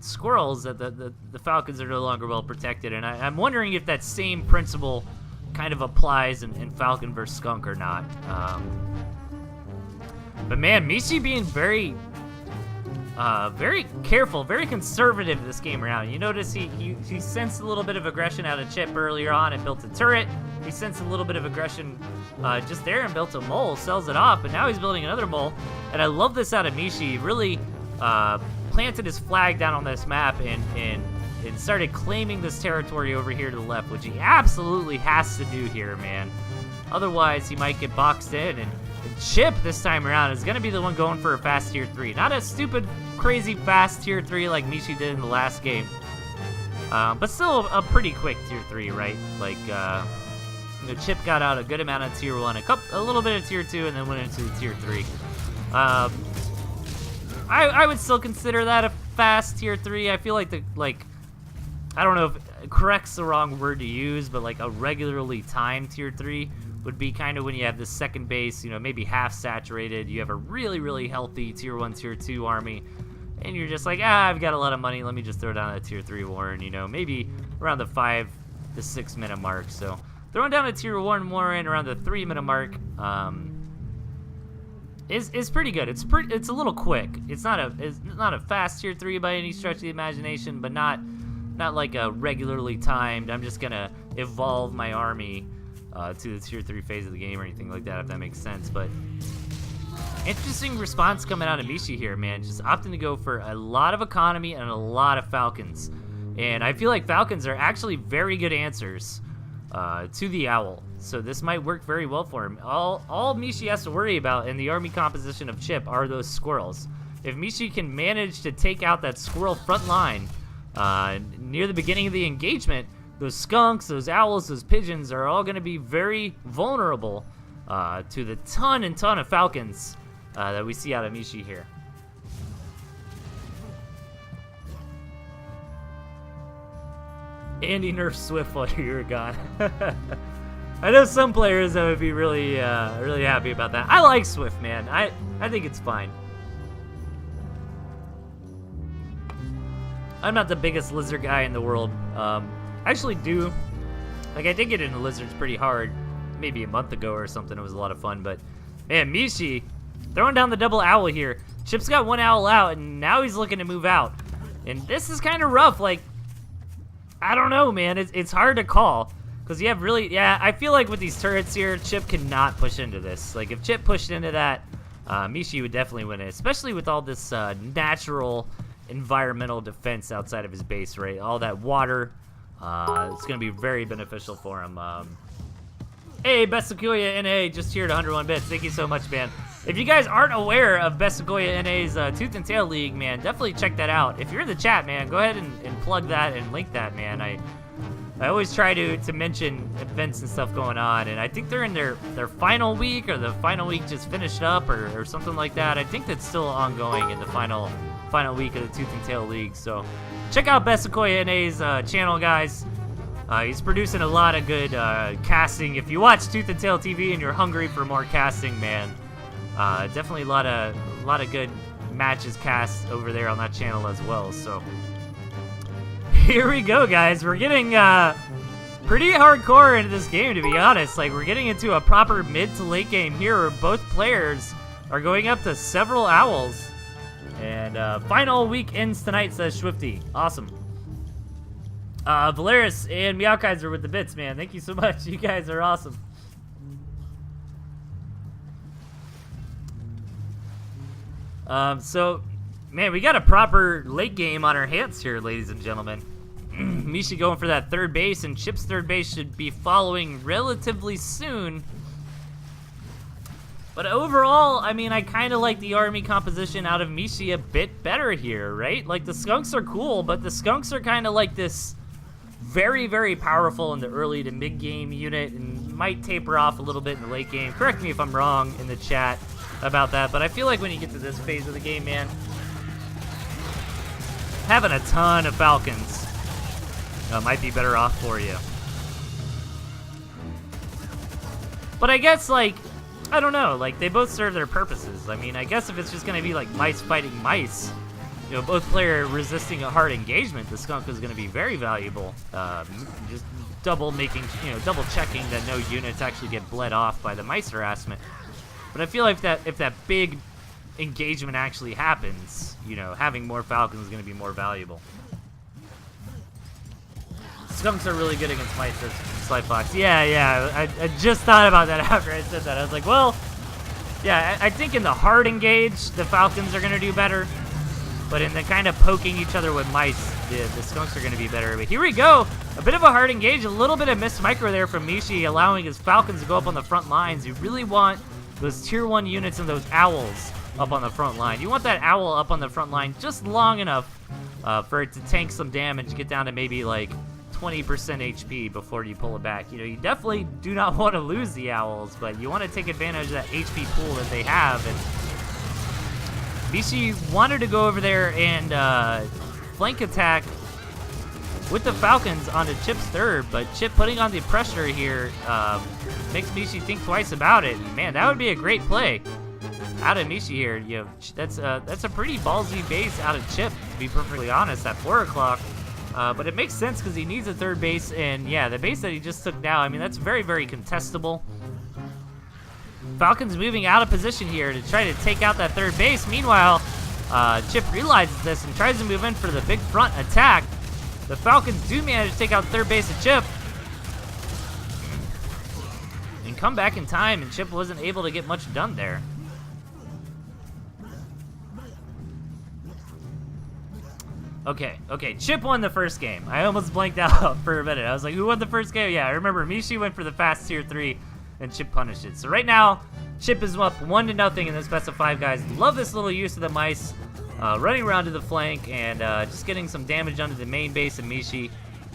squirrels that the falcons are no longer well protected. And I'm wondering if that same principle kind of applies in Falcon versus Skunk or not. But man, Mishi being very careful, very conservative this game around. You notice he sensed a little bit of aggression out of Chip earlier on and built a turret. He sensed a little bit of aggression just there and built a mole, sells it off, but now he's building another mole. And I love this out of Mishi. He really planted his flag down on this map and started claiming this territory over here to the left, which he absolutely has to do here, man. Otherwise, he might get boxed in, and Chip this time around is going to be the one going for a fast tier 3. Not a stupid, crazy fast tier 3 like Mishi did in the last game, but still a pretty quick tier 3, right? Like, you know, Chip got out a good amount of tier 1, a little bit of tier 2, and then went into tier 3. I would still consider that a fast tier 3. I feel like I don't know if correct's the wrong word to use, but like a regularly timed tier 3 would be kind of when you have the second base, you know, maybe half saturated. You have a really, really healthy tier 1, tier 2 army, and you're just like, I've got a lot of money. Let me just throw down a tier 3 Warren, you know, maybe around the 5 to 6 minute mark. So throwing down a tier 1 Warren around the 3 minute mark, is pretty good. It's a little quick. It's not a fast tier 3 by any stretch of the imagination, but not like a regularly timed, I'm just gonna evolve my army to the tier 3 phase of the game or anything like that, if that makes sense. But interesting response coming out of Mishi here, man. Just opting to go for a lot of economy and a lot of falcons. And I feel like falcons are actually very good answers to the owl. So this might work very well for him. All Mishi has to worry about in the army composition of Chip are those squirrels. If Mishi can manage to take out that squirrel front line near the beginning of the engagement, those skunks, those owls, those pigeons are all going to be very vulnerable to the ton of falcons that we see out of Mishi here. Andy nerfed Swift while you were gone. I know some players that would be really happy about that. I like Swift, man. I think it's fine. I'm not the biggest lizard guy in the world. I actually do. Like, I did get into lizards pretty hard maybe a month ago or something. It was a lot of fun. But, man, Mishi throwing down the double owl here. Chip's got one owl out, and now he's looking to move out. And this is kind of rough. Like, I don't know, man. It's hard to call. Because you have really... Yeah, I feel like with these turrets here, Chip cannot push into this. Like, if Chip pushed into that, Mishi would definitely win it. Especially with all this natural environmental defense outside of his base, right? All that water, it's going to be very beneficial for him. Hey, Best Sequoia NA, just here at 101 bits. Thank you so much, man. If you guys aren't aware of Best Sequoia NA's Tooth and Tail League, man, definitely check that out. If you're in the chat, man, go ahead and plug that and link that, man. I always try to mention events and stuff going on, and I think they're in their final week, or the final week just finished up, or something like that. I think that's still ongoing in the final week of the Tooth and Tail League. So check out Best Sequoia NA's channel, guys. He's producing a lot of good casting. If you watch Tooth and Tail TV and you're hungry for more casting, man, definitely a lot of good matches cast over there on that channel as well. So here we go, guys. We're getting pretty hardcore into this game, to be honest. Like, we're getting into a proper mid to late game here where both players are going up to several owls. And final week ends tonight, says Swifty. Awesome. Valeris and Meowkaiser with the bits, man. Thank you so much. You guys are awesome. So, man, we got a proper late game on our hands here, ladies and gentlemen. Mishi going for that third base, and Chip's third base should be following relatively soon. But overall, I mean, I kind of like the army composition out of Mishi a bit better here, right? Like, the Skunks are cool, but the Skunks are kind of like this very, very powerful in the early to mid-game unit, and might taper off a little bit in the late game. Correct me if I'm wrong in the chat about that, but I feel like when you get to this phase of the game, man, having a ton of Falcons might be better off for you. But I guess, like, I don't know, like, they both serve their purposes. I mean, I guess if it's just going to be like mice fighting mice, you know, both player resisting a hard engagement, the Skunk is going to be very valuable. Just double checking that no units actually get bled off by the mice harassment. But I feel like if that big engagement actually happens, you know, having more Falcons is going to be more valuable. Skunks are really good against mice, says Slightfox. Yeah, I just thought about that after I said that. I was like, well, yeah, I think in the hard engage, the Falcons are going to do better. But in the kind of poking each other with mice, the Skunks are going to be better. But here we go. A bit of a hard engage, a little bit of missed micro there from Mishi, allowing his Falcons to go up on the front lines. You really want those tier 1 units and those owls up on the front line. You want that owl up on the front line just long enough for it to tank some damage, get down to maybe like 20% HP before you pull it back. You know, you definitely do not want to lose the owls, but you want to take advantage of that HP pool that they have. And Mishi wanted to go over there and flank attack with the Falcons onto Chip's third, but Chip putting on the pressure here makes Mishi think twice about it. And man, that would be a great play out of Mishi here. You know, that's a pretty ballsy base out of Chip, to be perfectly honest, at 4 o'clock. But it makes sense because he needs a third base, and yeah, the base that he just took down, I mean, that's very, very contestable. Falcons moving out of position here to try to take out that third base. Meanwhile, Chip realizes this and tries to move in for the big front attack. The Falcons do manage to take out third base of Chip and come back in time, and Chip wasn't able to get much done there. Okay, Chip won the first game. I almost blanked out for a minute. I was like, who won the first game? Yeah, I remember Mishi went for the fast tier 3 and Chip punished it. So right now, Chip is up 1-0 in this best of 5, guys. Love this little use of the mice. Running around to the flank and just getting some damage onto the main base of Mishi. He's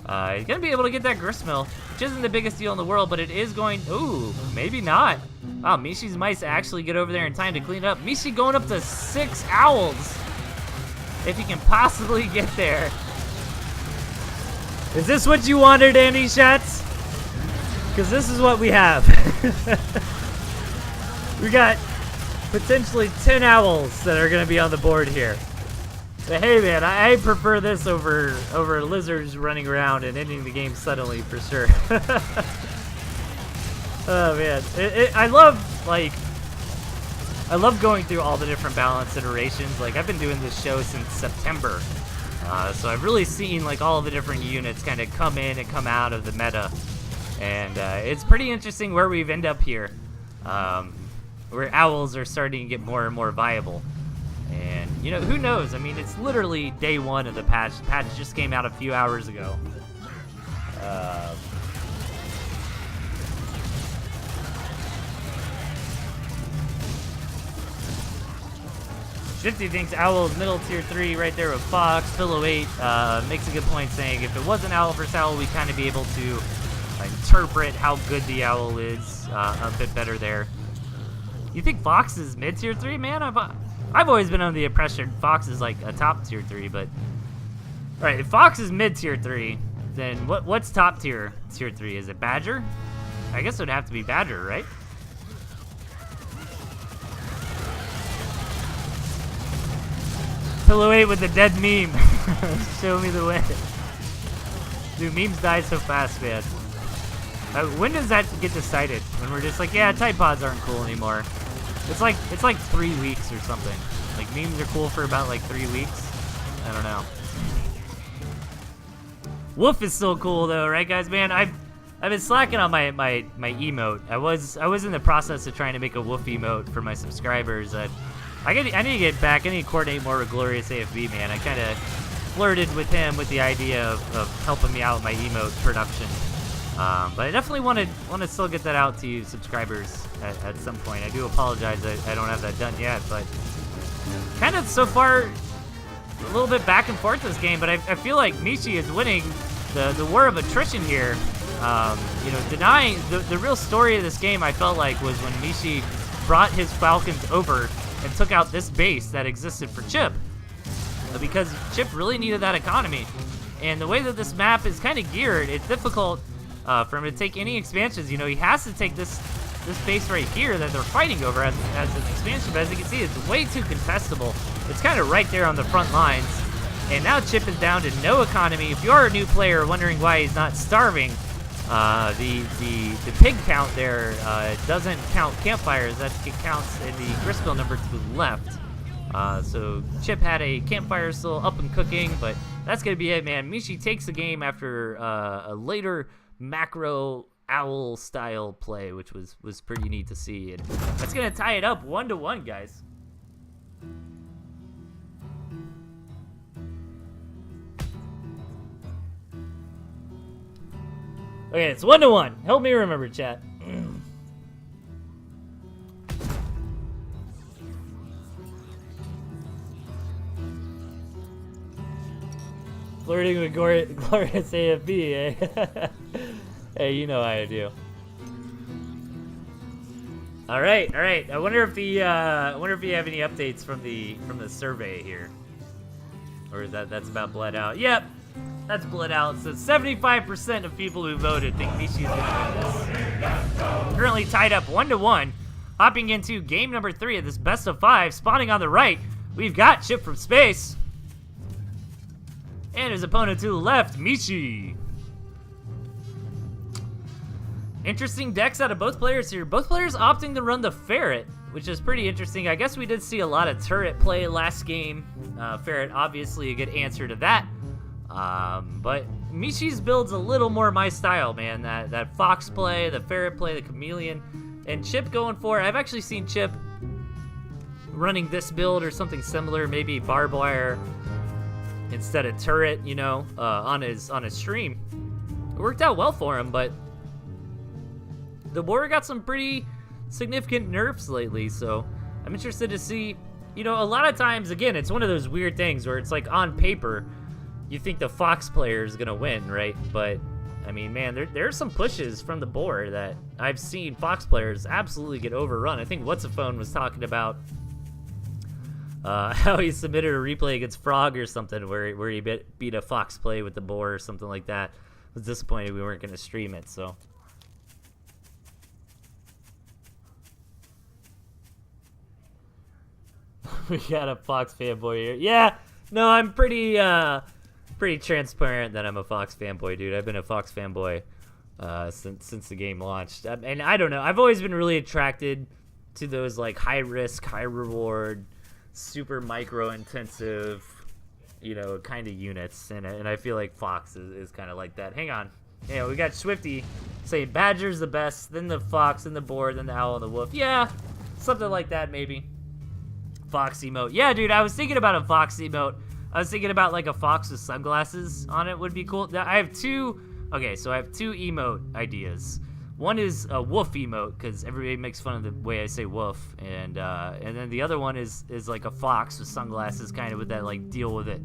going to be able to get that gristmill, which isn't the biggest deal in the world, but it is going... Ooh, maybe not. Wow, Mishi's mice actually get over there in time to clean it up. Mishi going up to 6 owls. If he can possibly get there. Is this what you wanted, Andy Schatz? Because this is what we have. We got potentially 10 owls that are going to be on the board here. But hey, man, I prefer this over lizards running around and ending the game suddenly, for sure. Oh, man. I love going through all the different balance iterations. Like, I've been doing this show since September. So I've really seen, like, all the different units kind of come in and come out of the meta. And it's pretty interesting where we've ended up here. Where owls are starting to get more and more viable. And, you know, who knows? I mean, it's literally day 1 of the patch. The patch just came out a few hours ago. Shifty thinks Owl is middle tier 3 right there with Fox. Pillow 8 makes a good point saying if it wasn't Owl versus Owl, we'd kind of be able to interpret how good the Owl is a bit better there. You think Fox is mid tier 3? Man, I've always been under the impression Fox is like a top tier 3, but... Alright, if Fox is mid tier 3, then what's top tier 3? Is it Badger? I guess it would have to be Badger, right? Pillow 8 with the dead meme. Show me the way. Dude, memes die so fast, man. When does that get decided? When we're just like, yeah, Tide Pods aren't cool anymore. It's like 3 weeks or something. Like memes are cool for about like 3 weeks. I don't know. Woof is still cool though, right, guys? Man, I've been slacking on my emote. I was in the process of trying to make a Woof emote for my subscribers. I need to get back. I need to coordinate more with Glorious AFB, man. I kind of flirted with him with the idea of helping me out with my emote production. But I definitely want to still get that out to you subscribers at some point. I do apologize I don't have that done yet, but kind of so far a little bit back and forth this game, but I feel like Mishi is winning the war of attrition here. You know, denying the real story of this game, I felt like, was when Mishi brought his Falcons over and took out this base that existed for Chip, because Chip really needed that economy. And the way that this map is kind of geared, it's difficult for him to take any expansions. You know, he has to take this base right here that they're fighting over as an expansion, but as you can see, it's way too contestable. It's kind of right there on the front lines. And now Chip is down to no economy. If you are a new player wondering why he's not starving, the pig count there doesn't count campfires. It counts in the gristmill number to the left. So Chip had a campfire still up and cooking, but that's gonna be it, man. Mishi takes the game after a later macro owl style play, which was pretty neat to see, and that's gonna tie it up 1-1, guys. Okay, it's 1-1. Help me remember, chat. Flirting with glorious AFB, eh? Hey, you know how I do. All right. I wonder if you have any updates from the survey here, or that's about bled out. Yep. That's bled out. So 75% of people who voted think Mishi is gonna win this. Currently tied up 1-1. Hopping into game number 3 of this best of 5. Spawning on the right, we've got Chip from Space. And his opponent to the left, Mishi. Interesting decks out of both players here. Both players opting to run the Ferret, which is pretty interesting. I guess we did see a lot of turret play last game. Ferret, obviously a good answer to that. But Mishi's build's a little more my style, man. That Fox play, the Ferret play, the Chameleon. And Chip going for it. I've actually seen Chip running this build or something similar, maybe barbed wire instead of turret, you know, on his stream. It worked out well for him, but the board got some pretty significant nerfs lately, so I'm interested to see. You know, a lot of times, again, it's one of those weird things where it's like on paper, you think the Fox player is gonna win, right? But I mean, man, there are some pushes from the board that I've seen Fox players absolutely get overrun. I think What's a Phone was talking about how he submitted a replay against Frog or something where he beat a Fox play with the board or something like that. I was disappointed we weren't gonna stream it, so. We got a Fox fanboy here. Yeah, no, I'm pretty transparent that I'm a Fox fanboy, dude. I've been a Fox fanboy since the game launched, and I don't know. I've always been really attracted to those like high risk, high reward, super micro intensive, you know, kind of units, and I feel like Fox is kind of like that. Hang on, yeah, we got Swifty saying Badger's the best, then the Fox, then the Boar, then the Owl and the Wolf. Yeah, something like that maybe. fox emote. Yeah, dude, I was thinking about a fox emote. I was thinking about like a fox with sunglasses on it would be cool. I have two. Okay, so I have two emote ideas. One is a wolf emote because everybody makes fun of the way I say wolf, and then the other one is like a fox with sunglasses, kind of with that like deal with it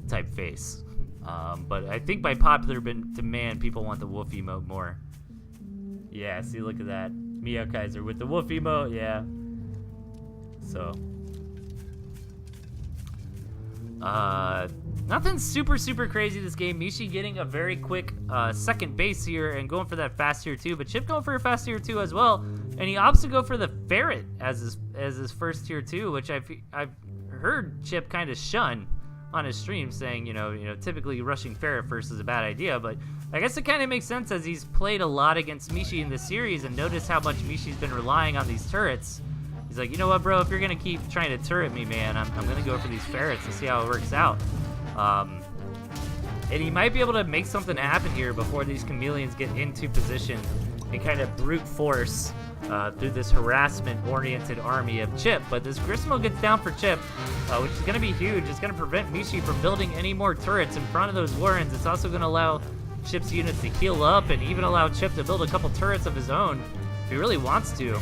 type face. But I think by popular demand, people want the wolf emote more. Yeah, see, look at that. Mia Kaiser with the wolf emote, yeah. So. Nothing super crazy this game. Mishi getting a very quick second base here and going for that fast tier 2, but Chip going for a fast tier 2 as well, and he opts to go for the ferret as his first tier 2, which I've heard Chip kind of shun on his stream, saying you know typically rushing ferret first is a bad idea, but I guess it kind of makes sense as he's played a lot against Mishi in this series and noticed how much Mishi's been relying on these turrets. He's like, you know what, bro? If you're gonna keep trying to turret me, man, I'm gonna go for these ferrets and see how it works out. And he might be able to make something happen here before these chameleons get into position and kind of brute force through this harassment-oriented army of Chip. But this Gristmill gets down for Chip, which is gonna be huge. It's gonna prevent Mishi from building any more turrets in front of those Warrens. It's also gonna allow Chip's units to heal up and even allow Chip to build a couple turrets of his own if he really wants to.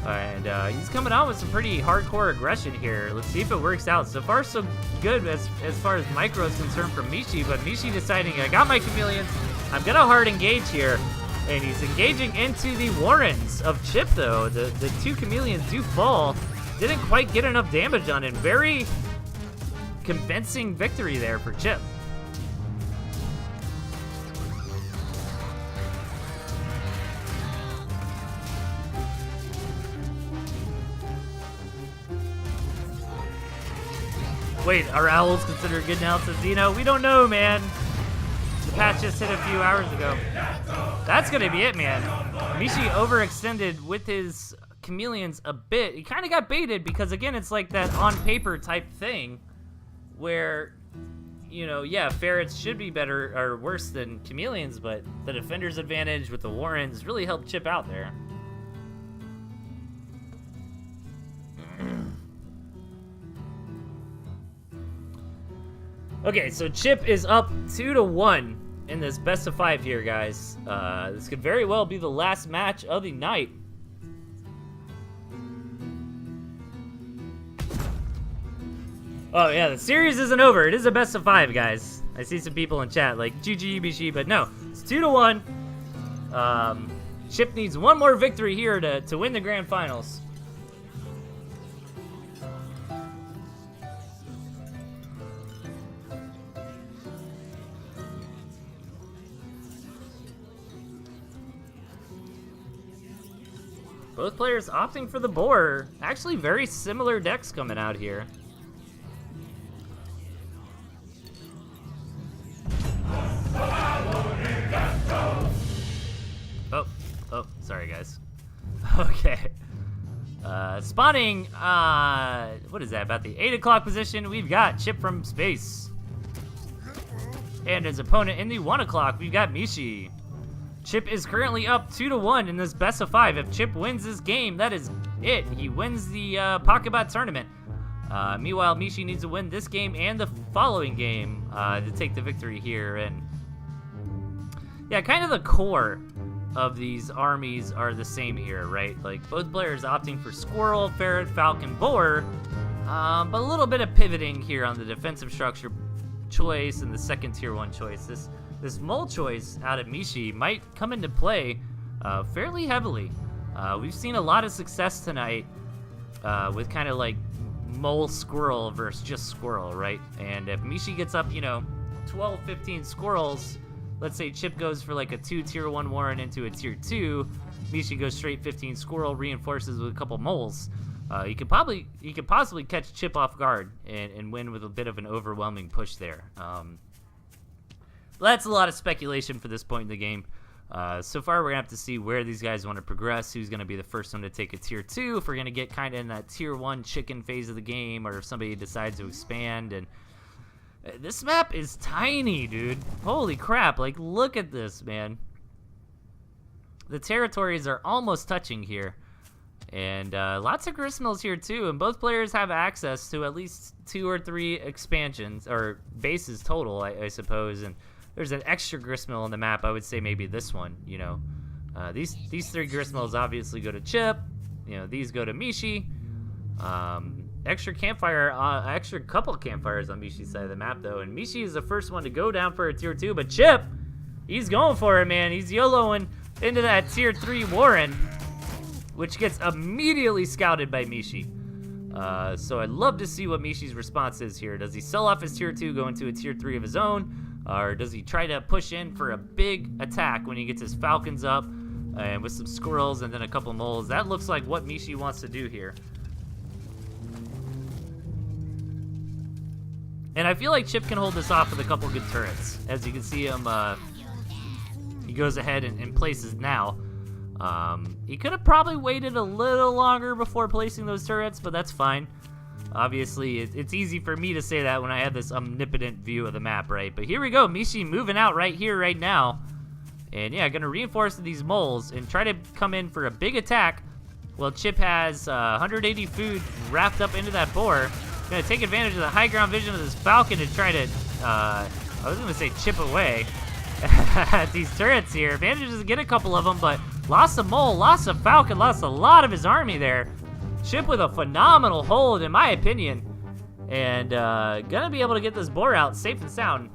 And he's coming out with some pretty hardcore aggression here. Let's see if it works out. So far, so good as far as micro is concerned from Mishi, but Mishi deciding, I got my chameleons, I'm gonna hard engage here. And he's engaging into the Warrens of Chip, though. The two chameleons do fall. Didn't quite get enough damage on it. Very convincing victory there for Chip. Wait, are owls considered good now, says Zeno? We don't know, man. The patch just hit a few hours ago. That's gonna be it, man. Mishi overextended with his chameleons a bit. He kind of got baited because, again, it's like that on-paper type thing where, you know, yeah, ferrets should be better or worse than chameleons, but the defender's advantage with the Warrens really helped Chip out there. Okay, so Chip is up 2-1 in this best of 5 here, guys. This could very well be the last match of the night. Oh yeah, the series isn't over. It is a best of 5, guys. I see some people in chat like GG Ibishi, but no, it's 2-1. Chip needs one more victory here to win the grand finals. Both players opting for the boar. Actually, very similar decks coming out here. Oh, sorry guys. Okay. Spawning, what is that, about the 8 o'clock position, we've got Chip from space. And his opponent in the 1 o'clock, we've got Mishi. Chip is currently up 2-1 in this best of 5. If Chip wins this game, that is it. He wins the Pocketbot tournament. Meanwhile, Mishi needs to win this game and the following game to take the victory here. And yeah, kind of the core of these armies are the same here, right? Like both players opting for Squirrel, Ferret, Falcon, Boar, but a little bit of pivoting here on the defensive structure choice and the second tier 1 choice. This mole choice out of Mishi might come into play fairly heavily. We've seen a lot of success tonight with kind of like mole squirrel versus just squirrel, right? And if Mishi gets up, 12, 15 squirrels, let's say Chip goes for like a 2 tier 1 Warren into a tier 2, Mishi goes straight 15 squirrel, reinforces with a couple moles. He could possibly catch Chip off guard and win with a bit of an overwhelming push there. That's a lot of speculation for this point in the game. So far, we're going to have to see where these guys want to progress, who's going to be the first one to take a tier 2, if we're going to get kind of in that tier 1 chicken phase of the game, or if somebody decides to expand. And this map is tiny, dude. Holy crap. Like, look at this, man. The territories are almost touching here. And lots of gristmills here too, and both players have access to at least 2 or 3 expansions, or bases total, I suppose. And there's an extra gristmill on the map. I would say maybe this one, you know. These 3 gristmills obviously go to Chip. You know, these go to Mishi. Extra campfire, extra couple campfires on Mishi's side of the map, though. And Mishi is the first one to go down for a tier 2, but Chip, he's going for it, man. He's YOLOing into that tier 3 Warren, which gets immediately scouted by Mishi. So I'd love to see what Mishi's response is here. Does he sell off his tier 2, go into a tier 3 of his own? Or does he try to push in for a big attack when he gets his falcons up and with some squirrels and then a couple moles? That looks like what Mishi wants to do here. And I feel like Chip can hold this off with a couple good turrets. As you can see him, he goes ahead and places now. He could have probably waited a little longer before placing those turrets, but that's fine. Obviously, it's easy for me to say that when I have this omnipotent view of the map, right? But here we go, Mishi moving out right here, right now. And yeah, gonna reinforce these moles and try to come in for a big attack. Well, Chip has 180 food wrapped up into that boar. Gonna take advantage of the high ground vision of this falcon to try to, I was gonna say chip away at these turrets here. Manages to get a couple of them, but lost a mole, lost a falcon, lost a lot of his army there. Chip with a phenomenal hold, in my opinion. And gonna be able to get this boar out safe and sound.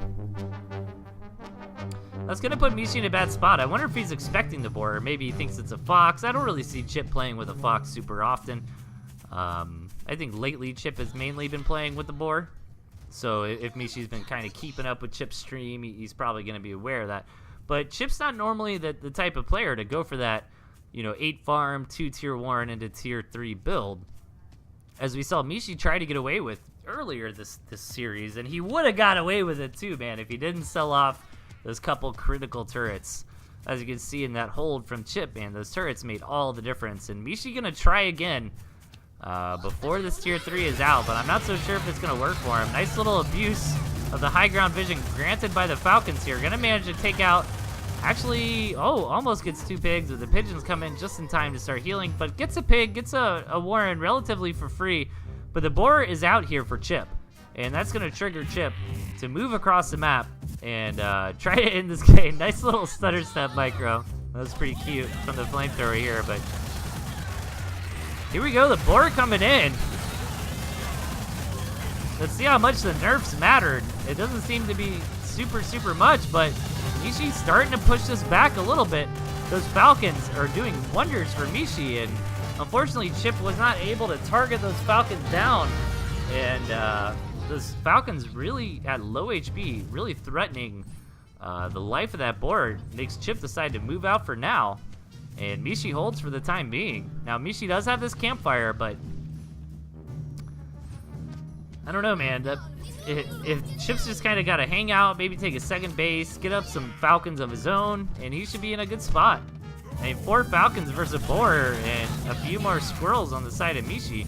That's gonna put Mishi in a bad spot. I wonder if he's expecting the boar, or maybe he thinks it's a fox. I don't really see Chip playing with a fox super often. I think lately Chip has mainly been playing with the boar. So if Mishi's been kind of keeping up with Chip's stream, he's probably going to be aware of that. But Chip's not normally the type of player to go for that, you know, 8 farm, 2 tier 1 into tier 3 build. As we saw Mishi try to get away with earlier this series, and he would have got away with it too, man, if he didn't sell off those couple critical turrets. As you can see in that hold from Chip, man, those turrets made all the difference. And Mishi going to try again before this tier 3 is out, but I'm not so sure if it's going to work for him. Nice little abuse of the high ground vision granted by the falcons here. Going to manage to take out, actually, almost gets 2 pigs, but the pigeons come in just in time to start healing, but gets a pig, gets a warren relatively for free. But the boar is out here for Chip, and that's going to trigger Chip to move across the map and try to end this game. Nice little stutter step micro. That was pretty cute from the flamethrower here, but here we go, the boar coming in. Let's see how much the nerfs mattered. It doesn't seem to be super much, but Mishi's starting to push this back a little bit. Those falcons are doing wonders for Mishi, and unfortunately Chip was not able to target those falcons down. And those falcons really at low HP, really threatening the life of that boar. Makes Chip decide to move out for now. And Mishi holds for the time being. Now, Mishi does have this campfire, but I don't know, man. If Chip's just kind of got to hang out, maybe take a second base, get up some falcons of his own, and he should be in a good spot. I mean, 4 falcons versus a boar and a few more squirrels on the side of Mishi.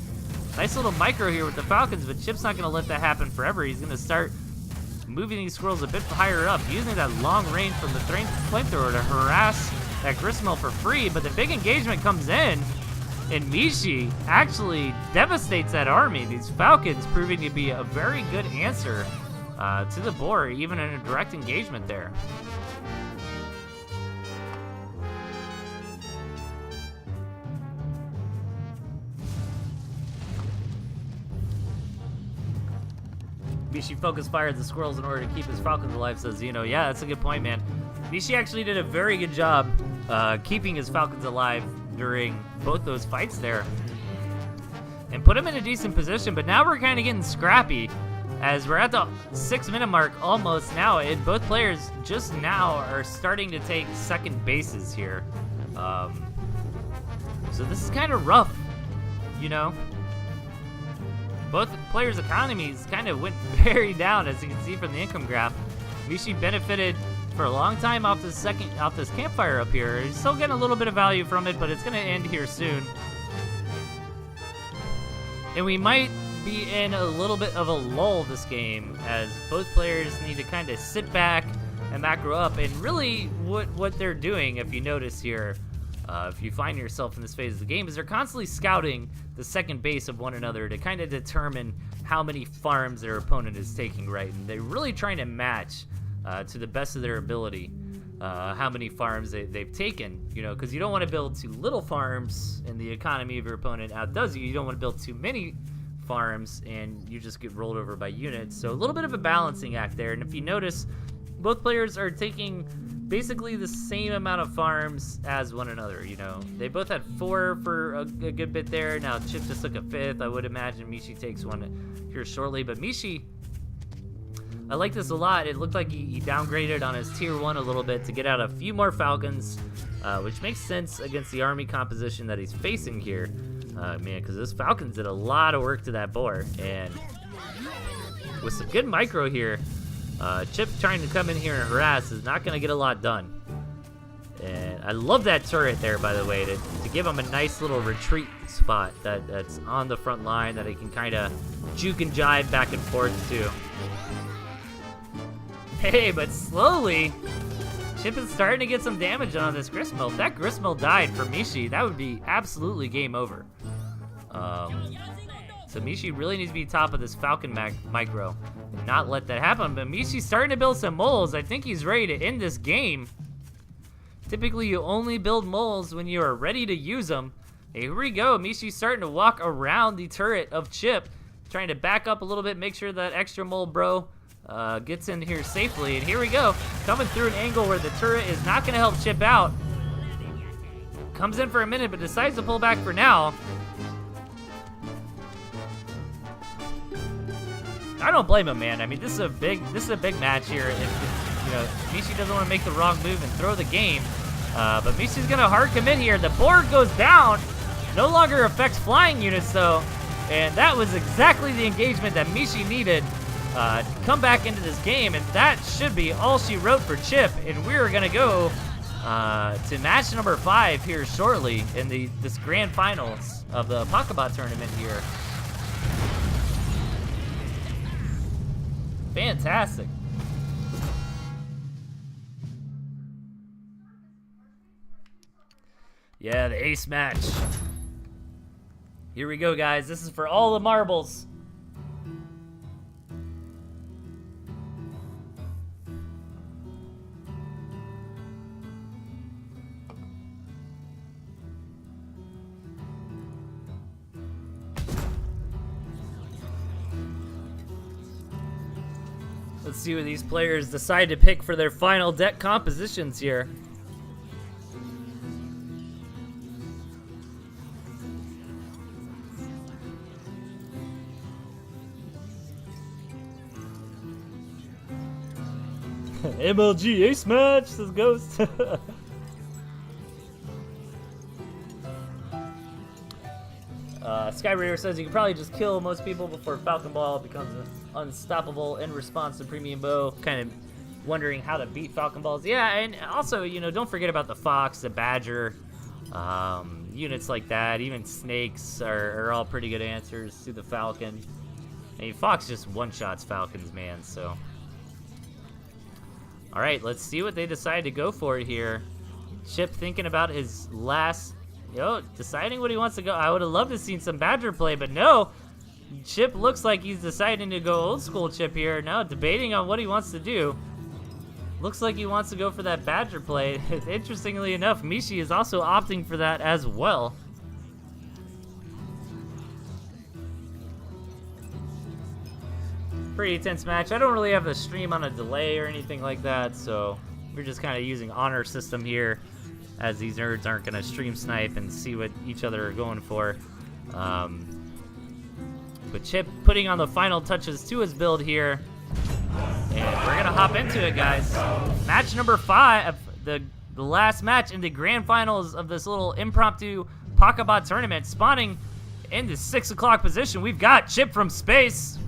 Nice little micro here with the falcons, but Chip's not going to let that happen forever. He's going to start moving these squirrels a bit higher up, using that long range from the flamethrower to harass that gristmill for free. But the big engagement comes in, and Mishi actually devastates that army. These falcons proving to be a very good answer to the boar, even in a direct engagement there. Mishi focus fired the squirrels in order to keep his falcons alive, says Zeno. Yeah, that's a good point, man. Mishi actually did a very good job keeping his falcons alive during both those fights there. And put him in a decent position, but now we're kind of getting scrappy as we're at the 6-minute mark almost now, and both players just now are starting to take second bases here. So this is kind of rough, you know? Both players' economies kind of went very down, as you can see from the income graph. Mishi benefited for a long time off this campfire up here. He's still getting a little bit of value from it, but it's going to end here soon. And we might be in a little bit of a lull this game, as both players need to kind of sit back and macro up. And really what they're doing, if you notice here, if you find yourself in this phase of the game, is they're constantly scouting the second base of one another to kind of determine how many farms their opponent is taking, right? And they're really trying to match to the best of their ability how many farms they've taken, you know, because you don't want to build too little farms and the economy of your opponent outdoes you. You don't want to build too many farms and you just get rolled over by units. So a little bit of a balancing act there. And if you notice, both players are taking basically the same amount of farms as one another, you know. They both had 4 for a good bit there. Now Chip just took a 5th. I would imagine Mishi takes one here shortly. But Mishi, I like this a lot. It looked like he downgraded on his tier 1 a little bit to get out a few more Falcons, which makes sense against the army composition that he's facing here. Man, because those Falcons did a lot of work to that boar. And with some good micro here, Chip trying to come in here and harass is not going to get a lot done. And I love that turret there, by the way, to give him a nice little retreat spot that's on the front line that he can kind of juke and jive back and forth to. Hey, but slowly, Chip is starting to get some damage on this Gristmill. If that Gristmill died for Mishi, that would be absolutely game over. So Mishi really needs to be top of this Falcon micro and not let that happen. But Mishi's starting to build some moles. I think he's ready to end this game. Typically, you only build moles when you are ready to use them. Hey, here we go. Mishi's starting to walk around the turret of Chip, trying to back up a little bit, make sure that extra mole bro gets in here safely. And here we go, coming through an angle where the turret is not going to help Chip out. Comes in for a minute, but decides to pull back for now. I don't blame him, man. I mean, this is a big match here. If you know, Mishi doesn't want to make the wrong move and throw the game, but Mishi's gonna hard commit here. The board goes down. No longer affects flying units though, and that was exactly the engagement that Mishi needed to come back into this game, and that should be all she wrote for Chip. And we're gonna go to match number 5 here shortly in this grand finals of the Pocketbot tournament here. Fantastic. Yeah, the ace match. Here we go, guys. This is for all the marbles. Let's see what these players decide to pick for their final deck compositions here. MLG ace match, says Ghost. Sky Raider says you can probably just kill most people before Falcon Ball becomes unstoppable in response to Premium Bow. Kind of wondering how to beat Falcon Balls. Yeah, and also, you know, don't forget about the Fox, the Badger, units like that. Even Snakes are all pretty good answers to the Falcon. I mean, Fox just one-shots Falcons, man, so. All right, let's see what they decide to go for here. Chip thinking about his last... deciding what he wants to go. I would have loved to seen some Badger play, but no. Chip looks like he's deciding to go old school Chip here. Now debating on what he wants to do. Looks like he wants to go for that Badger play. Interestingly enough, Mishi is also opting for that as well. Pretty intense match. I don't really have the stream on a delay or anything like that, so we're just kind of using honor system here, as these nerds aren't going to stream snipe and see what each other are going for. But Chip putting on the final touches to his build here. And we're going to hop into it, guys. Match number 5, the last match in the grand finals of this little impromptu Pocketbot tournament. Spawning in the 6 o'clock position, we've got Chip from space.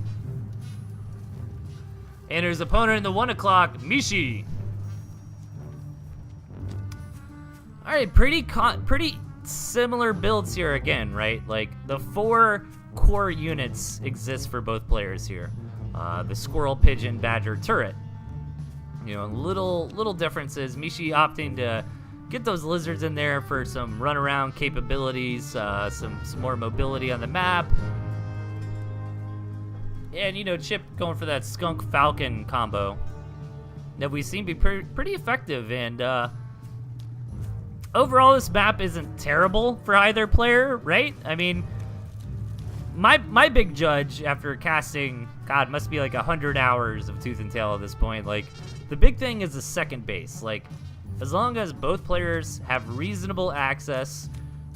And his opponent in the 1 o'clock, Mishi. All right, pretty similar builds here again, right? Like the 4 core units exist for both players here. The Squirrel, Pigeon, Badger, Turret. You know, little differences. Mishi opting to get those lizards in there for some runaround capabilities, some more mobility on the map. And, you know, Chip going for that Skunk Falcon combo that we've seen be pretty effective. And overall, this map isn't terrible for either player, right? I mean, my big judge after casting, God, must be like 100 hours of Tooth and Tail at this point. Like, the big thing is the second base. Like, as long as both players have reasonable access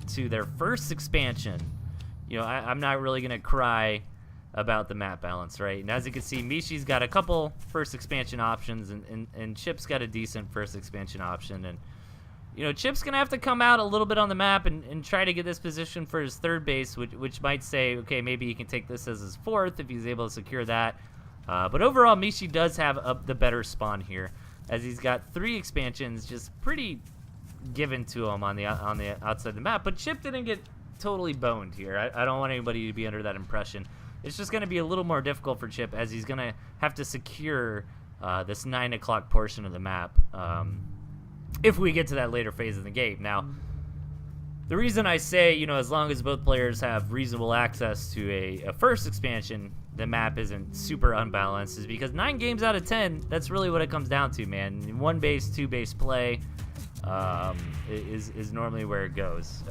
to their first expansion, you know, I'm not really going to cry about the map balance, right? And as you can see, Mishi's got a couple first expansion options, and Chip's got a decent first expansion option. And, you know, Chip's going to have to come out a little bit on the map and try to get this position for his third base, which might say, okay, maybe he can take this as his fourth if he's able to secure that. But overall, Mishi does have the better spawn here, as he's got 3 expansions just pretty given to him on the outside of the map. But Chip didn't get totally boned here. I don't want anybody to be under that impression. It's just going to be a little more difficult for Chip, as he's going to have to secure this 9 o'clock portion of the map if we get to that later phase of the game. Now, the reason I say, you know, as long as both players have reasonable access to a first expansion, the map isn't super unbalanced, is because 9 games out of 10, that's really what it comes down to, man. 1 base, 2 base play is normally where it goes.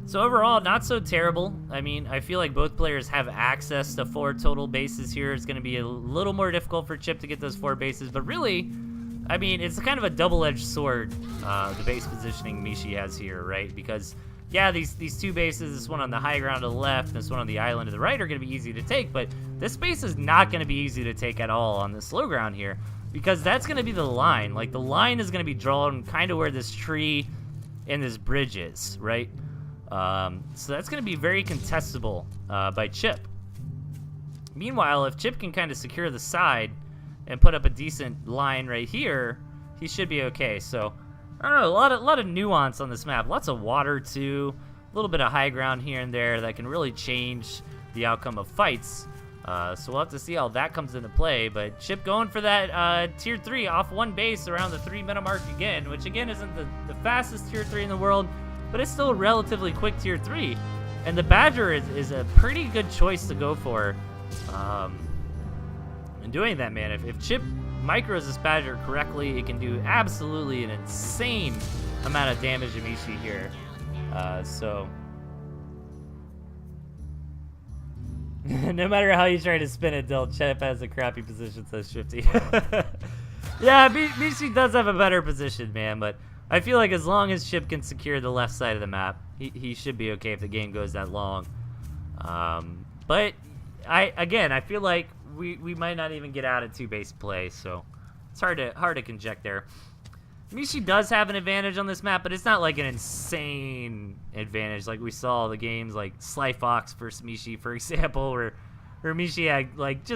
So overall, not so terrible. I mean, I feel like both players have access to 4 total bases here. It's going to be a little more difficult for Chip to get those 4 bases, but really, I mean, it's kind of a double-edged sword, the base positioning Mishi has here, right? Because, yeah, these 2 bases, this one on the high ground to the left, this one on the island to the right, are going to be easy to take, but this base is not going to be easy to take at all on this low ground here, because that's going to be the line. Like, the line is going to be drawn kind of where this tree and this bridge is, right? So that's going to be very contestable by Chip. Meanwhile, if Chip can kind of secure the side and put up a decent line right here, he should be okay. So, I don't know, a lot of nuance on this map. Lots of water, too. A little bit of high ground here and there that can really change the outcome of fights. So we'll have to see how that comes into play. But Chip going for that Tier 3 off 1 base around the 3-minute mark again, which, again, isn't the fastest Tier 3 in the world, but it's still a relatively quick Tier 3. And the Badger is a pretty good choice to go for in doing that, man. If Chip micros this Badger correctly, it can do absolutely an insane amount of damage to Mishi here. So no matter how you try to spin it, Chip has a crappy position, says Shifty. Yeah, Mishi does have a better position, man, but I feel like as long as Chip can secure the left side of the map, he should be okay if the game goes that long. But I feel like we might not even get out of 2-base play, so it's hard to conject there. Mishi does have an advantage on this map, but it's not like an insane advantage like we saw the games like Sly Fox versus Mishi, for example, where Mishi had like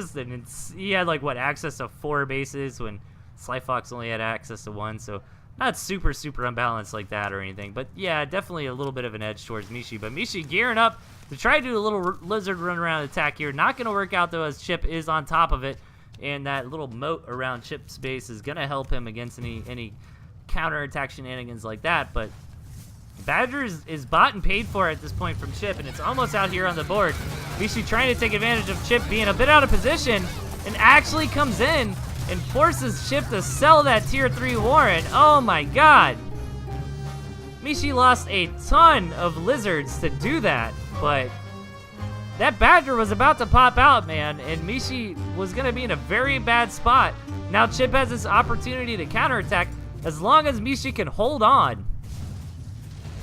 he had like access to 4 bases when Sly Fox only had access to 1, so not super unbalanced like that or anything. But yeah, definitely a little bit of an edge towards Mishi. But Mishi gearing up to try to do a little lizard run around attack here. Not going to work out though, as Chip is on top of it, and that little moat around Chip's base is going to help him against any counterattack shenanigans like that. But Badger is bought and paid for at this point from Chip, and it's almost out here on the board. Mishi trying to take advantage of Chip being a bit out of position, and actually comes in and forces Chip to sell that Tier 3 Warren. Oh my god. Mishi lost a ton of lizards to do that, but that Badger was about to pop out, man, and Mishi was going to be in a very bad spot. Now Chip has this opportunity to counterattack. As long as Mishi can hold on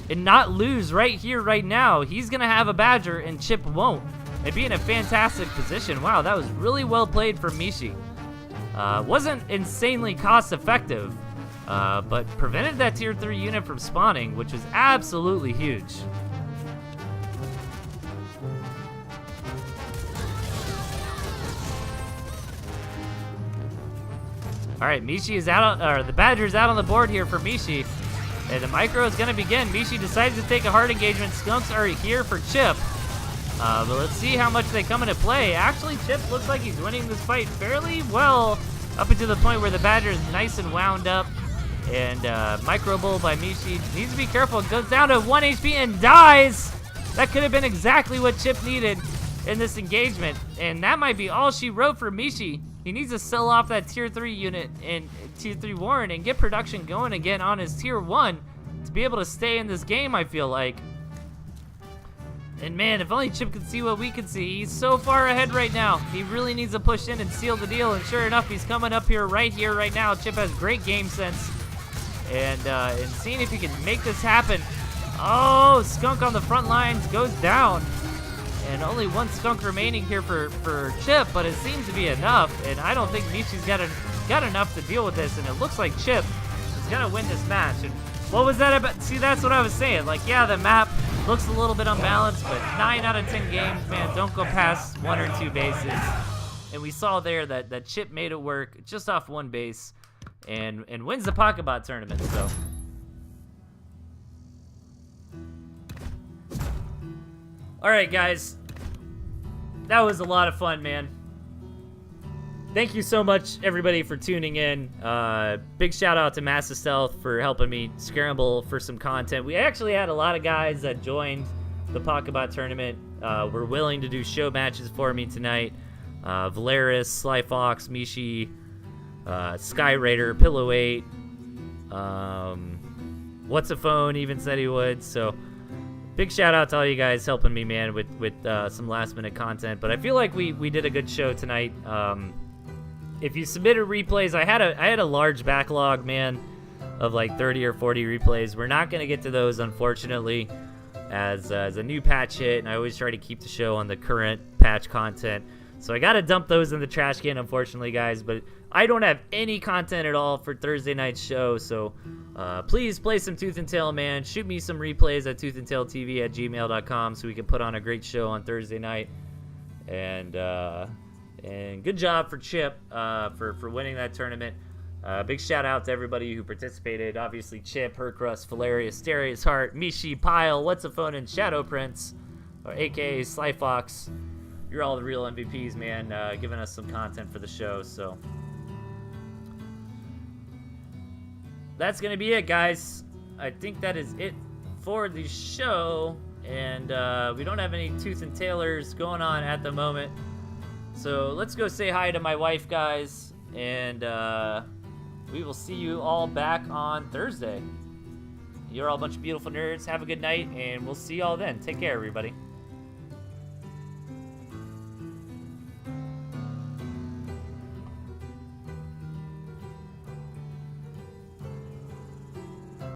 and not lose right here, right now, he's going to have a Badger and Chip won't, and be in a fantastic position. Wow, that was really well played from Mishi. Wasn't insanely cost effective, but prevented that Tier 3 unit from spawning, which was absolutely huge. Alright, Mishi is out, or the Badger's out on the board here for Mishi. And the micro is going to begin. Mishi decides to take a hard engagement. Skunks are here for Chip. But let's see how much they come into play. Actually, Chip looks like he's winning this fight fairly well, up until the point where the Badger is nice and wound up. And Micro Bull by Mishi needs to be careful. Goes down to 1 HP and dies. That could have been exactly what Chip needed in this engagement. And that might be all she wrote for Mishi. He needs to sell off that tier 3 unit and tier 3 Warren and get production going again on his tier 1 to be able to stay in this game, I feel like. And man, if only Chip could see what we can see. He's so far ahead right now. He really needs to push in and seal the deal. And sure enough, he's coming up here, right now. Chip has great game sense. And seeing if he can make this happen. Oh, Skunk on the front lines goes down. And only one Skunk remaining here for Chip, but it seems to be enough. And I don't think Mishi's got enough to deal with this. And it looks like Chip is going to win this match. And what was that about? See, that's what I was saying. Like, yeah, the map looks a little bit unbalanced, but 9 out of 10 games, man, don't go past 1 or 2 bases. And we saw there that Chip made it work just off 1 base and wins the Pocketbot tournament, so. All right, guys. That was a lot of fun, man. Thank you so much, everybody, for tuning in. Big shout out to Massive Stealth for helping me scramble for some content. We actually had a lot of guys that joined the Pocketbot tournament. Were willing to do show matches for me tonight. Valeris, Sly Fox, Mishi, Sky Raider, Pillow 8. What's a Phone even said he would. So big shout out to all you guys helping me, man, with some last minute content. But I feel like we did a good show tonight. If you submitted replays, I had a large backlog, man, of like 30 or 40 replays. We're not going to get to those, unfortunately, as a new patch hit, and I always try to keep the show on the current patch content. So I got to dump those in the trash can, unfortunately, guys. But I don't have any content at all for Thursday night's show, so please play some Tooth and Tail, man. Shoot me some replays at ToothAndTailTV@gmail.com so we can put on a great show on Thursday night. And good job for Chip for winning that tournament. Big shout out to everybody who participated. Obviously, Chip, Hercrust, Valerius, Darius Hart, Mishi, Pyle, What's a Phone, and Shadow Prince, or aka Sly Fox. You're all the real MVPs, man, giving us some content for the show. So that's going to be it, guys. I think that is it for the show. And we don't have any Tooth and Tailers going on at the moment. So let's go say hi to my wife, guys, and we will see you all back on Thursday. You're all a bunch of beautiful nerds. Have a good night, and we'll see you all then. Take care, everybody.